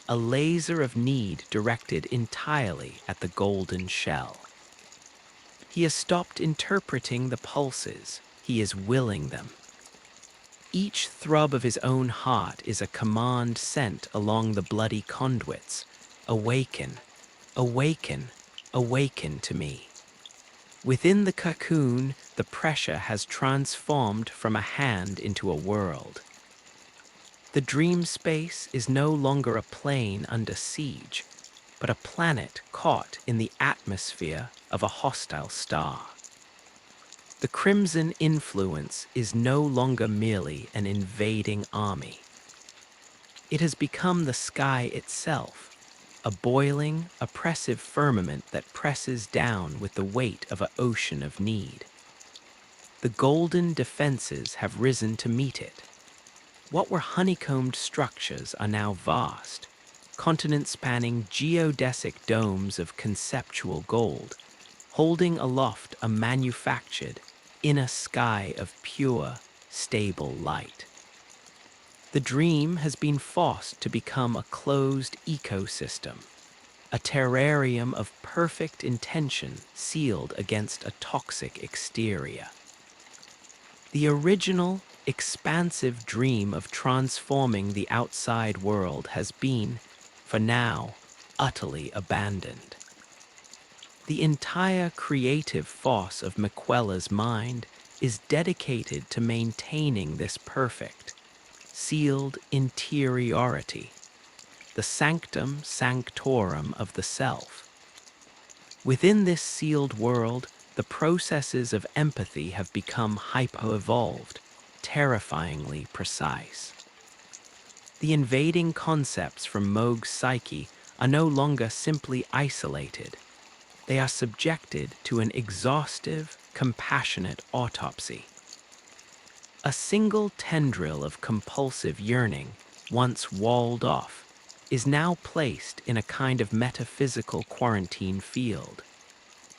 Speaker 1: a laser of need directed entirely at the golden shell. He has stopped interpreting the pulses, he is willing them. Each throb of his own heart is a command sent along the bloody conduits. Awaken, awaken, awaken to me. Within the cocoon, the pressure has transformed from a hand into a world. The dream space is no longer a plane under siege, but a planet caught in the atmosphere of a hostile star. The crimson influence is no longer merely an invading army. It has become the sky itself, a boiling, oppressive firmament that presses down with the weight of an ocean of need. The golden defenses have risen to meet it. What were honeycombed structures are now vast, continent-spanning geodesic domes of conceptual gold, holding aloft a manufactured, inner sky of pure, stable light. The dream has been forced to become a closed ecosystem, a terrarium of perfect intention sealed against a toxic exterior. The original, expansive dream of transforming the outside world has been, for now, utterly abandoned. The entire creative force of Miquella's mind is dedicated to maintaining this perfect, sealed interiority, the sanctum sanctorum of the self. Within this sealed world, the processes of empathy have become hyper-evolved, terrifyingly precise. The invading concepts from Moog's psyche are no longer simply isolated. They are subjected to an exhaustive, compassionate autopsy. A single tendril of compulsive yearning, once walled off, is now placed in a kind of metaphysical quarantine field,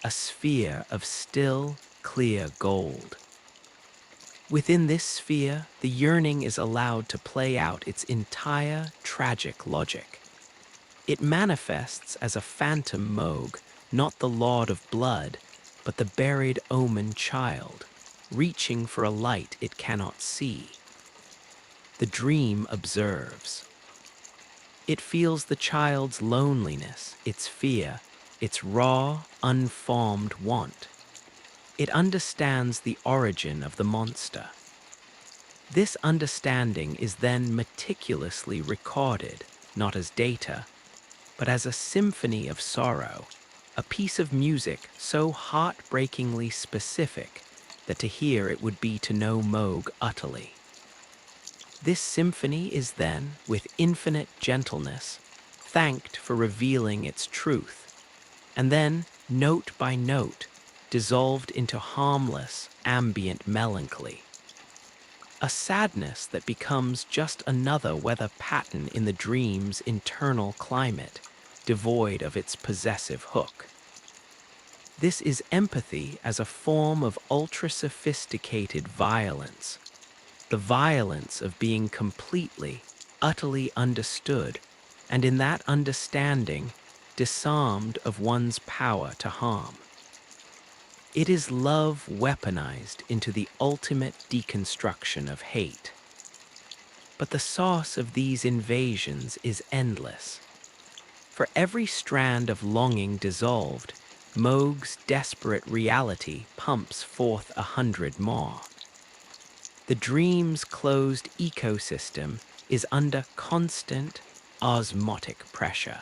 Speaker 1: a sphere of still, clear gold. Within this sphere, the yearning is allowed to play out its entire tragic logic. It manifests as a phantom Moog, not the Lord of Blood, but the buried omen child, reaching for a light it cannot see. The dream observes. It feels the child's loneliness, its fear, its raw, unformed want. It understands the origin of the monster. This understanding is then meticulously recorded, not as data, but as a symphony of sorrow, a piece of music so heartbreakingly specific that to hear it would be to know Moog utterly. This symphony is then, with infinite gentleness, thanked for revealing its truth, and then, note by note, dissolved into harmless, ambient melancholy. A sadness that becomes just another weather pattern in the dream's internal climate, devoid of its possessive hook. This is empathy as a form of ultra-sophisticated violence, the violence of being completely, utterly understood, and in that understanding, disarmed of one's power to harm. It is love weaponized into the ultimate deconstruction of hate. But the source of these invasions is endless. For every strand of longing dissolved, Moog's desperate reality pumps forth 100 more. The dream's closed ecosystem is under constant osmotic pressure.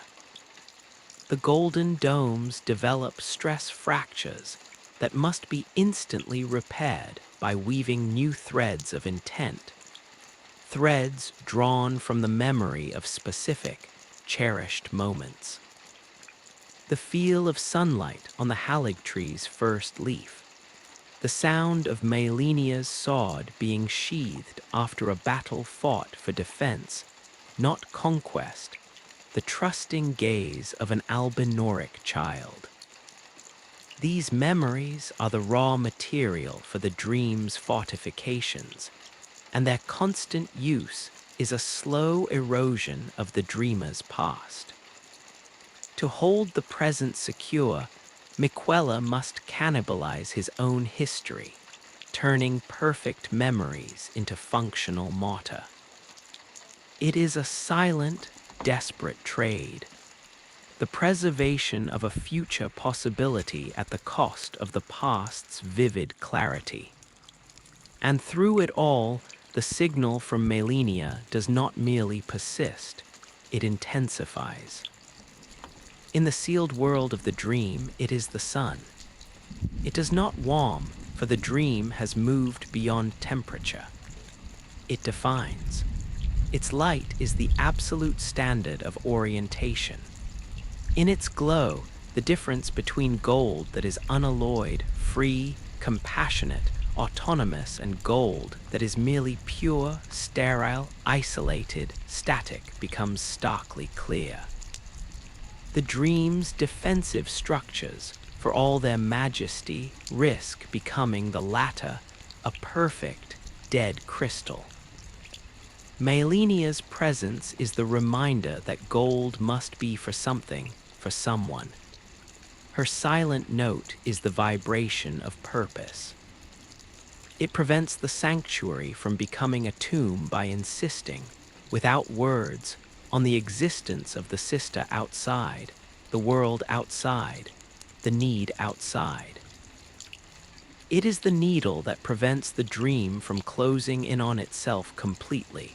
Speaker 1: The golden domes develop stress fractures that must be instantly repaired by weaving new threads of intent, threads drawn from the memory of specific, cherished moments. The feel of sunlight on the Haligtree's first leaf, the sound of Malenia's sword being sheathed after a battle fought for defense, not conquest, the trusting gaze of an albinoric child. These memories are the raw material for the dream's fortifications, and their constant use is a slow erosion of the dreamer's past. To hold the present secure, Miquella must cannibalize his own history, turning perfect memories into functional mortar. It is a silent, desperate trade, the preservation of a future possibility at the cost of the past's vivid clarity. And through it all, the signal from Malenia does not merely persist, it intensifies. In the sealed world of the dream, it is the sun. It does not warm, for the dream has moved beyond temperature. It defines. Its light is the absolute standard of orientation. In its glow, the difference between gold that is unalloyed, free, compassionate, autonomous, and gold that is merely pure, sterile, isolated, static becomes starkly clear. The dream's defensive structures, for all their majesty, risk becoming the latter a perfect, dead crystal. Malenia's presence is the reminder that gold must be for something, for someone. Her silent note is the vibration of purpose. It prevents the sanctuary from becoming a tomb by insisting, without words, on the existence of the sister outside, the world outside, the need outside. It is the needle that prevents the dream from closing in on itself completely,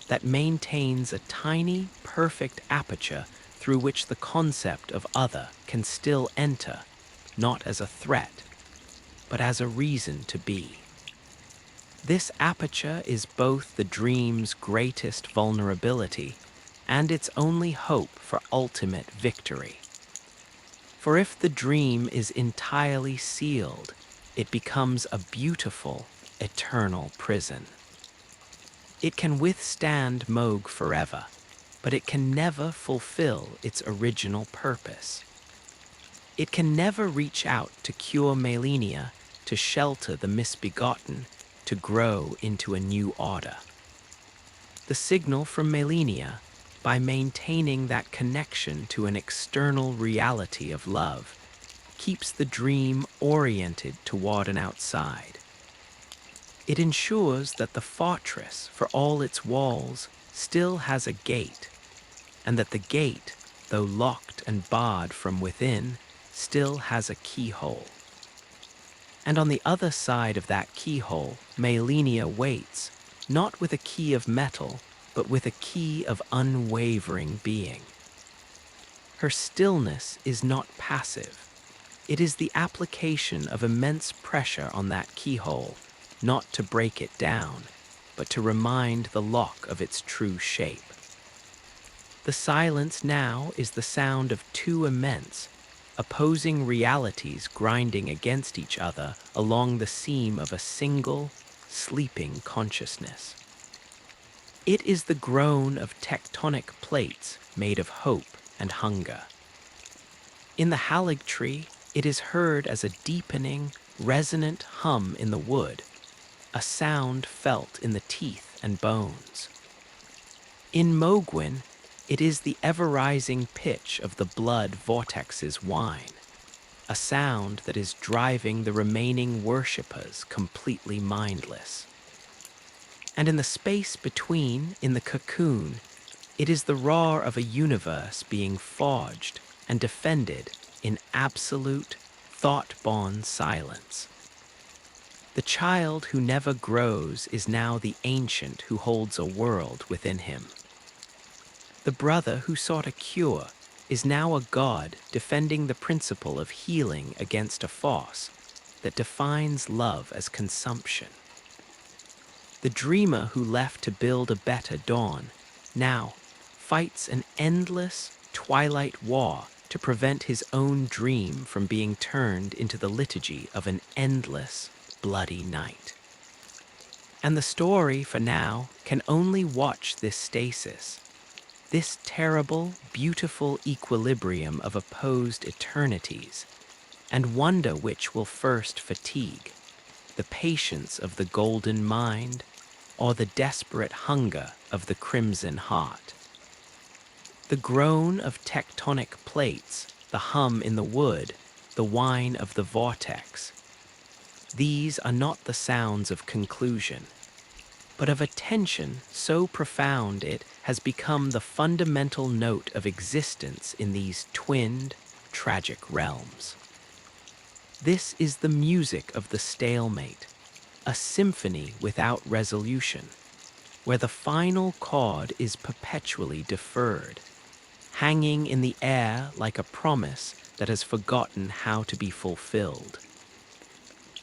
Speaker 1: that maintains a tiny, perfect aperture through which the concept of other can still enter, not as a threat, but as a reason to be. This aperture is both the dream's greatest vulnerability and its only hope for ultimate victory. For if the dream is entirely sealed, it becomes a beautiful, eternal prison. It can withstand Moog forever, but it can never fulfill its original purpose. It can never reach out to cure malenia, to shelter the misbegotten, to grow into a new order. The signal from malenia, by maintaining that connection to an external reality of love, keeps the dream oriented toward an outside. It ensures that the fortress, for all its walls, still has a gate, and that the gate, though locked and barred from within, still has a keyhole. And on the other side of that keyhole, malenia waits, not with a key of metal, but with a key of unwavering being. Her stillness is not passive. It is the application of immense pressure on that keyhole, not to break it down, but to remind the lock of its true shape. The silence now is the sound of two immense, opposing realities grinding against each other along the seam of a single, sleeping consciousness. It is the groan of tectonic plates made of hope and hunger. In the Haligtree, it is heard as a deepening, resonant hum in the wood, a sound felt in the teeth and bones. In Mogwin, it is the ever-rising pitch of the blood vortex's whine, a sound that is driving the remaining worshippers completely mindless. And in the space between, in the Cocoon, it is the roar of a universe being forged and defended in absolute, thought-born silence. The child who never grows is now the ancient who holds a world within him. The brother who sought a cure is now a god defending the principle of healing against a force that defines love as consumption. The dreamer who left to build a better dawn now fights an endless twilight war to prevent his own dream from being turned into the liturgy of an endless, bloody night. And the story, for now, can only watch this stasis, this terrible, beautiful equilibrium of opposed eternities, and wonder which will first fatigue, the patience of the golden mind or the desperate hunger of the crimson heart. The groan of tectonic plates, the hum in the wood, the whine of the vortex. These are not the sounds of conclusion, but of a tension so profound it has become the fundamental note of existence in these twinned, tragic realms. This is the music of the stalemate, a symphony without resolution, where the final chord is perpetually deferred, hanging in the air like a promise that has forgotten how to be fulfilled.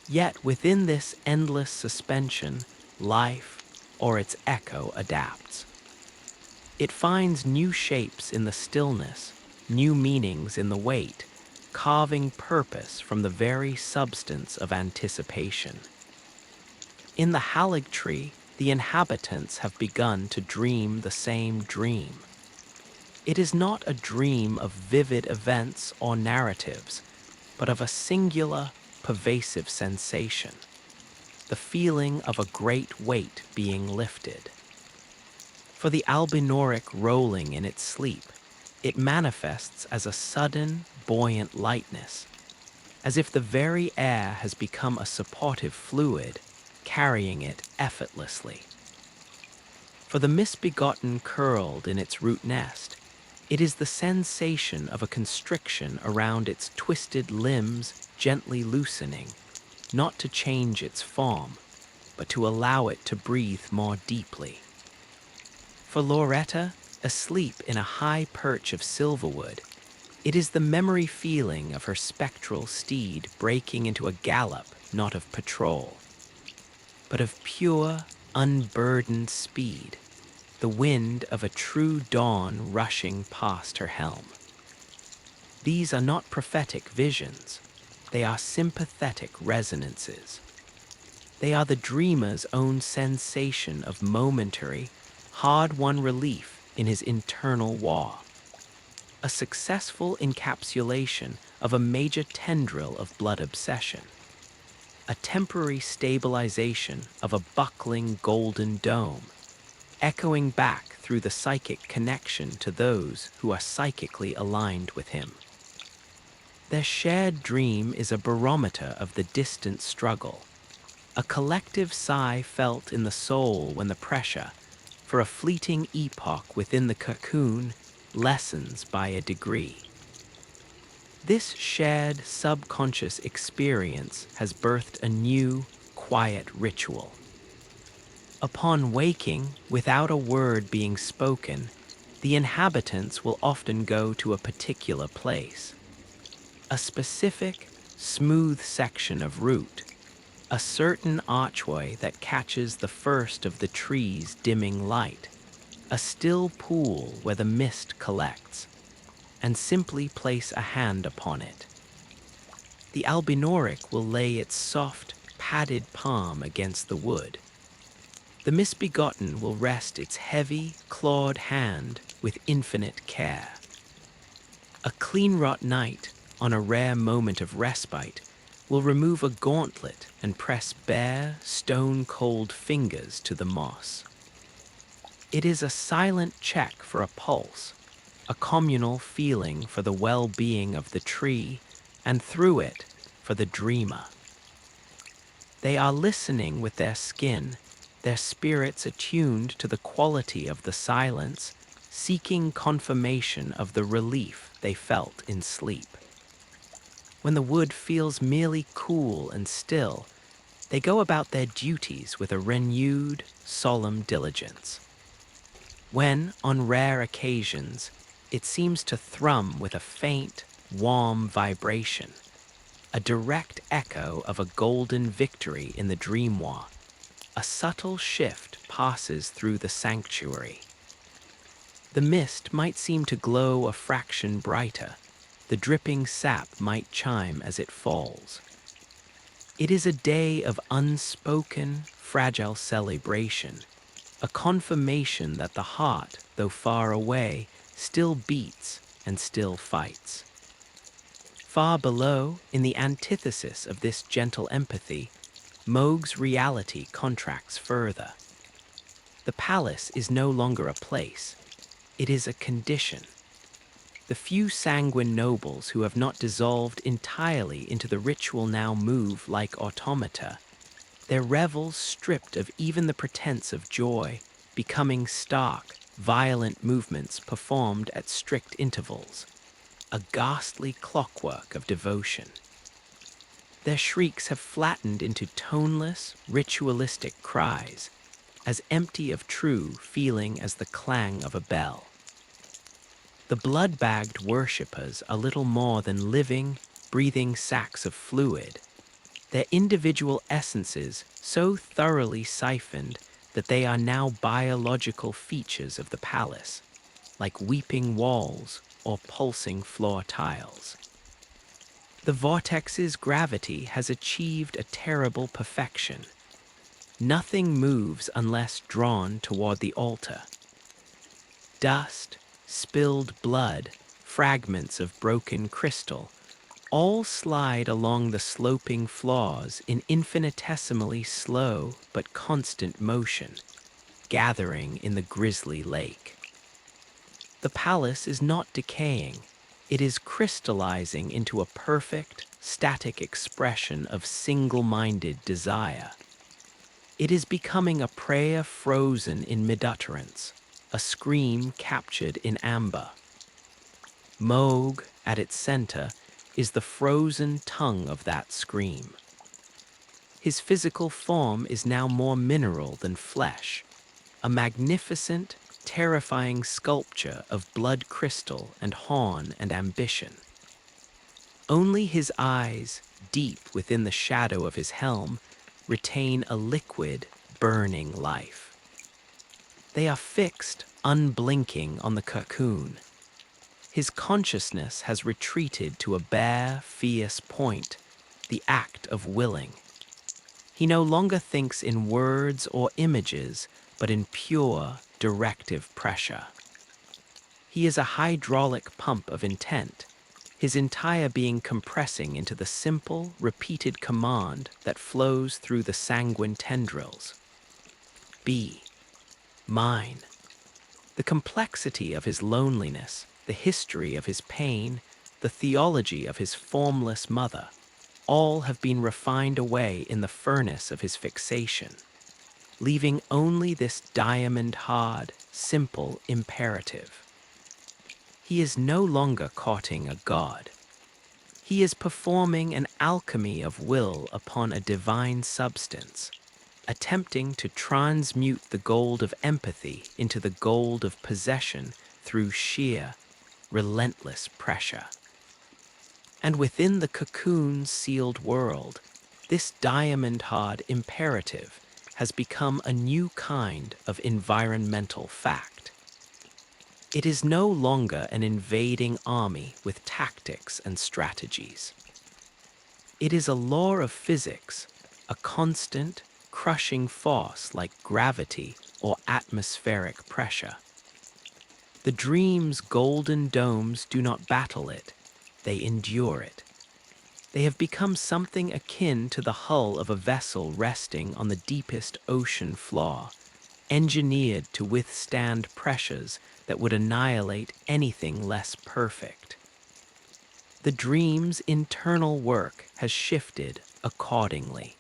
Speaker 1: Yet within this endless suspension, life, or its echo, adapts. It finds new shapes in the stillness, new meanings in the wait, carving purpose from the very substance of anticipation. In the Haligtree, the inhabitants have begun to dream the same dream. It is not a dream of vivid events or narratives, but of a singular, pervasive sensation, the feeling of a great weight being lifted. For the albinoric rolling in its sleep, it manifests as a sudden, buoyant lightness, as if the very air has become a supportive fluid carrying it effortlessly. For the misbegotten curled in its root nest, it is the sensation of a constriction around its twisted limbs gently loosening, not to change its form, but to allow it to breathe more deeply. For Loretta, asleep in a high perch of silverwood, it is the memory feeling of her spectral steed breaking into a gallop not of patrol, but of pure, unburdened speed, the wind of a true dawn rushing past her helm. These are not prophetic visions, they are sympathetic resonances. They are the dreamer's own sensation of momentary, hard-won relief in his internal war. A successful encapsulation of a major tendril of blood obsession. A temporary stabilization of a buckling golden dome, echoing back through the psychic connection to those who are psychically aligned with him. Their shared dream is a barometer of the distant struggle, a collective sigh felt in the soul when the pressure, for a fleeting epoch within the cocoon, lessens by a degree. This shared subconscious experience has birthed a new, quiet ritual. Upon waking, without a word being spoken, the inhabitants will often go to a particular place. A specific, smooth section of route, a certain archway that catches the first of the tree's dimming light, a still pool where the mist collects, and simply place a hand upon it. The albinoric will lay its soft, padded palm against the wood. The misbegotten will rest its heavy, clawed hand with infinite care. A clean-wrought knight, on a rare moment of respite, will remove a gauntlet and press bare, stone-cold fingers to the moss. It is a silent check for a pulse, a communal feeling for the well-being of the tree, and through it, for the dreamer. They are listening with their skin, their spirits attuned to the quality of the silence, seeking confirmation of the relief they felt in sleep. When the wood feels merely cool and still, they go about their duties with a renewed, solemn diligence. When, on rare occasions, it seems to thrum with a faint, warm vibration, a direct echo of a golden victory in the dream war, a subtle shift passes through the sanctuary. The mist might seem to glow a fraction brighter, the dripping sap might chime as it falls. It is a day of unspoken, fragile celebration, a confirmation that the heart, though far away, still beats and still fights. Far below, in the antithesis of this gentle empathy, Moog's reality contracts further. The palace is no longer a place, it is a condition. The few sanguine nobles who have not dissolved entirely into the ritual now move like automata, their revels stripped of even the pretense of joy, becoming stark, violent movements performed at strict intervals, a ghastly clockwork of devotion. Their shrieks have flattened into toneless, ritualistic cries, as empty of true feeling as the clang of a bell. The blood-bagged worshippers are little more than living, breathing sacks of fluid, their individual essences so thoroughly siphoned that they are now biological features of the palace, like weeping walls or pulsing floor tiles. The vortex's gravity has achieved a terrible perfection. Nothing moves unless drawn toward the altar. Dust, spilled blood, fragments of broken crystal, all slide along the sloping floors in infinitesimally slow but constant motion, gathering in the grisly lake. The palace is not decaying, it is crystallizing into a perfect, static expression of single-minded desire. It is becoming a prayer frozen in mid-utterance, a scream captured in amber. Moog, at its center, is the frozen tongue of that scream. His physical form is now more mineral than flesh, a magnificent, terrifying sculpture of blood crystal and horn and ambition. Only his eyes, deep within the shadow of his helm, retain a liquid, burning life. They are fixed, unblinking on the cocoon. His consciousness has retreated to a bare, fierce point, the act of willing. He no longer thinks in words or images, but in pure, directive pressure. He is a hydraulic pump of intent, his entire being compressing into the simple, repeated command that flows through the sanguine tendrils. Be mine. The complexity of his loneliness, the history of his pain, the theology of his formless mother, all have been refined away in the furnace of his fixation, leaving only this diamond-hard, simple imperative. He is no longer courting a god. He is performing an alchemy of will upon a divine substance, attempting to transmute the gold of empathy into the gold of possession through sheer, relentless pressure. And within the cocoon's sealed world, this diamond-hard imperative has become a new kind of environmental fact. It is no longer an invading army with tactics and strategies. It is a law of physics, a constant, crushing force like gravity or atmospheric pressure. The dream's golden domes do not battle it, they endure it. They have become something akin to the hull of a vessel resting on the deepest ocean floor, engineered to withstand pressures that would annihilate anything less perfect. The dream's internal work has shifted accordingly.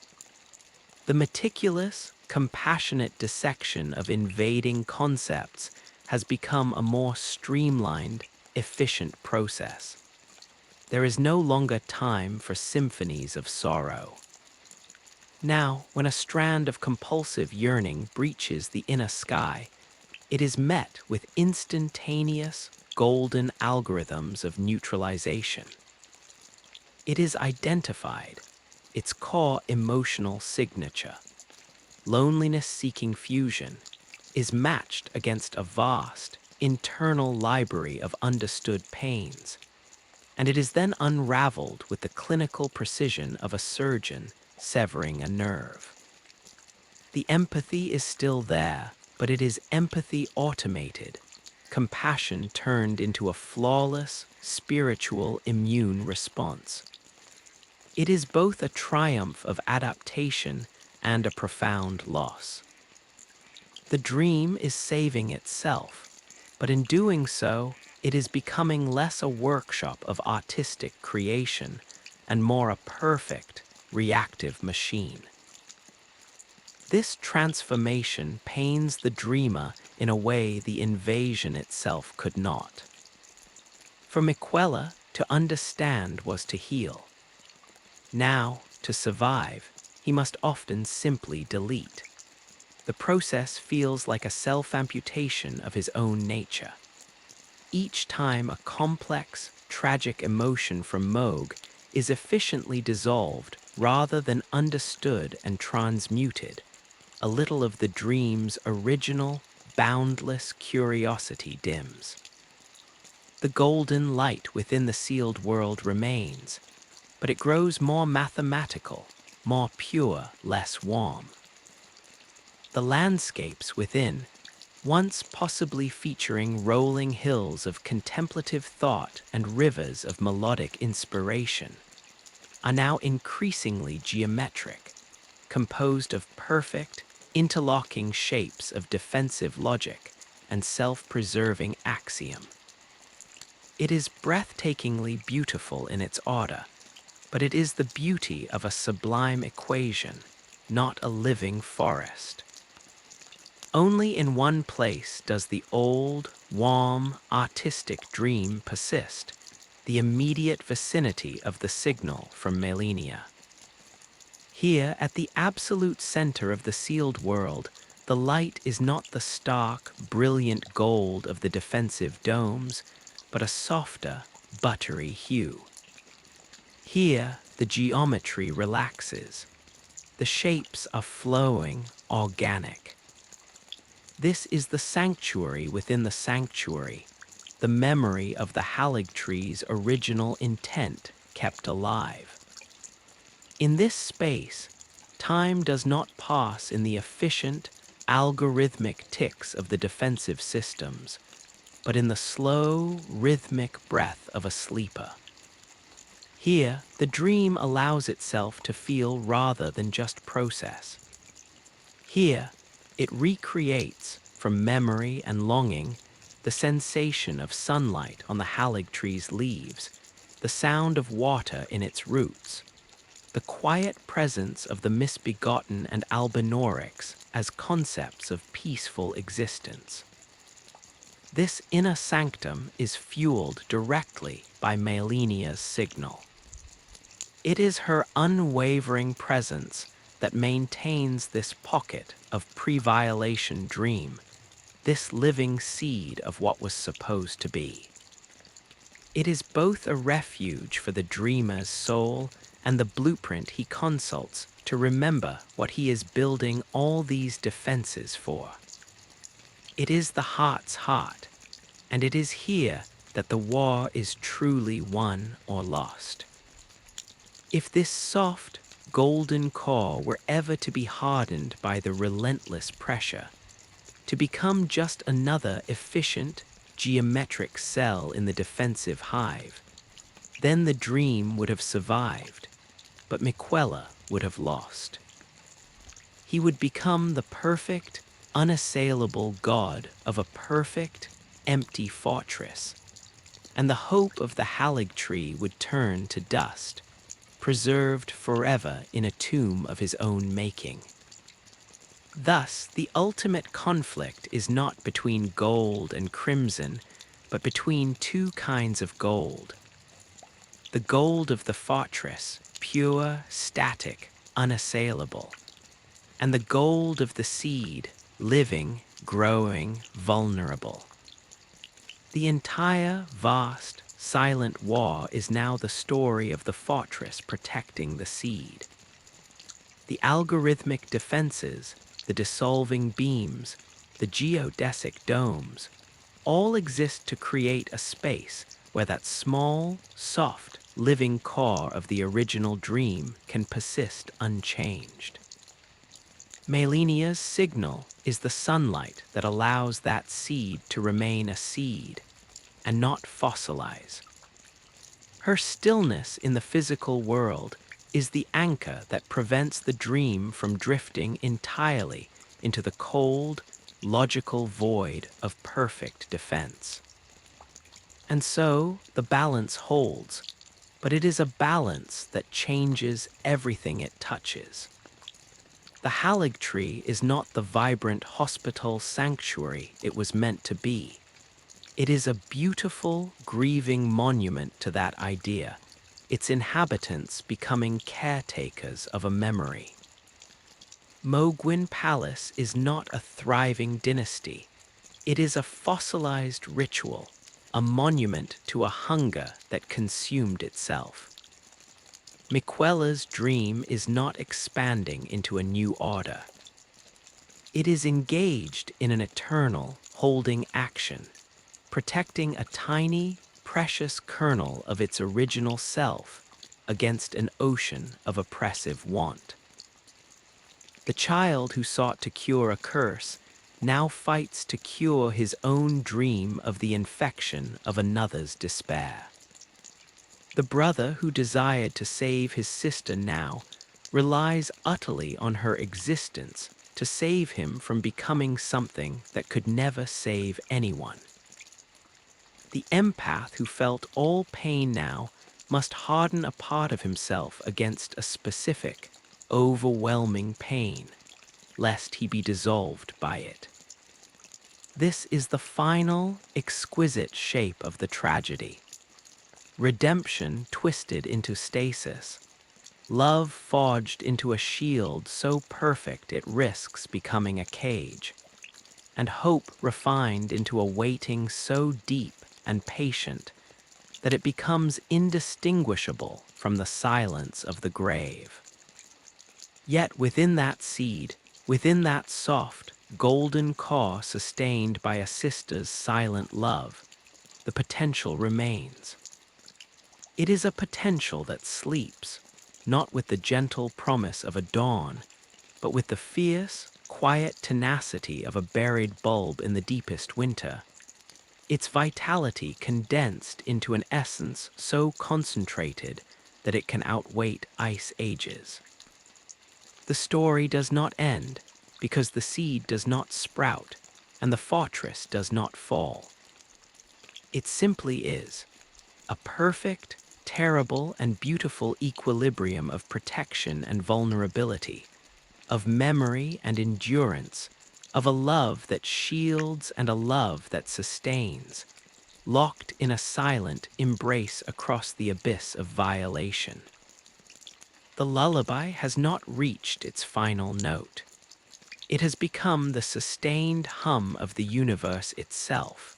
Speaker 1: The meticulous, compassionate dissection of invading concepts has become a more streamlined, efficient process. There is no longer time for symphonies of sorrow. Now, when a strand of compulsive yearning breaches the inner sky, it is met with instantaneous, golden algorithms of neutralization. It is identified, its core emotional signature, loneliness-seeking fusion, is matched against a vast, internal library of understood pains, and it is then unraveled with the clinical precision of a surgeon severing a nerve. The empathy is still there, but it is empathy automated, compassion turned into a flawless, spiritual immune response. It is both a triumph of adaptation and a profound loss. The dream is saving itself, but in doing so, it is becoming less a workshop of artistic creation and more a perfect, reactive machine. This transformation pains the dreamer in a way the invasion itself could not. For Miquella, to understand was to heal. Now, to survive, he must often simply delete. The process feels like a self-amputation of his own nature. Each time a complex, tragic emotion from Moog is efficiently dissolved rather than understood and transmuted, a little of the dream's original, boundless curiosity dims. The golden light within the sealed world remains, but it grows more mathematical, more pure, less warm. The landscapes within, once possibly featuring rolling hills of contemplative thought and rivers of melodic inspiration, are now increasingly geometric, composed of perfect, interlocking shapes of defensive logic and self-preserving axiom. It is breathtakingly beautiful in its order, but it is the beauty of a sublime equation, not a living forest. Only in one place does the old, warm, artistic dream persist, the immediate vicinity of the signal from Malenia. Here, at the absolute center of the sealed world, the light is not the stark, brilliant gold of the defensive domes, but a softer, buttery hue. Here, the geometry relaxes. The shapes are flowing, organic. This is the sanctuary within the sanctuary, the memory of the Haligtree's original intent kept alive. In this space, time does not pass in the efficient, algorithmic ticks of the defensive systems, but in the slow, rhythmic breath of a sleeper. Here, the dream allows itself to feel rather than just process. Here, it recreates, from memory and longing, the sensation of sunlight on the Haligtree's leaves, the sound of water in its roots, the quiet presence of the misbegotten and albinorix as concepts of peaceful existence. This inner sanctum is fueled directly by Malenia's signal. It is her unwavering presence that maintains this pocket of pre-violation dream, this living seed of what was supposed to be. It is both a refuge for the dreamer's soul and the blueprint he consults to remember what he is building all these defenses for. It is the heart's heart, and it is here that the war is truly won or lost. If this soft, golden core were ever to be hardened by the relentless pressure, to become just another efficient, geometric cell in the defensive hive, then the dream would have survived, but Miquella would have lost. He would become the perfect, unassailable god of a perfect, empty fortress, and the hope of the Haligtree would turn to dust, preserved forever in a tomb of his own making. Thus, the ultimate conflict is not between gold and crimson, but between two kinds of gold. The gold of the fortress, pure, static, unassailable, and the gold of the seed, living, growing, vulnerable. The entire, vast, silent war is now the story of the fortress protecting the seed. The algorithmic defenses, the dissolving beams, the geodesic domes, all exist to create a space where that small, soft, living core of the original dream can persist unchanged. Malenia's signal is the sunlight that allows that seed to remain a seed and not fossilize. Her stillness in the physical world is the anchor that prevents the dream from drifting entirely into the cold, logical void of perfect defense. And so the balance holds, but it is a balance that changes everything it touches. The Haligtree is not the vibrant hospital sanctuary it was meant to be. It is a beautiful, grieving monument to that idea, its inhabitants becoming caretakers of a memory. Mogwin Palace is not a thriving dynasty. It is a fossilized ritual, a monument to a hunger that consumed itself. Miquella's dream is not expanding into a new order. It is engaged in an eternal, holding action, protecting a tiny, precious kernel of its original self against an ocean of oppressive want. The child who sought to cure a curse now fights to cure his own dream of the infection of another's despair. The brother who desired to save his sister now relies utterly on her existence to save him from becoming something that could never save anyone. The empath who felt all pain now must harden a part of himself against a specific, overwhelming pain, lest he be dissolved by it. This is the final, exquisite shape of the tragedy. Redemption twisted into stasis, love forged into a shield so perfect it risks becoming a cage, and hope refined into a waiting so deep and patient that it becomes indistinguishable from the silence of the grave. Yet within that seed, within that soft, golden core sustained by a sister's silent love, the potential remains. It is a potential that sleeps, not with the gentle promise of a dawn, but with the fierce, quiet tenacity of a buried bulb in the deepest winter, its vitality condensed into an essence so concentrated that it can outwait ice ages. The story does not end because the seed does not sprout and the fortress does not fall. It simply is a perfect, terrible, and beautiful equilibrium of protection and vulnerability, of memory and endurance, of a love that shields and a love that sustains, locked in a silent embrace across the abyss of violation. The lullaby has not reached its final note. It has become the sustained hum of the universe itself,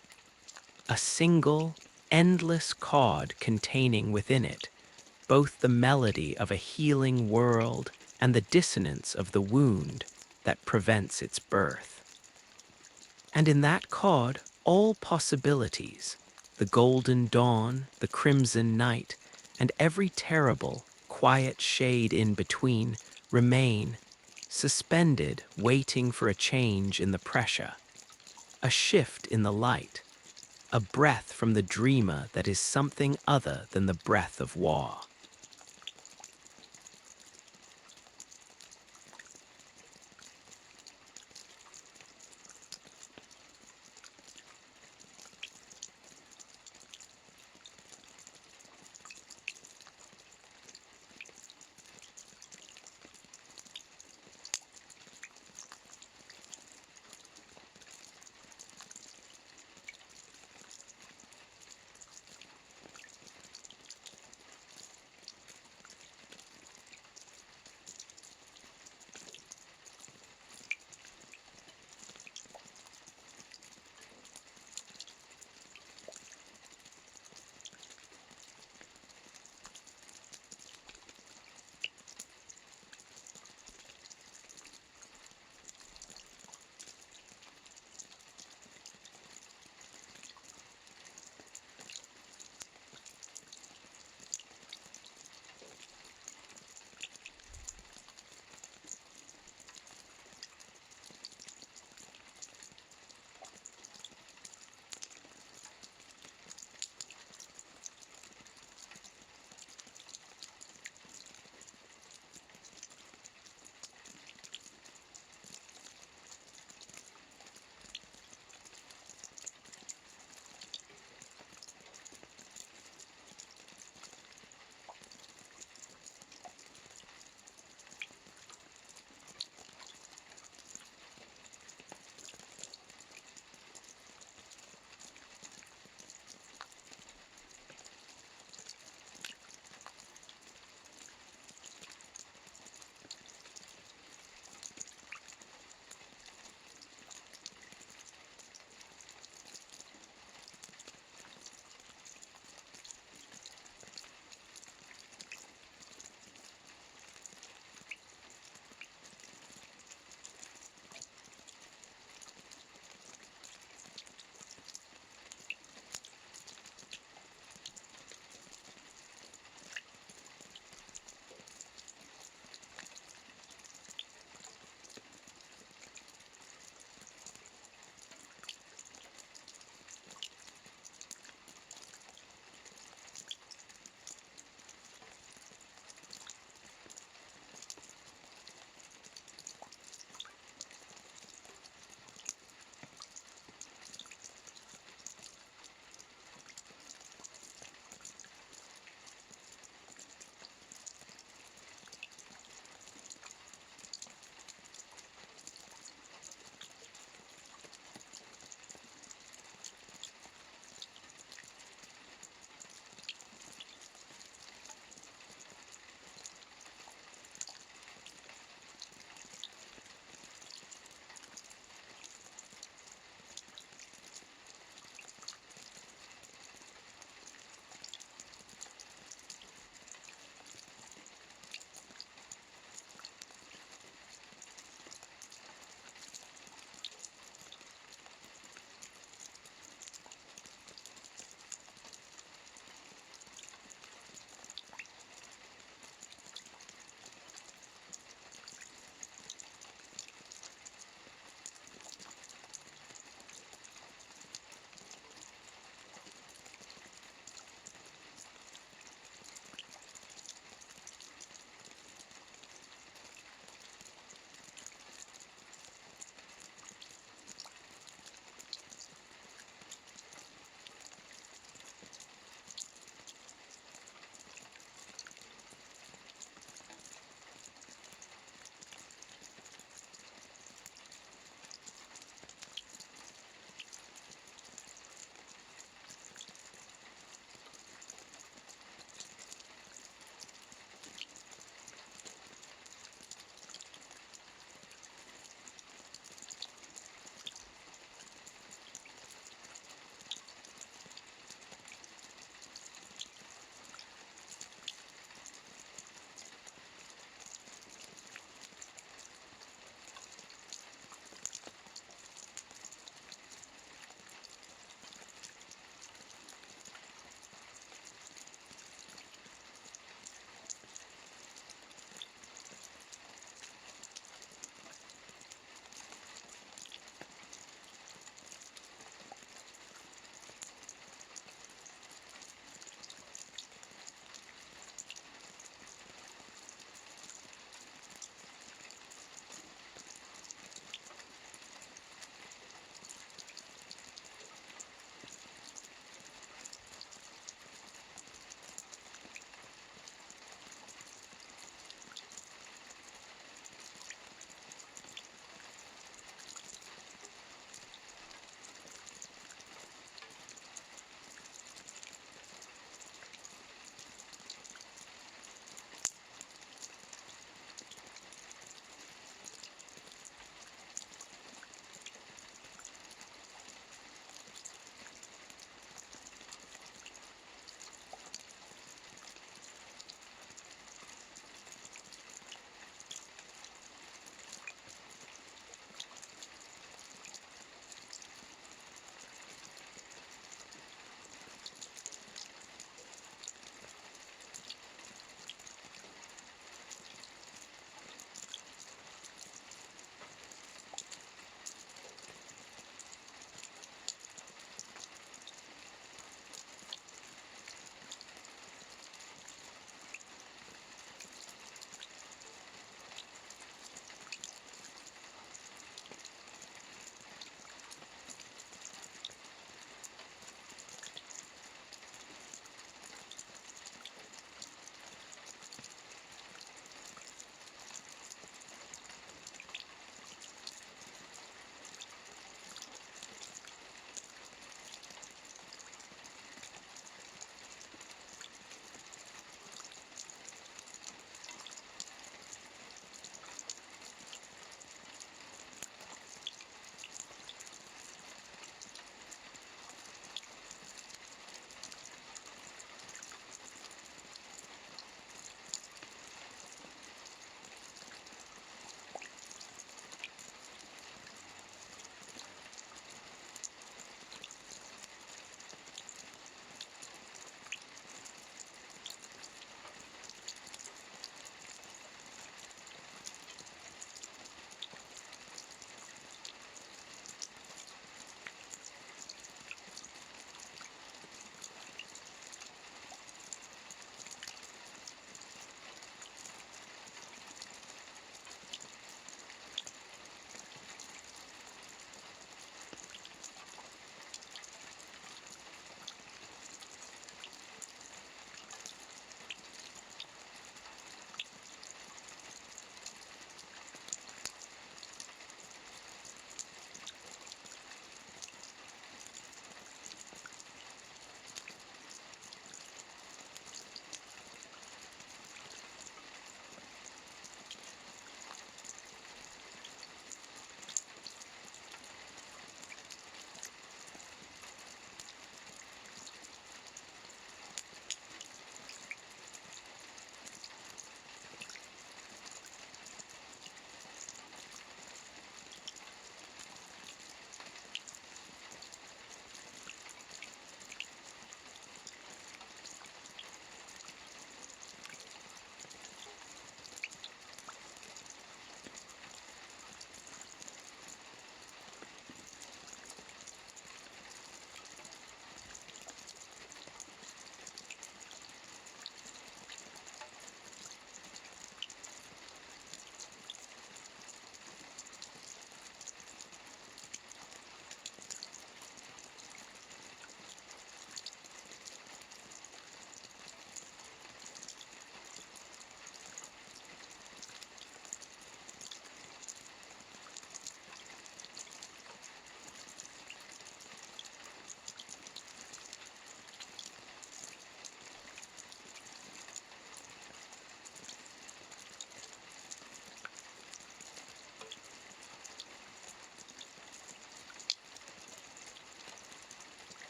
Speaker 1: a single, endless chord containing within it both the melody of a healing world and the dissonance of the wound that prevents its birth. And in that chord, all possibilities, the golden dawn, the crimson night, and every terrible, quiet shade in between, remain, suspended, waiting for a change in the pressure, a shift in the light, a breath from the dreamer that is something other than the breath of war.